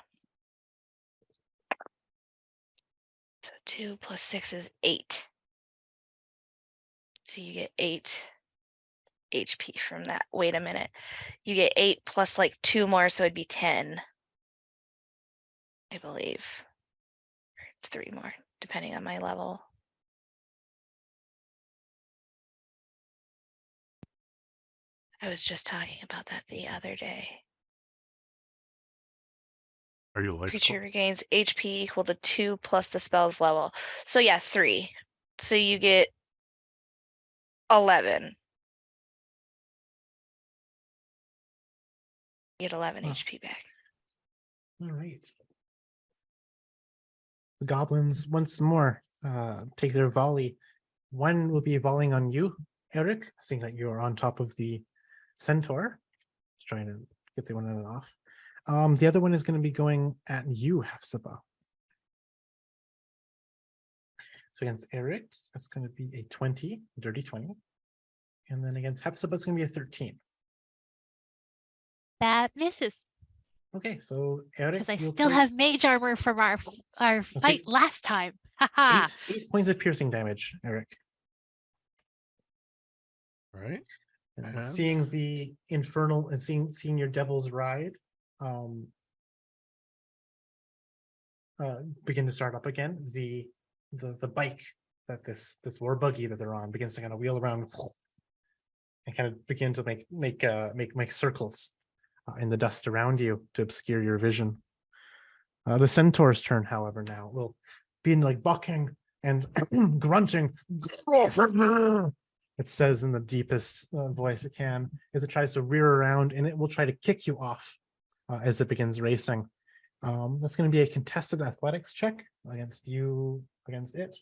So 2 + 6 is 8. So you get 8 HP from that. Wait a minute. You get 8 plus like 2 more, so it'd be 10. I believe. Or it's 3 more, depending on my level. I was just talking about that the other day. Are you life? Creature regains HP equal to 2 plus the spell's level. So yeah, 3. So you get 11. You get 11 Wow. HP back. all right. The goblins once more take their volley. One will be volleying on you, Eric, seeing that you're on top of the centaur. Just trying to get the one of it off. The other one is going to be going at you, Hafsaba. So against Eric, that's going to be a 20, dirty 20. And then against Hafsaba, it's going to be a 13. That misses. Okay, so Eric, Because I you'll still take have mage armor from our fight last time. Haha. 8 points of piercing damage, Eric. Right. And And- seeing the infernal and seeing your devil's ride begin to start up again, the bike that this war buggy that they're on begins to kind of wheel around and kind of begin to make circles in the dust around you to obscure your vision. The centaur's turn, however, now will be like bucking and grunting. It says in the deepest voice it can, as it tries to rear around, and it will try to kick you off as it begins racing. That's going to be a contested athletics check against you, against it.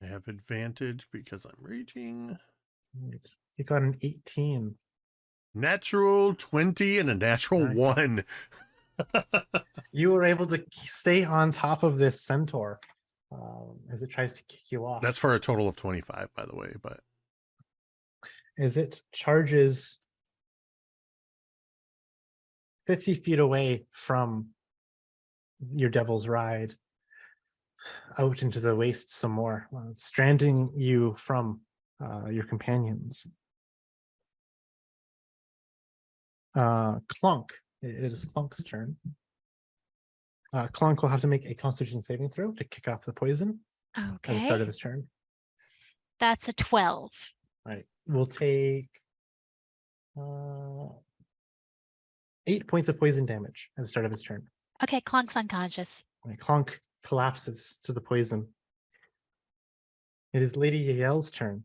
I have advantage because I'm raging. Right. You got an 18. Natural 20 and a natural Nice. 1. You were able to stay on top of this centaur as it tries to kick you off. That's for a total of 25, by the way, but As it charges 50 feet away from your devil's ride out into the waste some more, stranding you from your companions. Clunk, it is Clunk's turn. Clunk will have to make a Constitution saving throw to kick off the poison at the start Okay. of his turn. That's a 12. All right, we'll take 8 points of poison damage at the start of his turn. Okay, Clunk's unconscious. All right, Clunk collapses to the poison. It is Lady Yael's turn.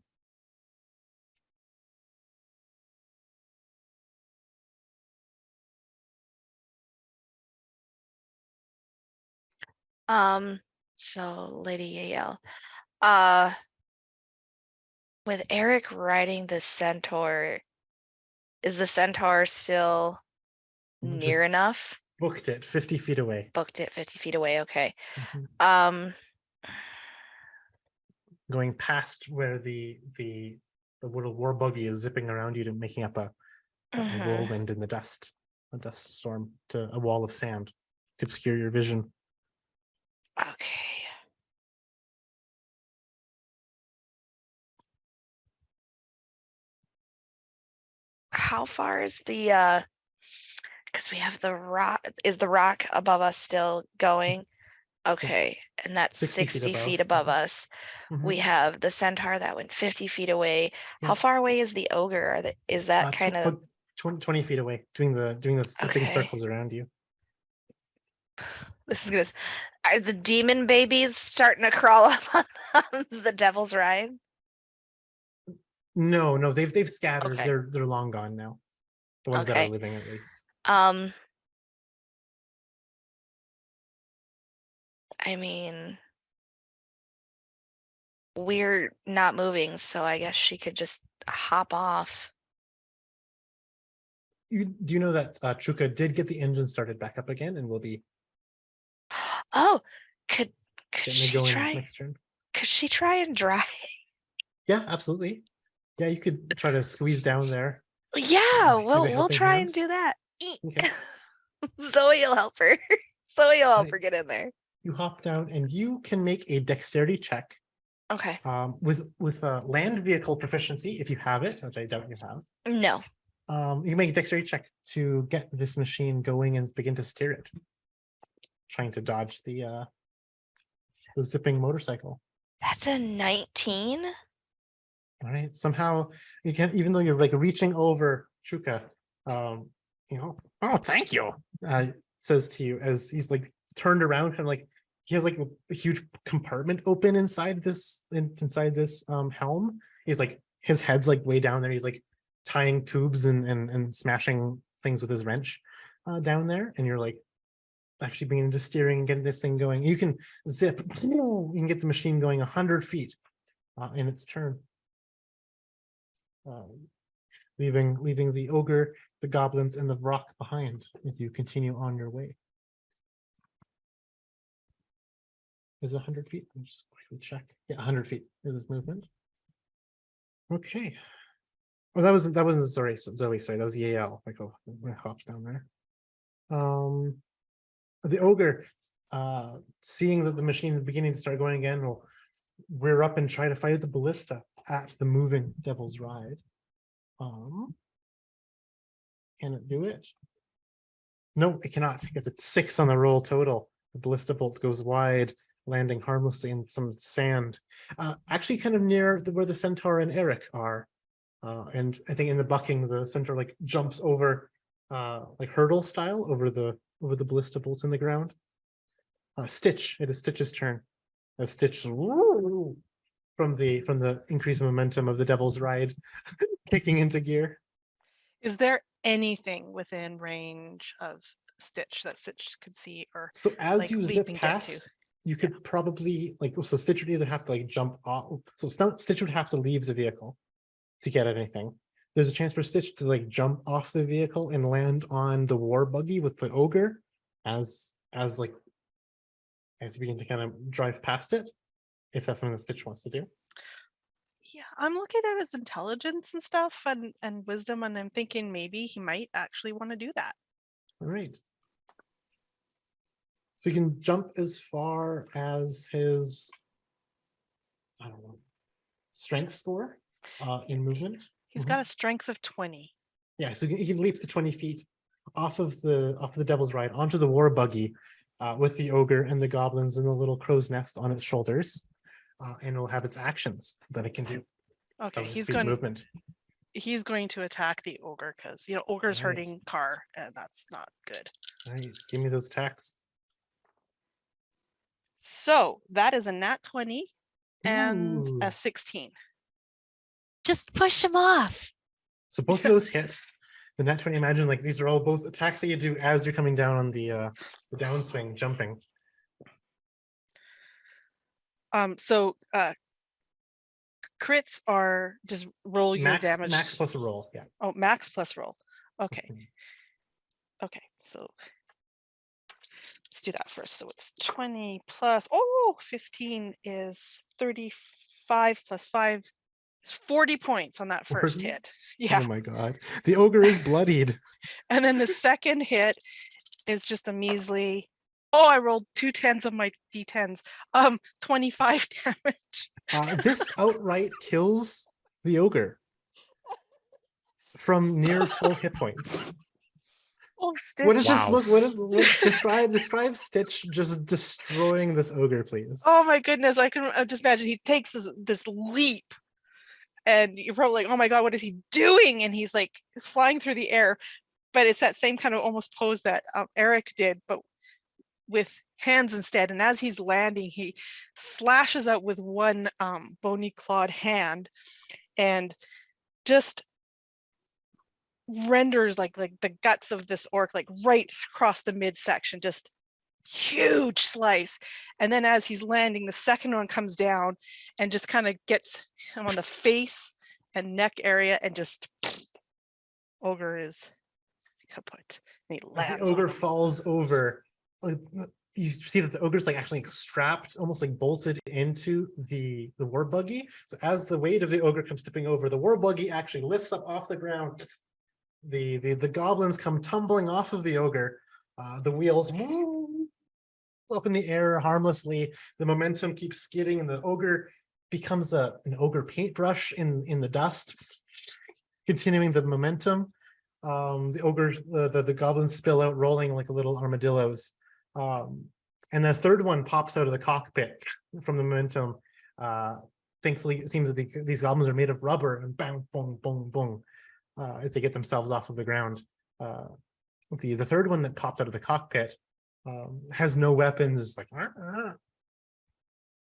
So Lady Yael. With Eric riding the centaur, is the centaur still Just near enough? booked it 50 feet away. Booked it 50 feet away, okay. Mhm. Going past where the little war buggy is zipping around you, to making up a mhm. whirlwind in the dust, a dust storm, to a wall of sand to obscure your vision. Okay. How far is the because we have the rock, is the rock above us still going? Okay, and that's 60 feet 60 feet above. above us. Mhm. We have the centaur that went 50 feet away. How Yeah. far away is the ogre? Is that kind of 20 feet away, doing the zipping Okay. circles around you. this is gonna are the demon babies starting to crawl up on the devil's ride? No, they've scattered. Okay. They're long gone now. The ones that are Okay. living, at least. I mean, we're not moving, so I guess she could just hop off. Do you know that Truka did get the engine started back up again, and will be Oh, could getting it she going try? next turn? Could she try and drive? Yeah, absolutely. Yeah, you could try to squeeze down there. Yeah, Give a we'll helping try hand. and do that. Okay. Zoe will help her. Zoe will help Right. her get in there. You hop down, and you can make a dexterity check Okay. with land vehicle proficiency, if you have it, which I doubt you have. No. You can make a dexterity check to get this machine going and begin to steer it, trying to dodge the zipping motorcycle. That's a 19. All right. Somehow you can't, even though you're like reaching over Truka, oh, thank you, says to you as he's like turned around and like he has like a huge compartment open inside this helm. He's like, his head's like way down there. He's like tying tubes and smashing things with his wrench down there. And you're like actually beginning to steering and getting this thing going. You can zip, you can get the machine going 100 feet in its turn. Leaving the ogre, the goblins, and the rock behind as you continue on your way. Is it 100 feet? Let me just quickly check. Yeah, 100 feet is this movement. Okay. Oh, that wasn't sorry, Zoe. Sorry, that was Yael. Like, oh, hops down there. The ogre, seeing that the machine is beginning to start going again, will rear up and try to fire the ballista at the moving devil's ride. Can it do it? No, it cannot. It gets a 6 on the roll total. The ballista bolt goes wide, landing harmlessly in some sand. Actually kind of near where the centaur and Eric are. And I think in the bucking, the centaur like jumps over like hurdle style over the ballista bolts in the ground. Stitch, it is Stitch's turn. As Stitch from the increased momentum of the devil's ride kicking into gear. Is there anything within range of Stitch that Stitch could see, or so as like, you leap zip and get to? past, you could probably like, so Stitch would either have to like jump off, so Stitch would have to leave the vehicle to get at anything. There's a chance for Stitch to like jump off the vehicle and land on the war buggy with the ogre as you begin to kind of drive past it, if that's something that Stitch wants to do. Yeah, I'm looking at his intelligence and stuff and wisdom, and I'm thinking maybe he might actually want to do that. All right. So you can jump as far as his, I don't know, strength score in movement. He's got a strength of 20. Yeah, so he can leap the 20 feet off of the devil's ride onto the war buggy with the ogre and the goblins and the little crow's nest on its shoulders, and it'll have its actions that it can do. Okay, He's going to attack the ogre because ogre's hurting Car, and that's not good. All right, give me those attacks. So that is a nat 20 and Ooh. a 16. Just push him off. So both of those hit. The nat 20, imagine like these are all both attacks that you do as you're coming down on the downswing, jumping. So crits are just roll your damage. Max plus a roll, yeah. Oh, max plus roll. Okay. Okay, so let's do that first. So it's 20 plus, 15 is 35 plus 5 is 40 points on that first hit. Yeah. Oh my god. The ogre is bloodied. And then the second hit is just a measly Oh, I rolled 2 10s on my d10s. 25 damage. This outright kills the ogre from near full hit points. Oh, Stitch. What does this Wow. look? Describe Stitch just destroying this ogre, please. Oh my goodness, I can just imagine he takes this leap and you're probably like, oh my god, what is he doing? And he's like flying through the air, but it's that same kind of almost pose that Eric did, but with hands instead. And as he's landing, he slashes out with one bony clawed hand and just renders like the guts of this orc like right across the midsection, just huge slice. And then as he's landing, the second one comes down and just kind of gets him on the face and neck area, and just ogre is kaput. And he As lands the ogre on him. falls over, like, you see that the ogre's like actually strapped, almost like bolted into the war buggy. So as the weight of the ogre comes tipping over, the war buggy actually lifts up off the ground. The goblins come tumbling off of the ogre. The wheels up in the air harmlessly. The momentum keeps skidding, and the ogre becomes an ogre paintbrush in the dust, continuing the momentum. The goblins spill out, rolling like little armadillos. And the third one pops out of the cockpit from the momentum. Thankfully, it seems that these goblins are made of rubber, and bang, boom, boom, boom, as they get themselves off of the ground. The third one that popped out of the cockpit has no weapons. Like,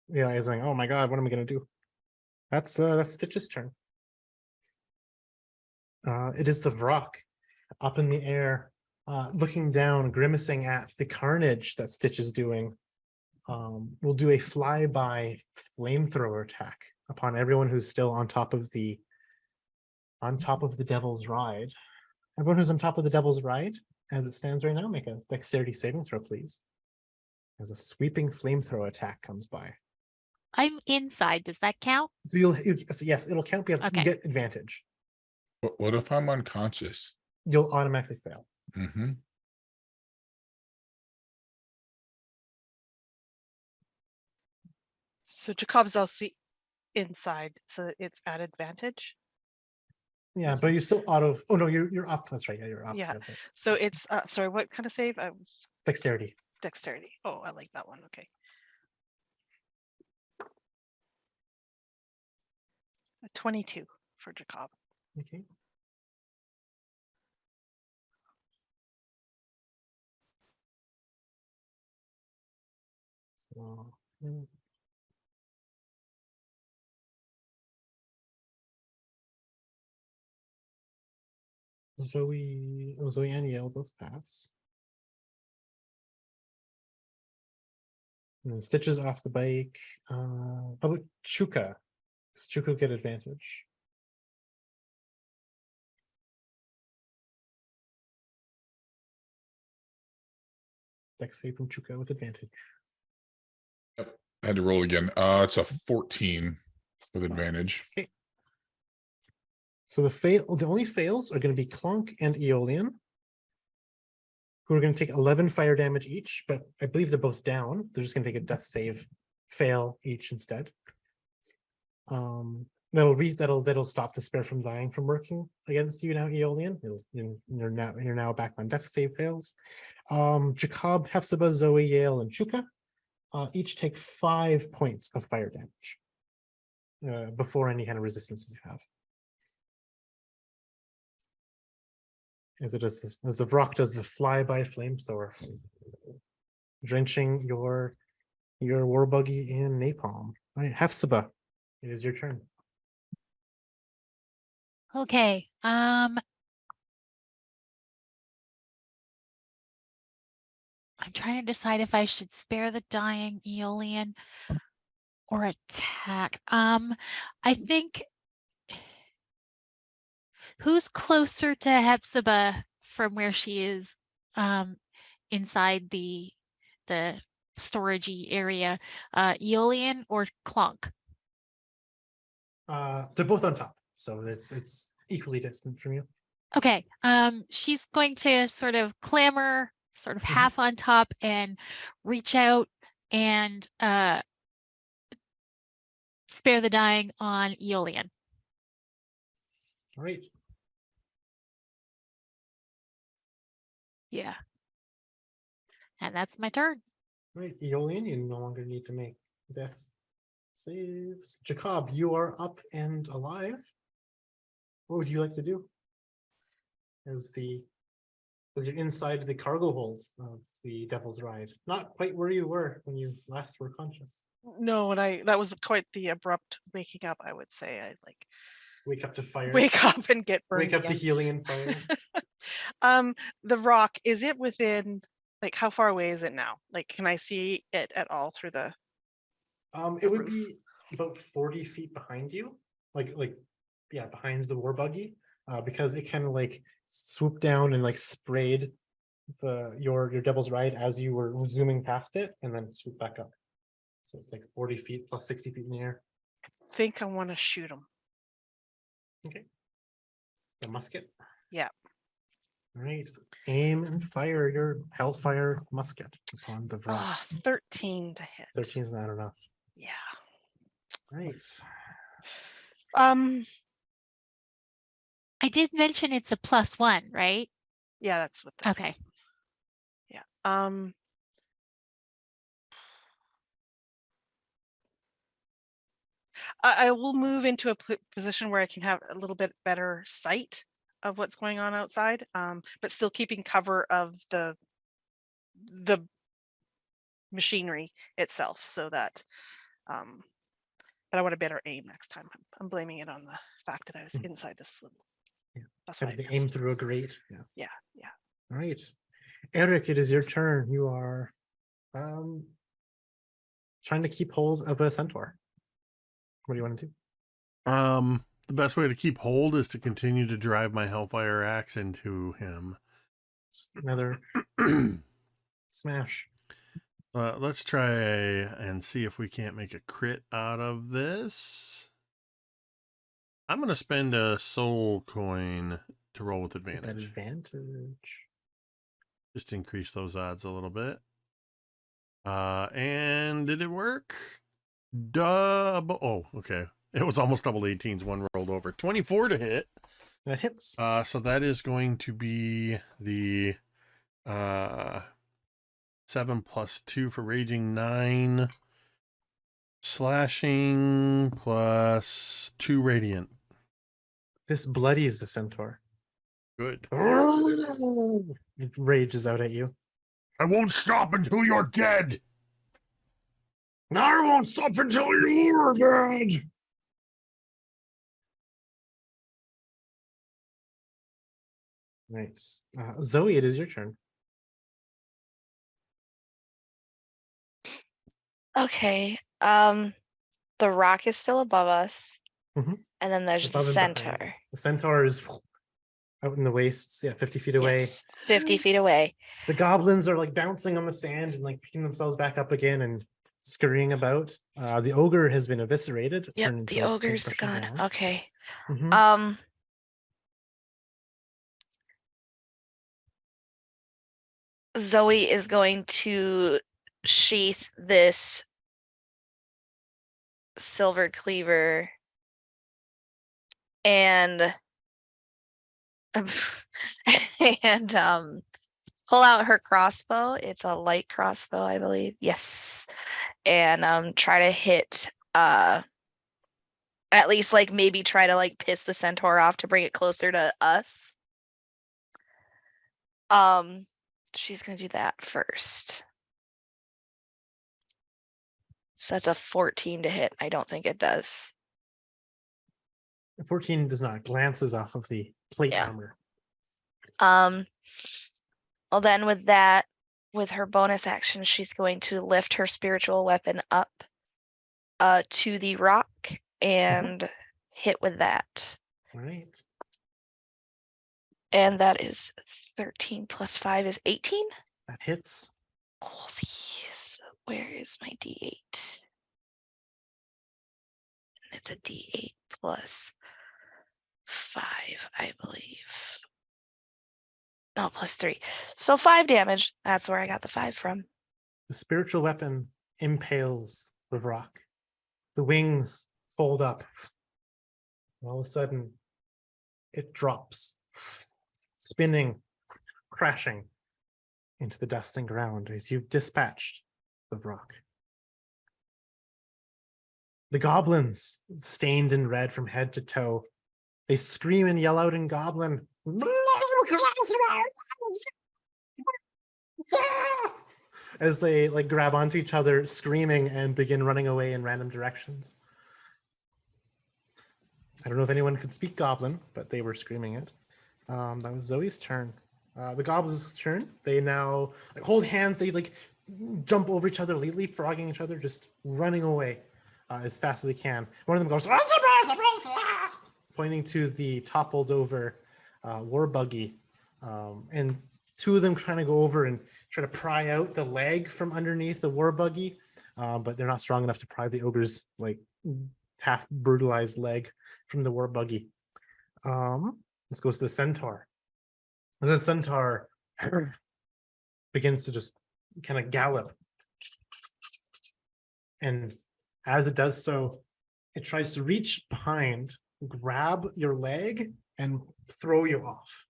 realizing, oh my god, what am I going to do? That's Stitch's turn. It is the Vrock up in the air, looking down, grimacing at the carnage that Stitch is doing. We'll do a flyby flamethrower attack upon everyone who's still on top of the Devil's Ride. Everyone who's on top of the Devil's Ride, as it stands right now, make a dexterity saving throw, please. As a sweeping flamethrower attack comes by. I'm inside. Does that count? So yes, it'll count. You Okay. get advantage. What if I'm unconscious? You'll automatically fail. Mm-hmm. So Jacob's also inside, so it's at advantage. Yeah, but you're still auto. Oh no, you're up. That's right. Yeah, you're up. Yeah. Okay. So it's sorry, what kind of save? Dexterity. Dexterity. Oh, I like that one. Okay. A 22 for Jacob. Okay. So, Zoe and Yale both pass. And then Stitches off the bike. How about Chuka? Does Chuka get advantage? Dex save from Chuka with advantage. I had to roll again. It's a 14 with advantage. Okay. So the only fails are going to be Clonk and Aeolian, who are going to take 11 fire damage each, but I believe they're both down. They're just going to take a death save fail each instead. That'll stop the spare from dying from working against you now, Aeolian. You're now back on death save fails. Jacob, Hephzibah, Zoe, Yale, and Chuka each take 5 points of fire damage before any kind of resistances you have. As the Vrock does the flyby flamethrower, drenching your war buggy in napalm. All right, Hephzibah, it is your turn. Okay. I'm trying to decide if I should spare the dying Aeolian or attack. I think who's closer to Hephzibah from where she is inside the storagey area, Aeolian or Clonk? They're both on top, so it's equally distant from you. Okay. She's going to sort of clamber sort of Mhm. half on top and reach out and spare the dying on Aeolian. All right. Yeah. And that's my turn. All right, Aeolian, you no longer need to make death saves. Jacob, you are up and alive. What would you like to do? As you're inside the cargo holds of the Devil's Ride, not quite where you were when you last were conscious. No, and that was quite the abrupt waking up, I would say. I like Wake up to fire. wake up and get burned Wake up to again. healing and fire. The rock, is it within, like, how far away is it now? Like, can I see it at all through the It would roof? be about 40 feet behind you, yeah, behind the war buggy, because it kind of like swooped down and like sprayed your Devil's Ride as you were zooming past it, and then swooped back up. So it's like 40 feet plus 60 feet in the air. Think I want to shoot him. Okay. The musket. Yeah. All right. Aim and fire your hellfire musket upon the rock. 13 to hit. 13 is not enough. Yeah. Right. I did mention it's a +1, right? Yeah, that's what that Okay. is. Yeah. I will move into a position where I can have a little bit better sight of what's going on outside, but still keeping cover of the machinery itself, so that but I want a better aim next time. I'm blaming it on the fact that I was inside this little. Yeah. That's why Kind I of the aim missed. through a grate. Yeah. Yeah. All right. Eric, it is your turn. You are trying to keep hold of a centaur. What do you want to do? The best way to keep hold is to continue to drive my hellfire axe into him. Just another smash. Let's try and see if we can't make a crit out of this. I'm going to spend a soul coin to roll with advantage. Advantage. Just to increase those odds a little bit. And did it work? Double. Oh, okay. It was almost double 18s. One rolled over. 24 to hit. That hits. So that is going to be the 7 plus 2 for raging, 9 slashing plus 2 radiant. This bloodies the centaur. Good. It rages out at you. I won't stop until you're dead. I won't stop until you're dead. Right. Zoe, it is your turn. Okay. The rock is still above us. Mhm. And then there's the Above and behind. centaur. The centaur is out in the wastes, 50 feet away. Yes, 50 feet away. The goblins are like bouncing on the sand and like picking themselves back up again and scurrying about. The ogre has been eviscerated. Yep, turned the into a ogre's paintbrush gone. ground. Okay. Mhm. Zoe is going to sheath this silver cleaver and and pull out her crossbow. It's a light crossbow, I believe. Yes. And try to hit at least like maybe try to like piss the centaur off to bring it closer to us. She's gonna do that first. So that's a 14 to hit. I don't think it does. 14 does not. Glances off of the plate Yeah. armor. Well then with that, with her bonus action, she's going to lift her spiritual weapon up to the rock and hit with that. All right. And that is 13 plus 5 is 18. That hits. Oh, jeez. Where is my D8? It's a D8 plus 5, I believe. Oh, +3. So 5 damage. That's where I got the 5 from. The spiritual weapon impales the rock. The wings fold up. And all of a sudden, it drops, spinning, crashing into the dust and ground as you've dispatched the rock. The goblins, stained in red from head to toe, they scream and yell out in goblin. As they like grab onto each other, screaming, and begin running away in random directions. I don't know if anyone could speak goblin, but they were screaming it. That was Zoe's turn. The goblins' turn. They now like hold hands. They like jump over each other, leapfrogging each other, just running away as fast as they can. One of them goes, pointing to the toppled over war buggy, and two of them trying to go over and try to pry out the leg from underneath the war buggy, but they're not strong enough to pry the ogre's like half brutalized leg from the war buggy. This goes to the centaur. And the centaur begins to just kind of gallop. And as it does so, it tries to reach behind, grab your leg, and throw you off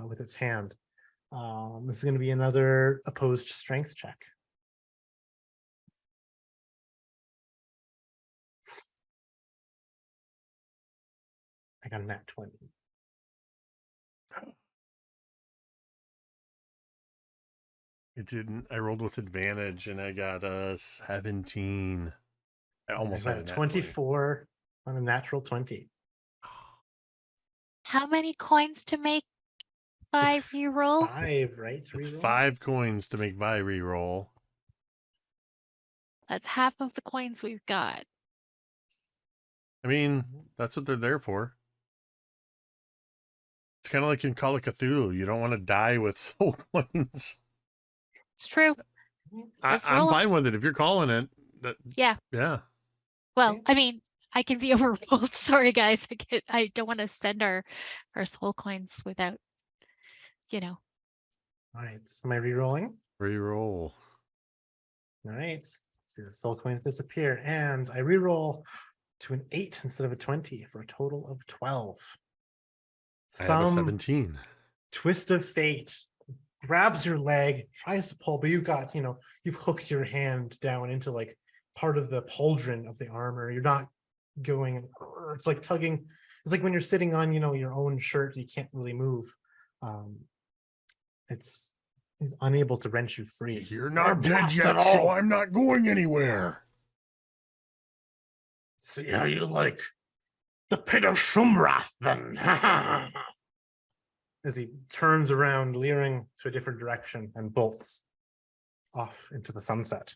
with its hand. This is going to be another opposed strength check. I got a nat 20. It didn't. I rolled with advantage and I got a 17. I almost got had a a nat 24 on a natural 20. How many coins to make 5 It's reroll? 5, right? It's Reroll? 5 coins to make Vi reroll. That's half of the coins we've got. I mean, that's what they're there for. It's kind of like in Call of Cthulhu. You don't want to die with soul coins. It's true. Let's I'm roll 'em. fine with it if you're calling it. Yeah. Yeah. Well, Okay. I mean, I can be overruled. Sorry, guys. I don't want to spend our soul coins without, you know. All right. Am I re-rolling? Reroll. All right. See the soul coins disappear, and I re-roll to an 8 instead of a 20 for a total of 12. I have a Some 17. twist of fate grabs your leg, tries to pull, but you've hooked your hand down into like part of the pauldron of the armor. You're not going, it's like tugging. It's like when you're sitting on, your own shirt, you can't really move. It's unable to wrench you free. You're not dead yet, so I'm not going anywhere. See how you like the pit of Shumrath, then. As he turns around, leering to a different direction, and bolts off into the sunset.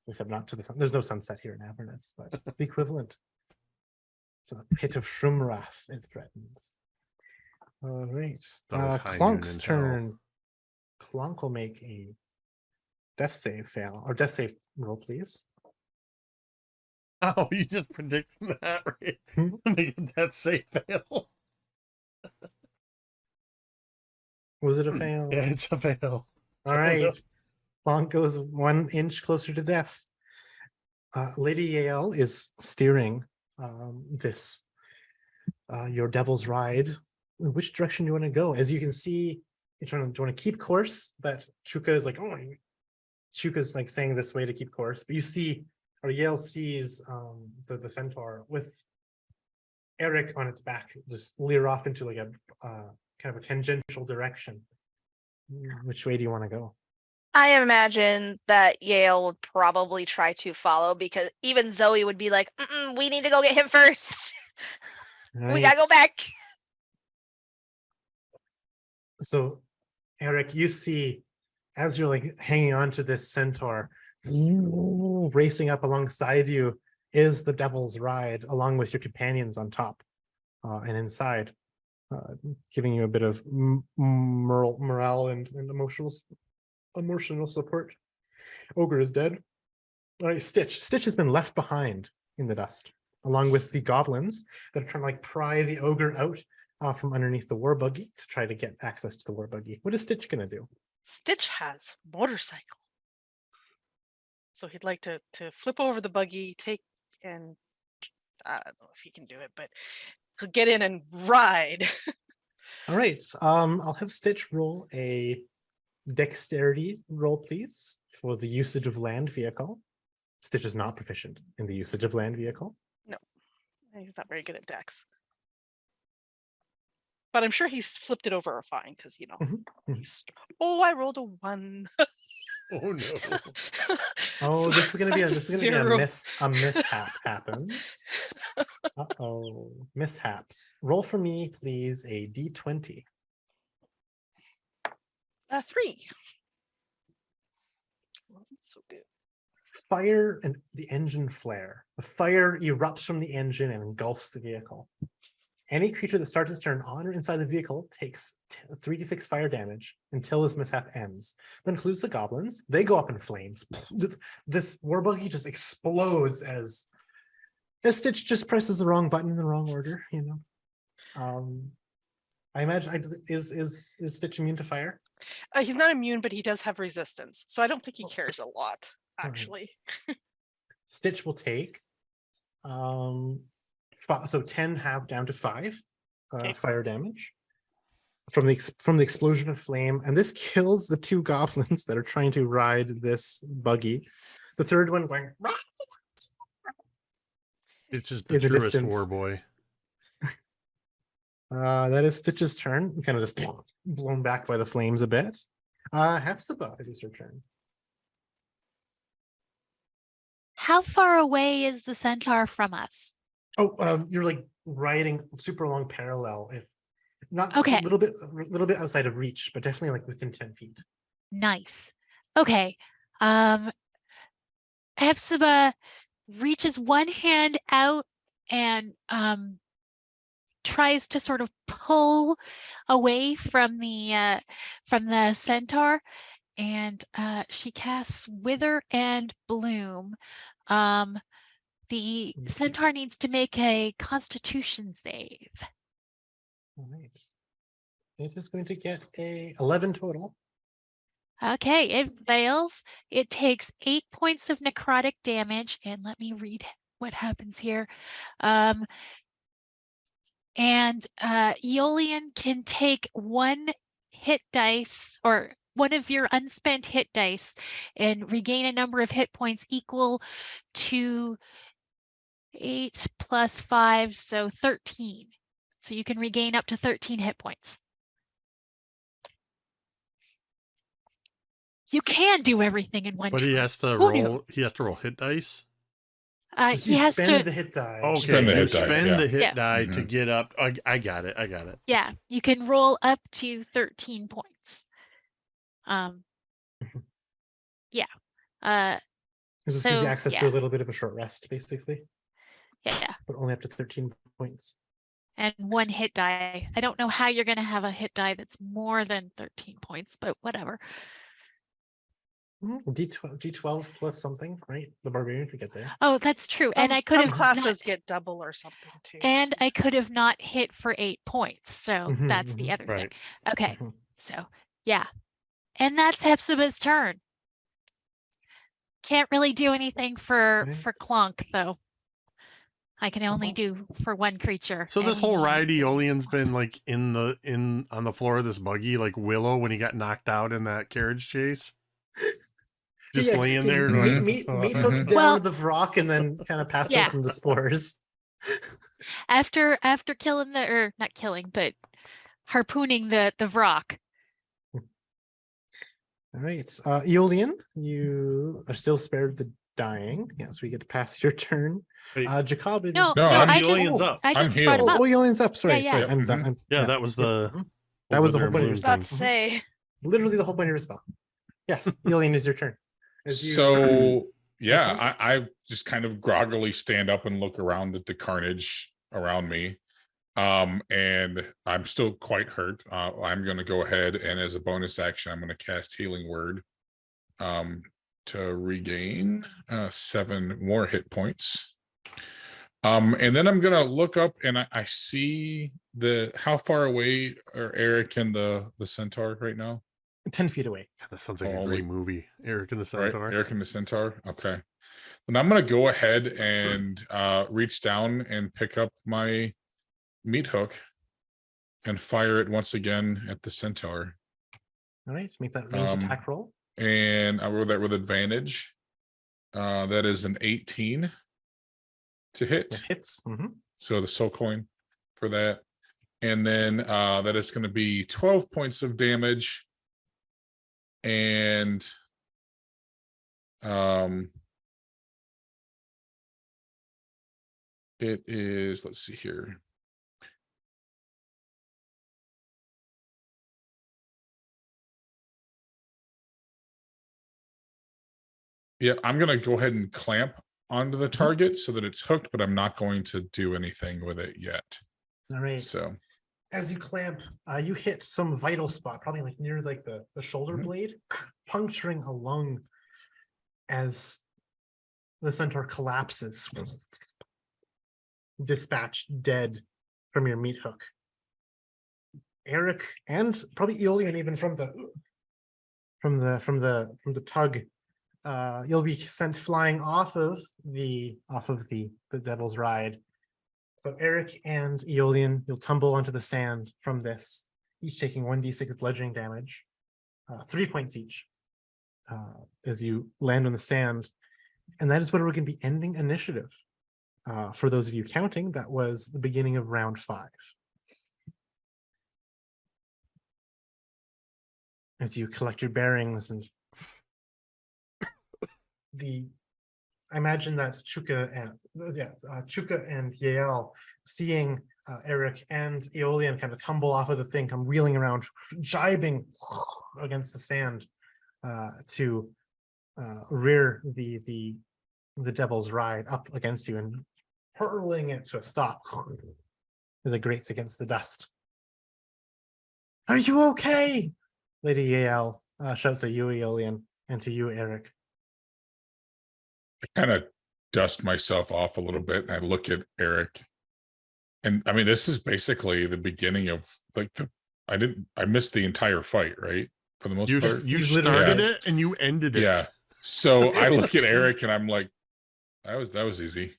Except not to the sun. There's no sunset here in Avernus, but the equivalent to the pit of Shumrath it threatens. All right. always high noon Clonk's in hell. turn. Clonk will make a death save fail, or death save roll, please. Oh, you just predicted that, right? Making that safe fail. Was it a fail? Yeah, it's a fail. All right. Clonk goes 1 inch closer to death. Lady Yale is steering this, your devil's ride. Which direction do you want to go? As you can see, do you want to keep course? That Chuka is like, Chuka's like saying this way to keep course. But you see, or Yale sees the centaur with Eric on its back, just leer off into like a kind of a tangential direction. Which way do you want to go? I imagine that Yale would probably try to follow because even Zoe would be like, we need to go get him first. We gotta go back. So, Eric, you see, as you're like hanging on to this centaur, racing up alongside you is the devil's ride, along with your companions on top and inside, giving you a bit of morale and emotional support. Ogre is dead. All right, Stitch. Stitch has been left behind in the dust, along with the goblins that are trying to like pry the ogre out from underneath the war buggy to try to get access to the war buggy. What is Stitch gonna do? Stitch has motorcycle. So he'd like to flip over the buggy, and I don't know if he can do it, but he'll get in and ride. All right. I'll have Stitch roll a dexterity roll, please, for the usage of land vehicle. Stitch is not proficient in the usage of land vehicle. No, he's not very good at dex. But I'm sure he's flipped it over fine because, you know, he's. Oh, I rolled a 1. Oh no. Oh, So this is gonna be a that's a mishap happens. Uh-oh. Mishaps. Roll for me, please, a d20. 3. Wasn't so good. Fire and the engine flare. The fire erupts from the engine and engulfs the vehicle. Any creature that starts its turn on or inside the vehicle takes 3d6 fire damage until this mishap ends. That includes the goblins. They go up in flames. This war buggy just explodes as Stitch just presses the wrong button in the wrong order, you know. I imagine is Stitch immune to fire? He's not immune, but he does have resistance. So I don't think he cares a lot, actually. Stitch will take so 10 half down to 5 fire damage from the explosion of flame, and this kills the 2 goblins that are trying to ride this buggy. The third one going. It's just the truest war boy. That is Stitch's turn. Kind of just blown back by the flames a bit. Hepzibah, it is your turn. How far away is the centaur from us? Oh, you're like riding super long parallel. If not Okay. a little bit outside of reach, but definitely like within 10 feet. Nice. Okay. Hepzibah reaches one hand out and tries to sort of pull away from the centaur, and she casts Wither and Bloom. The centaur needs to make a Constitution save. All right. It is going to get a 11 total. Okay, it fails. It takes 8 points of necrotic damage, and let me read what happens here. And Aeolian can take 1 hit dice, or one of your unspent hit dice, and regain a number of hit points equal to 8 plus 5, so 13. So you can regain up to 13 hit points. You can do everything in one But turn. he has to Who knew? roll. He has to roll hit dice. You He has spend to. the hit die. Okay, Spend the you hit die, spend yeah. the hit Yeah. die to get up. I got it. Yeah, you can roll up to 13 points. Yeah. This gives you So, access to a little bit of a short rest, basically, Yeah. but only up to 13 points. And 1 hit die. I don't know how you're going to have a hit die that's more than 13 points, but whatever. D12 plus something, right? The barbarian could get there. Oh, that's true. And I could Some have classes get double or something too. And I could have not hit for 8 points. So that's the other Right. thing. Okay. So yeah. And that's Hepzibah's turn. Can't really do anything for Clonk though. I can only do for 1 creature. So and this we whole need- ride, Aeolian's been like on the floor of this buggy, like Willow when he got knocked out in that carriage chase. Just laying there. Meat hooked down Well- with the rock and then kind of passed Yeah. out from the spores. After killing or not killing, but harpooning the Vrock. All right. Aeolian, you are still spared the dying. Yes, we get to pass your turn. Wait. Jacob is No, Aeolian's up. I I'm just brought him healed. up. Aeolian's up. Sorry, Yeah, sorry. yeah. I'm done. Yeah, that was the. That was the whole Wither point of and your Bloom About to thing. say, literally the whole point of your spell. Yes, Aeolian is your turn. As you- So yeah, unconscious? I just kind of groggily stand up and look around at the carnage around me. And I'm still quite hurt. I'm gonna go ahead and as a bonus action, I'm gonna cast Healing Word to regain 7 more hit points. And then I'm gonna look up and I see how far away are Eric and the centaur right now? 10 feet away. God, that sounds like a Oh, great wait. movie. Eric and the Right, Centaur. Eric and the centaur. Okay. Then I'm gonna go ahead and reach down and pick up my meat hook and fire it once again at the centaur. All right, make that ranged attack roll. And I roll that with advantage. That is an 18 to hit. It hits. So the soul coin for that. And then that is going to be 12 points of damage. And it is, let's see here. Yeah, I'm going to go ahead and clamp onto the target so that it's hooked, but I'm not going to do anything with it yet. All right. So as you clamp, you hit some vital spot, probably like near like the shoulder blade, puncturing a lung as the centaur collapses, dispatched dead from your meat hook. Eric and probably Aeolian, even from the tug, you'll be sent flying off of the Devil's Ride. So Eric and Aeolian, you'll tumble onto the sand from this, each taking 1d6 bludgeoning damage, 3 points each, as you land on the sand. And that is where we're going to be ending initiative. For those of you counting, that was the beginning of round 5. As you collect your bearings and I imagine that Chuka and Yael, seeing Eric and Aeolian kind of tumble off of the thing, come wheeling around, jibing against the sand to rear the Devil's Ride up against you and hurling it to a stop as it grates against the dust. Are you okay? Lady Yael shouts at you, Aeolian, and to you, Eric. I kind of dust myself off a little bit and I look at Eric. And I mean, this is basically the beginning of like I missed the entire fight, right? For the most part. You started it and you ended it. Yeah. So I look at Eric and I'm like, that was easy.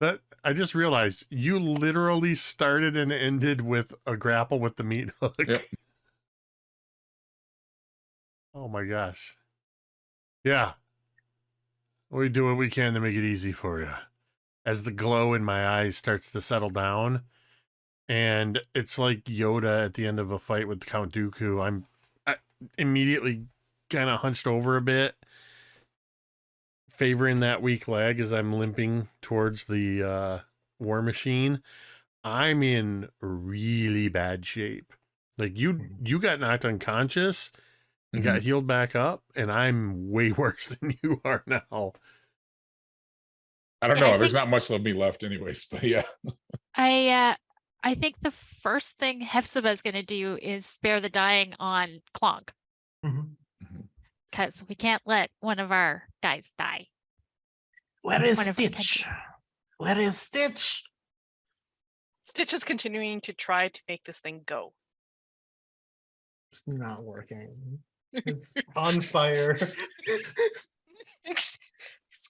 That I just realized you literally started and ended with a grapple with the meat hook. Yep. Oh my gosh. Yeah. We do what we can to make it easy for you. As the glow in my eyes starts to settle down, and it's like Yoda at the end of a fight with Count Dooku. I immediately kind of hunched over a bit, favoring that weak leg as I'm limping towards the war machine. I'm in really bad shape. Like you got knocked unconscious and got healed back up, and I'm way worse than you are now. I don't know. There's not much of me left anyways, but yeah. I think the first thing Hephzibah is going to do is spare the dying on Clonk. Because we can't let one of our guys die. Where is Stitch? Where is Stitch? Stitch is continuing to try to make this thing go. It's not working. It's on fire. It's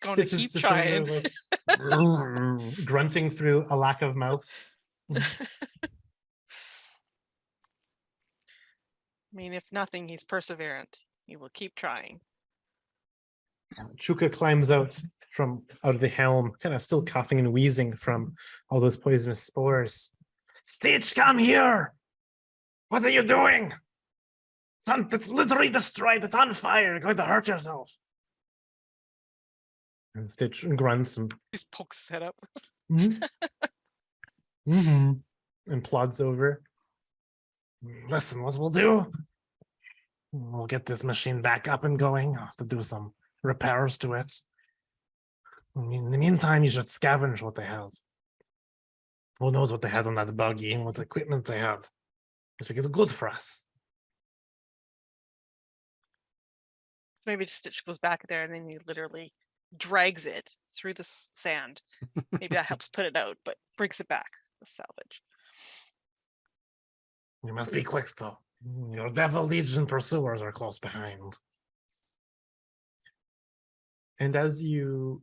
going to keep trying. Grunting through a lack of mouth. I mean, if nothing, he's perseverant. He will keep trying. Chuka climbs out of the helm, kind of still coughing and wheezing from all those poisonous spores. Stitch, come here! What are you doing? It's literally destroyed. It's on fire. You're going to hurt yourself. And Stitch grunts and He pokes his head up. and plods over. Listen, what we'll do? We'll get this machine back up and going. I'll have to do some repairs to it. In the meantime, you should scavenge what they had. Who knows what they had on that buggy and what equipment they had. It's because it's good for us. So maybe Stitch goes back there and then he literally drags it through the sand. Maybe that helps put it out, but brings it back. The salvage. You must be quick, though. Your Devil Legion pursuers are close behind. And as you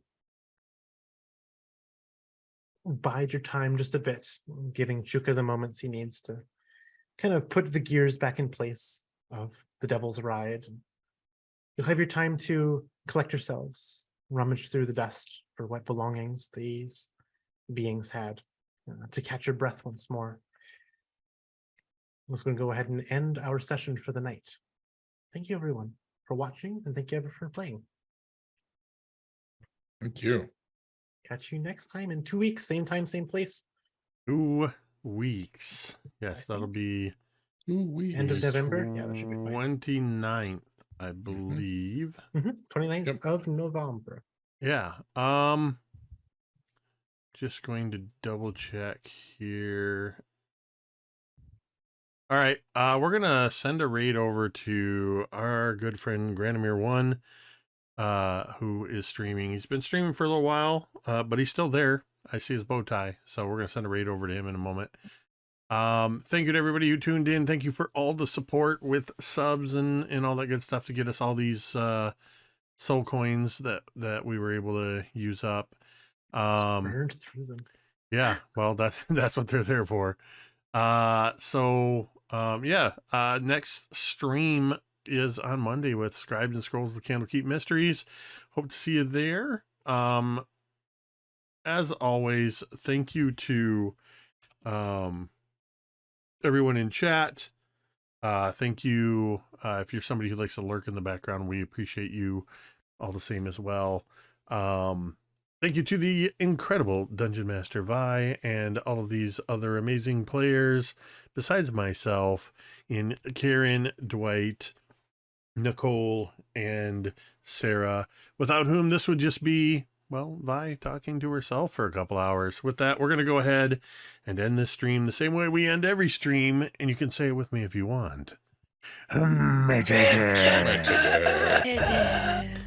bide your time just a bit, giving Chuka the moments he needs to kind of put the gears back in place of the Devil's Ride, you'll have your time to collect yourselves, rummage through the dust for what belongings these beings had, to catch your breath once more. I'm just going to go ahead and end our session for the night. Thank you, everyone, for watching, and thank you, everyone, for playing. Thank you. Catch you next time in 2 weeks, same time, same place. 2 weeks. Yes, that'll be 2 weeks. End of November. Yeah, that should be fine. 29th, I believe. 29th Yep. of November. Yeah. Just going to double check here. All right. We're gonna send a raid over to our good friend Granamir1, who is streaming. He's been streaming for a little while, but he's still there. I see his bow tie, so we're gonna send a raid over to him in a moment. Thank you to everybody who tuned in. Thank you for all the support with subs and all that good stuff to get us all these soul coins that we were able to use up. Burned through them. Yeah, well, that's what they're there for. Next stream is on Monday with Scribes and Scrolls, the Candlekeep Mysteries. Hope to see you there. As always, thank you to everyone in chat. Thank you if you're somebody who likes to lurk in the background. We appreciate you all the same as well. Thank you to the incredible Dungeon Master Vi and all of these other amazing players besides myself in Karen, Dwight, Nicole, and Sarah, without whom this would just be, well, Vi talking to herself for a couple hours. With that, we're going to go ahead and end this stream the same way we end every stream, and you can say it with me if you want. Metagaming. It is.